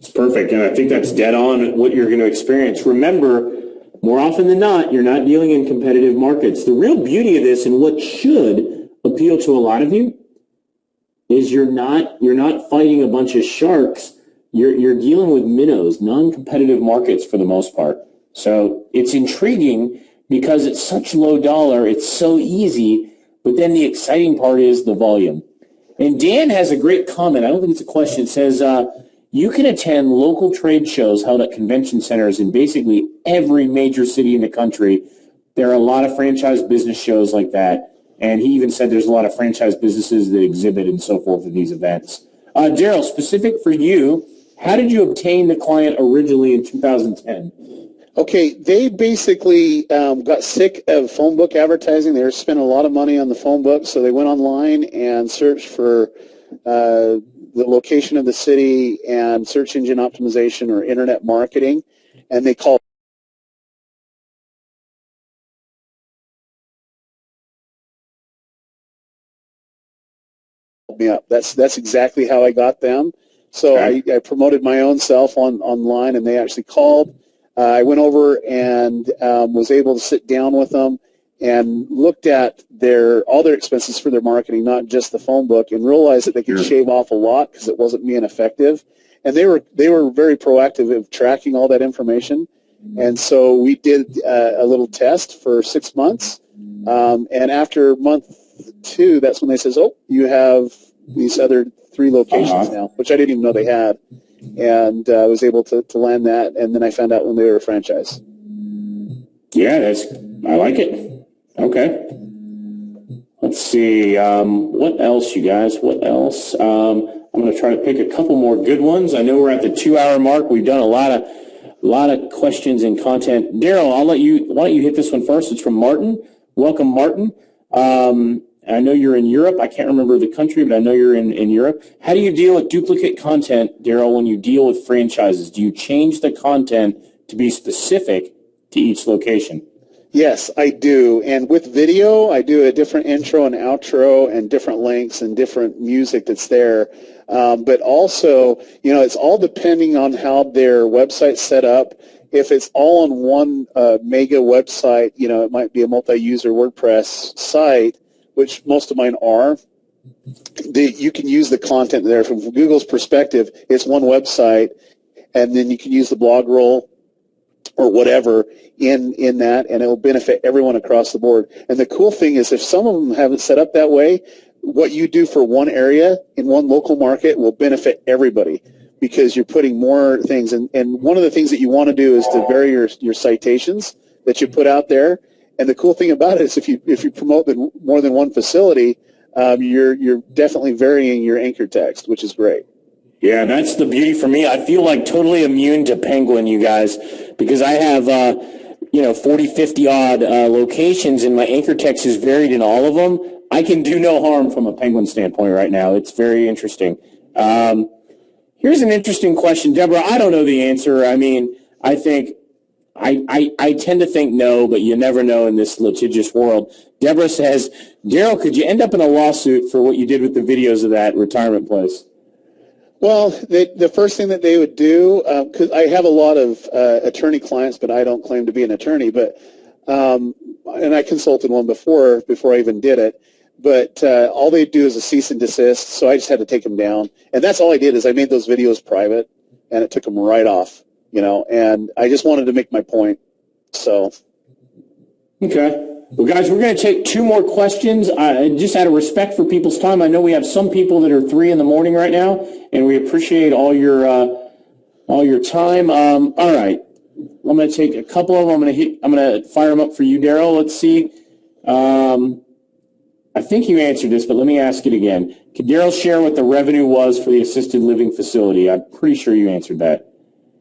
It's perfect, and I think that's dead on what you're going to experience. Remember, more often than not, you're not dealing in competitive markets. The real beauty of this and what should appeal to a lot of you is you're not fighting a bunch of sharks. you're dealing with minnows, non-competitive markets for the most part. So it's intriguing because it's such low dollar, it's so easy, but then the exciting part is the volume. And Dan has a great comment. I don't think it's a question. It says, you can attend local trade shows held at convention centers in basically every major city in the country. There are a lot of franchise business shows like that. And he even said there's a lot of franchise businesses that exhibit and so forth at these events. Daryl, specific for you, how did you obtain the client originally in 2010? Okay, they basically got sick of phone book advertising. They were spending a lot of money on the phone book, so they went online and searched for the location of the city and search engine optimization or internet marketing, and they called me up. That's exactly how I got them. So I promoted my own self online, and they actually called. I went over and was able to sit down with them and looked at all their expenses for their marketing, not just the phone book, and realized that they could shave off a lot because it wasn't being effective. And they were very proactive of tracking all that information. And so we did a little test for 6 months. And after month 2, that's when they says, "Oh, you have these other 3 locations now," which I didn't even know they had. And I was able to land that, and then I found out when they were a franchise. Yeah, I like it. Okay. Let's see. What else, you guys? What else? I'm going to try to pick a couple more good ones. I know we're at the 2-hour mark. We've done a lot of questions and content. Daryl, why don't you hit this one first? It's from Martin. Welcome, Martin. I know you're in Europe. I can't remember the country, but I know you're in Europe. How do you deal with duplicate content, Daryl, when you deal with franchises? Do you change the content to be specific to each location? Yes, I do. And with video, I do a different intro and outro and different links and different music that's there. But also, it's all depending on how their website's set up. If it's all on one mega website, it might be a multi-user WordPress site, which most of mine are. You can use the content there. From Google's perspective, it's one website, and then you can use the blog roll or whatever in that, and it will benefit everyone across the board. And the cool thing is, if some of them have it set up that way, what you do for one area in one local market will benefit everybody because you're putting more things. And one of the things that you want to do is to vary your citations that you put out there. And the cool thing about it is if you promote more than one facility, you're definitely varying your anchor text, which is great. Yeah, that's the beauty for me. I feel like totally immune to Penguin, you guys, because I have 40, 50 odd locations, and my anchor text is varied in all of them. I can do no harm from a Penguin standpoint right now. It's very interesting. Here's an interesting question, Deborah. I don't know the answer. I mean, I think I tend to think no, but you never know in this litigious world. Deborah says, Daryl, could you end up in a lawsuit for what you did with the videos of that retirement place? Well, the first thing that they would do, because I have a lot of attorney clients, but I don't claim to be an attorney, but and I consulted one before I even did it. But all they do is a cease and desist, so I just had to take them down. And that's all I did is I made those videos private, and it took them right off, and I just wanted to make my point. So. Okay. Well, guys, we're going to take 2 more questions. Just out of respect for people's time, I know we have some people that are 3 in the morning right now, and we appreciate all your time. All right. I'm going to take a couple of them. I'm going to fire them up for you, Daryl. Let's see. I think you answered this, but let me ask it again. Could Daryl share what the revenue was for the assisted living facility? I'm pretty sure you answered that.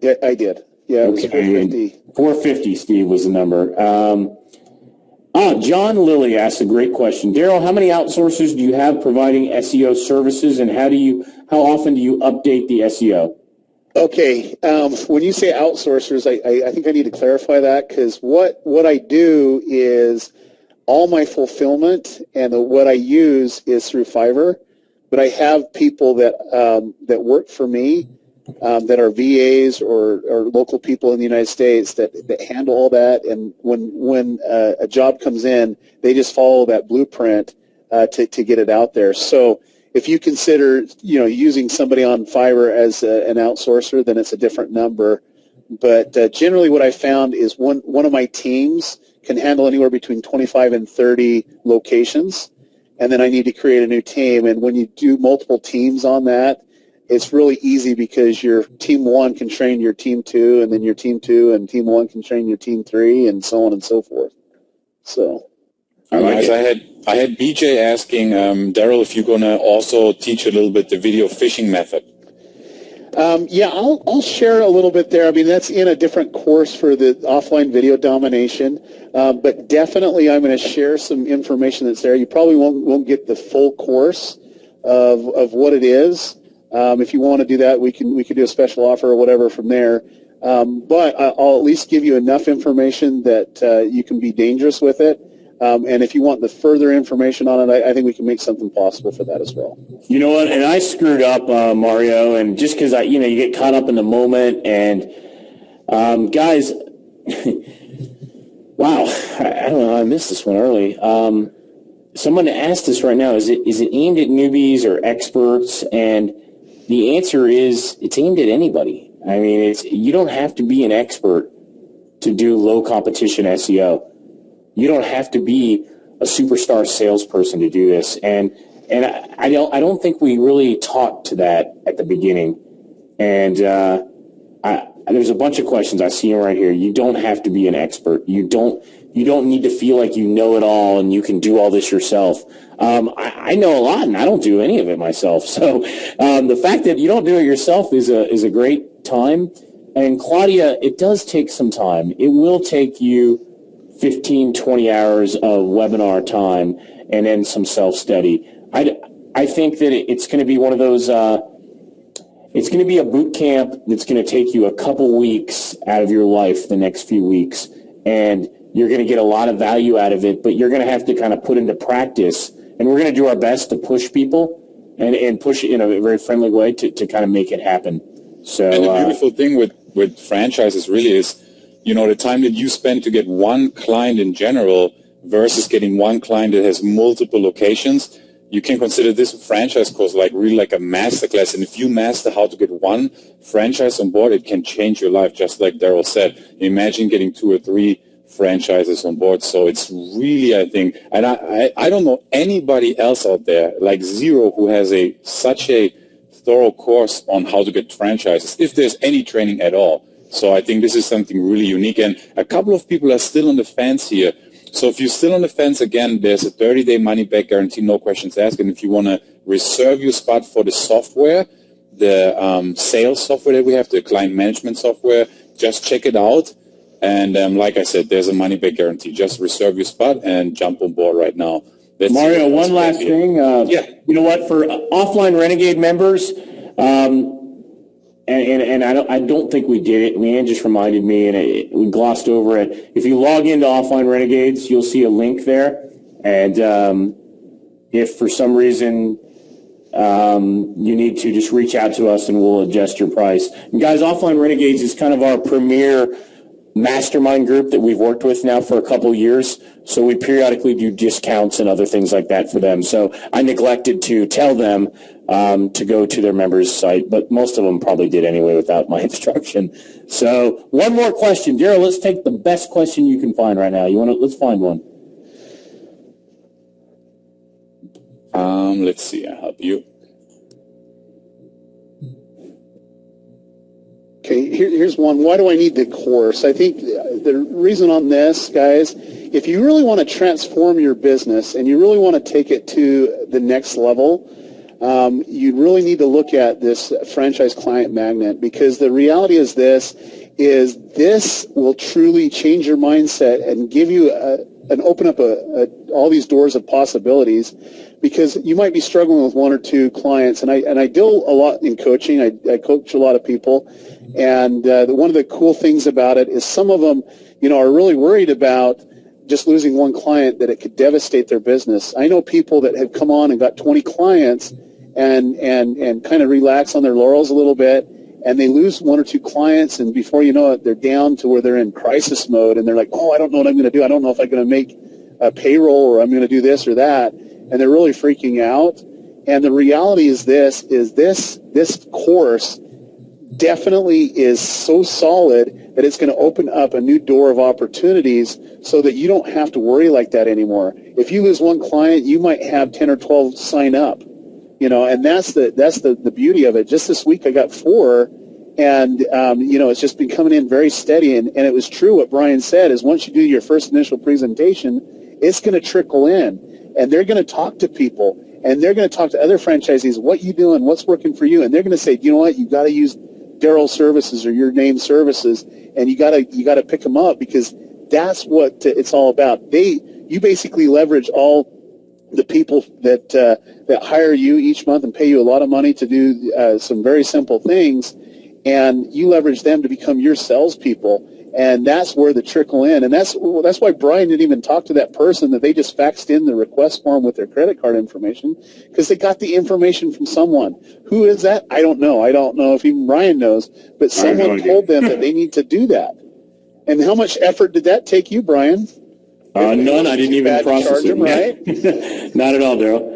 Yeah, I did. Yeah, it was $450. $450, Steve, was the number. John Lilly asked a great question. Daryl, how many outsourcers do you have providing SEO services, and how often do you update the SEO? Okay, when you say outsourcers, I think I need to clarify that, because what I do is all my fulfillment and what I use is through Fiverr, but I have people that work for me that are VAs or local people in the United States that handle all that, and when a job comes in, they just follow that blueprint to get it out there. So if you consider, using somebody on Fiverr as an outsourcer, then it's a different number. But generally what I found is one of my teams can handle anywhere between 25 and 30 locations, and then I need to create a new team. And when you do multiple teams on that, it's really easy because your team 1 can train your team 2, and then your team 2 and team 1 can train your team 3, and so on and so forth. So I had BJ asking Daryl if you're gonna also teach a little bit the video phishing method. Yeah, I'll share a little bit there. I mean, that's in a different course for the offline video domination, but definitely I'm going to share some information that's there. You probably won't get the full course of what it is. If you want to do that, we can do a special offer or whatever from there. But I'll at least give you enough information that you can be dangerous with it. And if you want the further information on it, I think we can make something possible for that as well. You know what? And I screwed up, Mario, and just because you get caught up in the moment, and guys, wow, I don't know, I missed this one early. Someone asked us right now, is it aimed at newbies or experts? And the answer is it's aimed at anybody. I mean, you don't have to be an expert to do low competition SEO. You don't have to be a superstar salesperson to do this, and I don't think we really taught to that at the beginning. And there's a bunch of questions I see right here. You don't have to be an expert. You don't need to feel like you know it all and you can do all this yourself. I know a lot, and I don't do any of it myself. So the fact that you don't do it yourself is a great time. And Claudia, it does take some time. It will take you 15, 20 hours of webinar time and then some self-study. I think that it's going to be one of those, it's going to be a boot camp that's going to take you a couple weeks out of your life the next few weeks, and you're going to get a lot of value out of it, but you're going to have to kind of put into practice, and we're going to do our best to push people and push it in a very friendly way to kind of make it happen. So, and the beautiful thing with franchises really is, the time that you spend to get one client in general versus getting one client that has multiple locations, you can consider this franchise course really like a masterclass. And if you master how to get one franchise on board, it can change your life, just like Daryl said. Imagine getting 2 or 3 franchises on board. So it's really, I think, and I don't know anybody else out there, like zero, who has such a thorough course on how to get franchises, if there's any training at all. So I think this is something really unique. And a couple of people are still on the fence here. So if you're still on the fence, again, there's a 30-day money-back guarantee, no questions asked. And if you want to reserve your spot for the software, the sales software that we have, the client management software, just check it out. And like I said, there's a money-back guarantee. Just reserve your spot and jump on board right now. Mario, one last thing. Yeah. You know what? For offline Renegade members, and I don't think we did it. Leanne just reminded me, and we glossed over it. If you log into Offline Renegades, you'll see a link there. And if for some reason you need to, just reach out to us and we'll adjust your price. And guys, Offline Renegades is kind of our premier mastermind group that we've worked with now for a couple years. So we periodically do discounts and other things like that for them. So I neglected to tell them to go to their members' site, but most of them probably did anyway without my instruction. So one more question. Daryl, let's take the best question you can find right now. Let's find one. Let's see. I'll help you. Okay, here's one. Why do I need the course? I think the reason on this, guys, if you really want to transform your business and you really want to take it to the next level, you really need to look at this franchise client magnet, because the reality is this will truly change your mindset and give you and open up all these doors of possibilities, because you might be struggling with 1 or 2 clients. And I deal a lot in coaching. I coach a lot of people. And one of the cool things about it is some of them, are really worried about just losing one client, that it could devastate their business. I know people that have come on and got 20 clients and kind of relax on their laurels a little bit, and they lose 1 or 2 clients, and before you know it, they're down to where they're in crisis mode, and they're like, I don't know what I'm going to do. I don't know if I'm going to make a payroll, or I'm going to do this or that, and they're really freaking out. And the reality is this course definitely is so solid that it's going to open up a new door of opportunities so that you don't have to worry like that anymore. If you lose one client, you might have 10 or 12 sign up, and that's the beauty of it. Just this week I got 4, and, it's just been coming in very steady. And it was true what Brian said is once you do your first initial presentation, it's going to trickle in, and they're going to talk to people, and they're going to talk to other franchisees, what you doing, what's working for you, and they're going to say, you know what, you got to use Darryl Services or your name services, and you got to pick them up, because that's what it's all about. You basically leverage all the people that hire you each month and pay you a lot of money to do some very simple things, and you leverage them to become your salespeople. And that's where the trickle in. And that's why Brian didn't even talk to that person that they just faxed in the request form with their credit card information, because they got the information from someone. Who is that? I don't know. I don't know if even Brian knows, but someone told them that they need to do that. And how much effort did that take you, Brian? None. I didn't even process it. Right? Not at all, Darryl.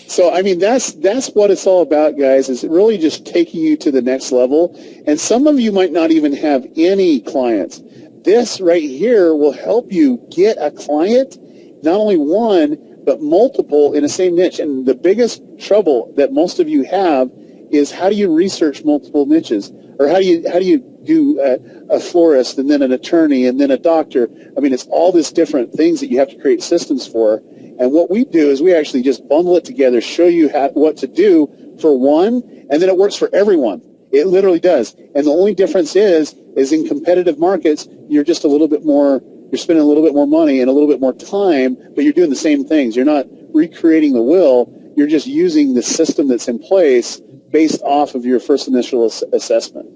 So, I mean, that's what it's all about, guys, is really just taking you to the next level. And some of you might not even have any clients. This right here will help you get a client, not only one, but multiple in the same niche. And the biggest trouble that most of you have is how do you research multiple niches? Or how do you do a florist and then an attorney and then a doctor? I mean, it's all these different things that you have to create systems for. And what we do is we actually just bundle it together, show you what to do for one, and then it works for everyone. It literally does. And the only difference is in competitive markets, you're just you're spending a little bit more money and a little bit more time, but you're doing the same things. You're not recreating the wheel. You're just using the system that's in place based off of your first initial assessment.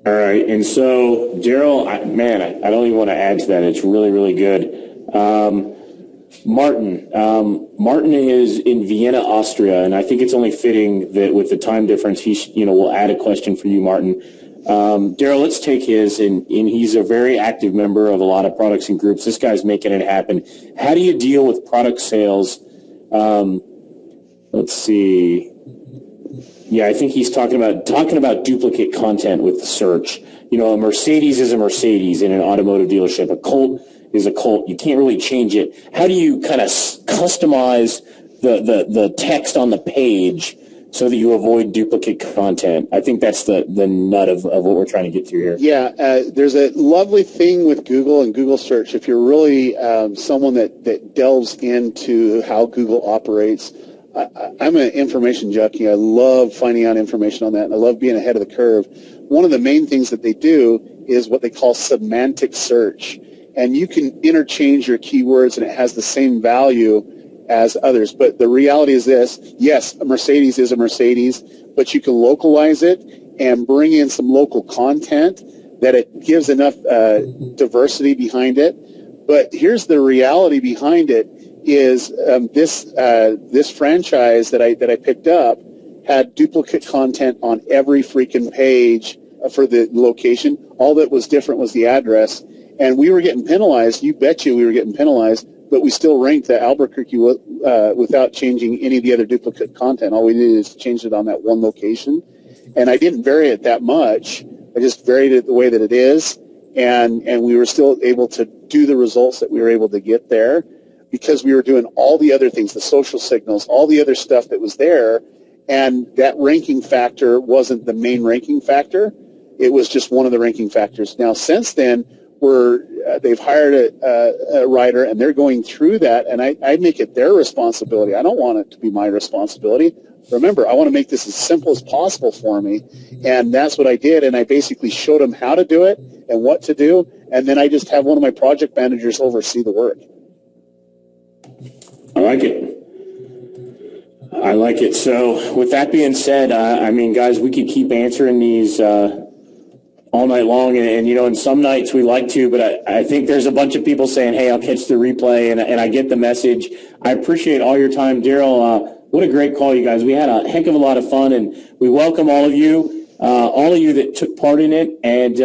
All right. And so, Darryl, I don't even want to add to that. It's really, really good. Martin is in Vienna, Austria, and I think it's only fitting that with the time difference, we'll add a question for you, Martin. Darryl, let's take his, and he's a very active member of a lot of products and groups. This guy's making it happen. How do you deal with product sales? Let's see. Yeah, I think he's talking about duplicate content with the search. A Mercedes is a Mercedes in an automotive dealership. A Colt is a Colt. You can't really change it. How do you kind of customize the text on the page so that you avoid duplicate content? I think that's the nut of what we're trying to get to here. Yeah, there's a lovely thing with Google and Google search. If you're really someone that delves into how Google operates, I'm an information junkie. I love finding out information on that, and I love being ahead of the curve. One of the main things that they do is what they call semantic search. And you can interchange your keywords, and it has the same value as others. But the reality is this: yes, a Mercedes is a Mercedes, but you can localize it and bring in some local content that it gives enough diversity behind it. But here's the reality behind it: is this franchise that I picked up had duplicate content on every freaking page for the location. All that was different was the address. And we were getting penalized. You bet you we were getting penalized, but we still ranked the Albuquerque without changing any of the other duplicate content. All we did is change it on that one location. And I didn't vary it that much. I just varied it the way that it is. And we were still able to do the results that we were able to get there because we were doing all the other things, the social signals, all the other stuff that was there. And that ranking factor wasn't the main ranking factor. It was just one of the ranking factors. Now, since then, they've hired a writer, and they're going through that, and I make it their responsibility. I don't want it to be my responsibility. Remember, I want to make this as simple as possible for me, and that's what I did, and I basically showed them how to do it and what to do, and then I just have one of my project managers oversee the work. I like it. So with that being said, guys, we could keep answering these all night long, and and some nights we like to, but I think there's a bunch of people saying, hey, I'll catch the replay, and I get the message. I appreciate all your time. Darryl, what a great call, you guys. We had a heck of a lot of fun, and we welcome all of you that took part in it, and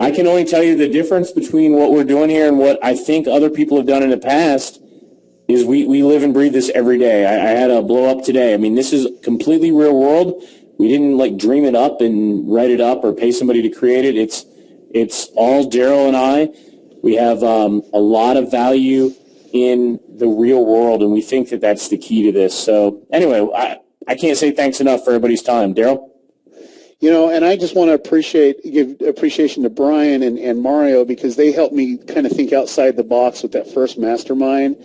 I can only tell you the difference between what we're doing here and what I think other people have done in the past is we live and breathe this every day. I had a blow up today. I mean, this is completely real world. We didn't like dream it up and write it up or pay somebody to create it. It's all Daryl and I. We have a lot of value in the real world, and we think that that's the key to this. So anyway, I can't say thanks enough for everybody's time. Daryl? You know, and I just want to give appreciation to Brian and Mario, because they helped me kind of think outside the box with that first mastermind.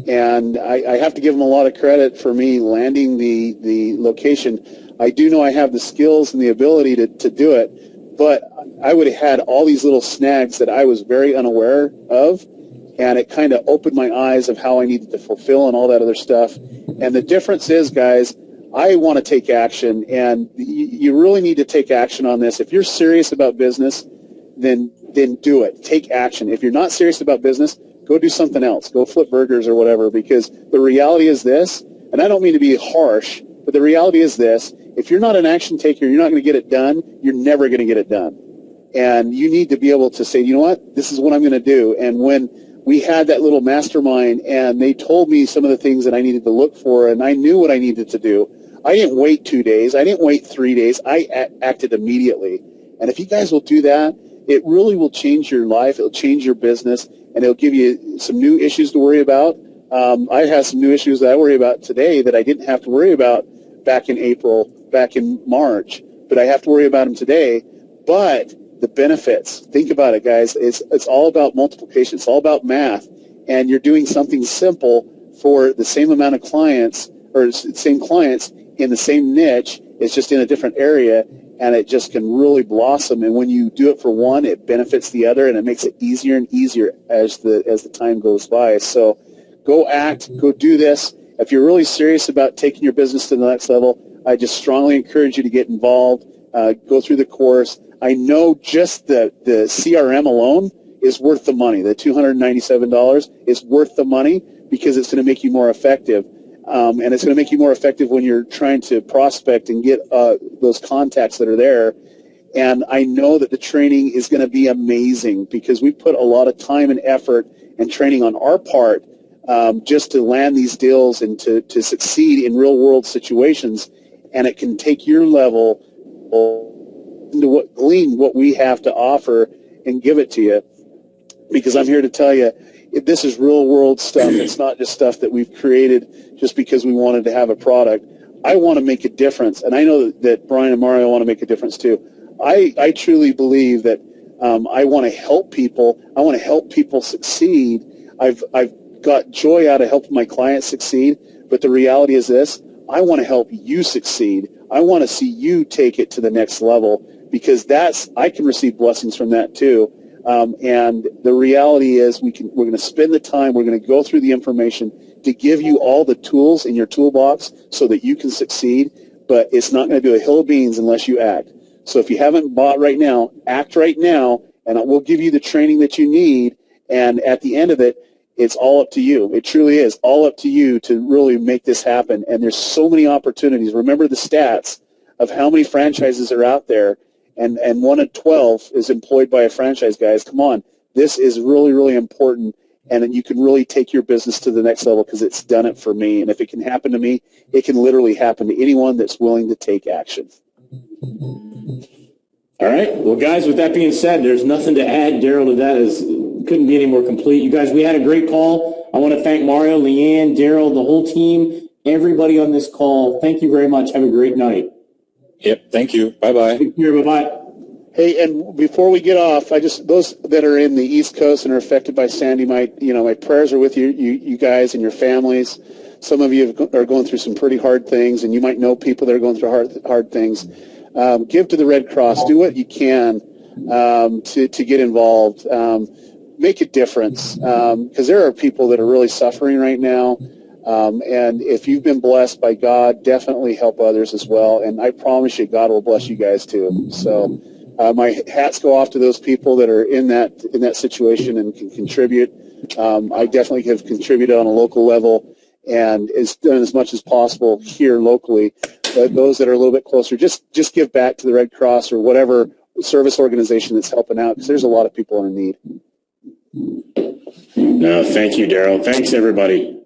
And I have to give them a lot of credit for me landing the location. I do know I have the skills and the ability to do it, but I would have had all these little snags that I was very unaware of, and it kind of opened my eyes of how I needed to fulfill and all that other stuff. And the difference is, guys, I want to take action, and you really need to take action on this. If you're serious about business, then do it. Take action. If you're not serious about business, go do something else. Go flip burgers or whatever, because the reality is this, and I don't mean to be harsh, but the reality is this: if you're not an action taker, you're not going to get it done, you're never going to get it done. And you need to be able to say, you know what, this is what I'm going to do. And when we had that little mastermind and they told me some of the things that I needed to look for, and I knew what I needed to do, I didn't wait 2 days. I didn't wait 3 days. I acted immediately. And if you guys will do that, it really will change your life. It'll change your business, and it'll give you some new issues to worry about. I have some new issues that I worry about today that I didn't have to worry about back in April, back in March, but I have to worry about them today. But the benefits, think about it, guys. It's all about multiplication. It's all about math, and you're doing something simple for the same amount of clients, or same clients in the same niche. It's just in a different area, and it just can really blossom. And when you do it for one, it benefits the other, and it makes it easier and easier as the time goes by. So go act, go do this. If you're really serious about taking your business to the next level, I just strongly encourage you to get involved, go through the course. I know just the CRM alone is worth the money. The $297 is worth the money, because it's going to make you more effective. And it's going to make you more effective when you're trying to prospect and get those contacts that are there. And I know that the training is going to be amazing, because we put a lot of time and effort and training on our part just to land these deals and to succeed in real-world situations. And it can take your level into glean what we have to offer and give it to you. Because I'm here to tell you, this is real-world stuff. It's not just stuff that we've created just because we wanted to have a product. I want to make a difference, and I know that Brian and Mario want to make a difference too. I truly believe that I want to help people. I want to help people succeed. I've got joy out of helping my clients succeed, but the reality is this: I want to help you succeed. I want to see you take it to the next level, because I can receive blessings from that too. And the reality is we're going to spend the time, we're going to go through the information to give you all the tools in your toolbox so that you can succeed, but it's not going to do a hill of beans unless you act. So if you haven't bought right now, act right now, and we'll give you the training that you need, and at the end of it, it's all up to you. It truly is all up to you to really make this happen, and there's so many opportunities. Remember the stats of how many franchises are out there, and 1 in 12 is employed by a franchise, guys. Come on. This is really, really important, and you can really take your business to the next level, because it's done it for me. And if it can happen to me, it can literally happen to anyone that's willing to take action. All right. Well, guys, with that being said, there's nothing to add. Daryl, to that couldn't be any more complete. You guys, we had a great call. I want to thank Mario, Leanne, Daryl, the whole team, everybody on this call. Thank you very much. Have a great night. Yep. Thank you. Bye-bye. Take care. Bye-bye. Hey, and before we get off, those that are in the East Coast and are affected by Sandy, my prayers are with you guys and your families. Some of you are going through some pretty hard things, and you might know people that are going through hard things. Give to the Red Cross. Do what you can to get involved. Make a difference, because there are people that are really suffering right now. And if you've been blessed by God, definitely help others as well. And I promise you, God will bless you guys too. So my hats go off to those people that are in that situation and can contribute. I definitely have contributed on a local level and has done as much as possible here locally. But those that are a little bit closer, just give back to the Red Cross or whatever service organization that's helping out, because there's a lot of people in need. No, thank you, Daryl. Thanks, everybody.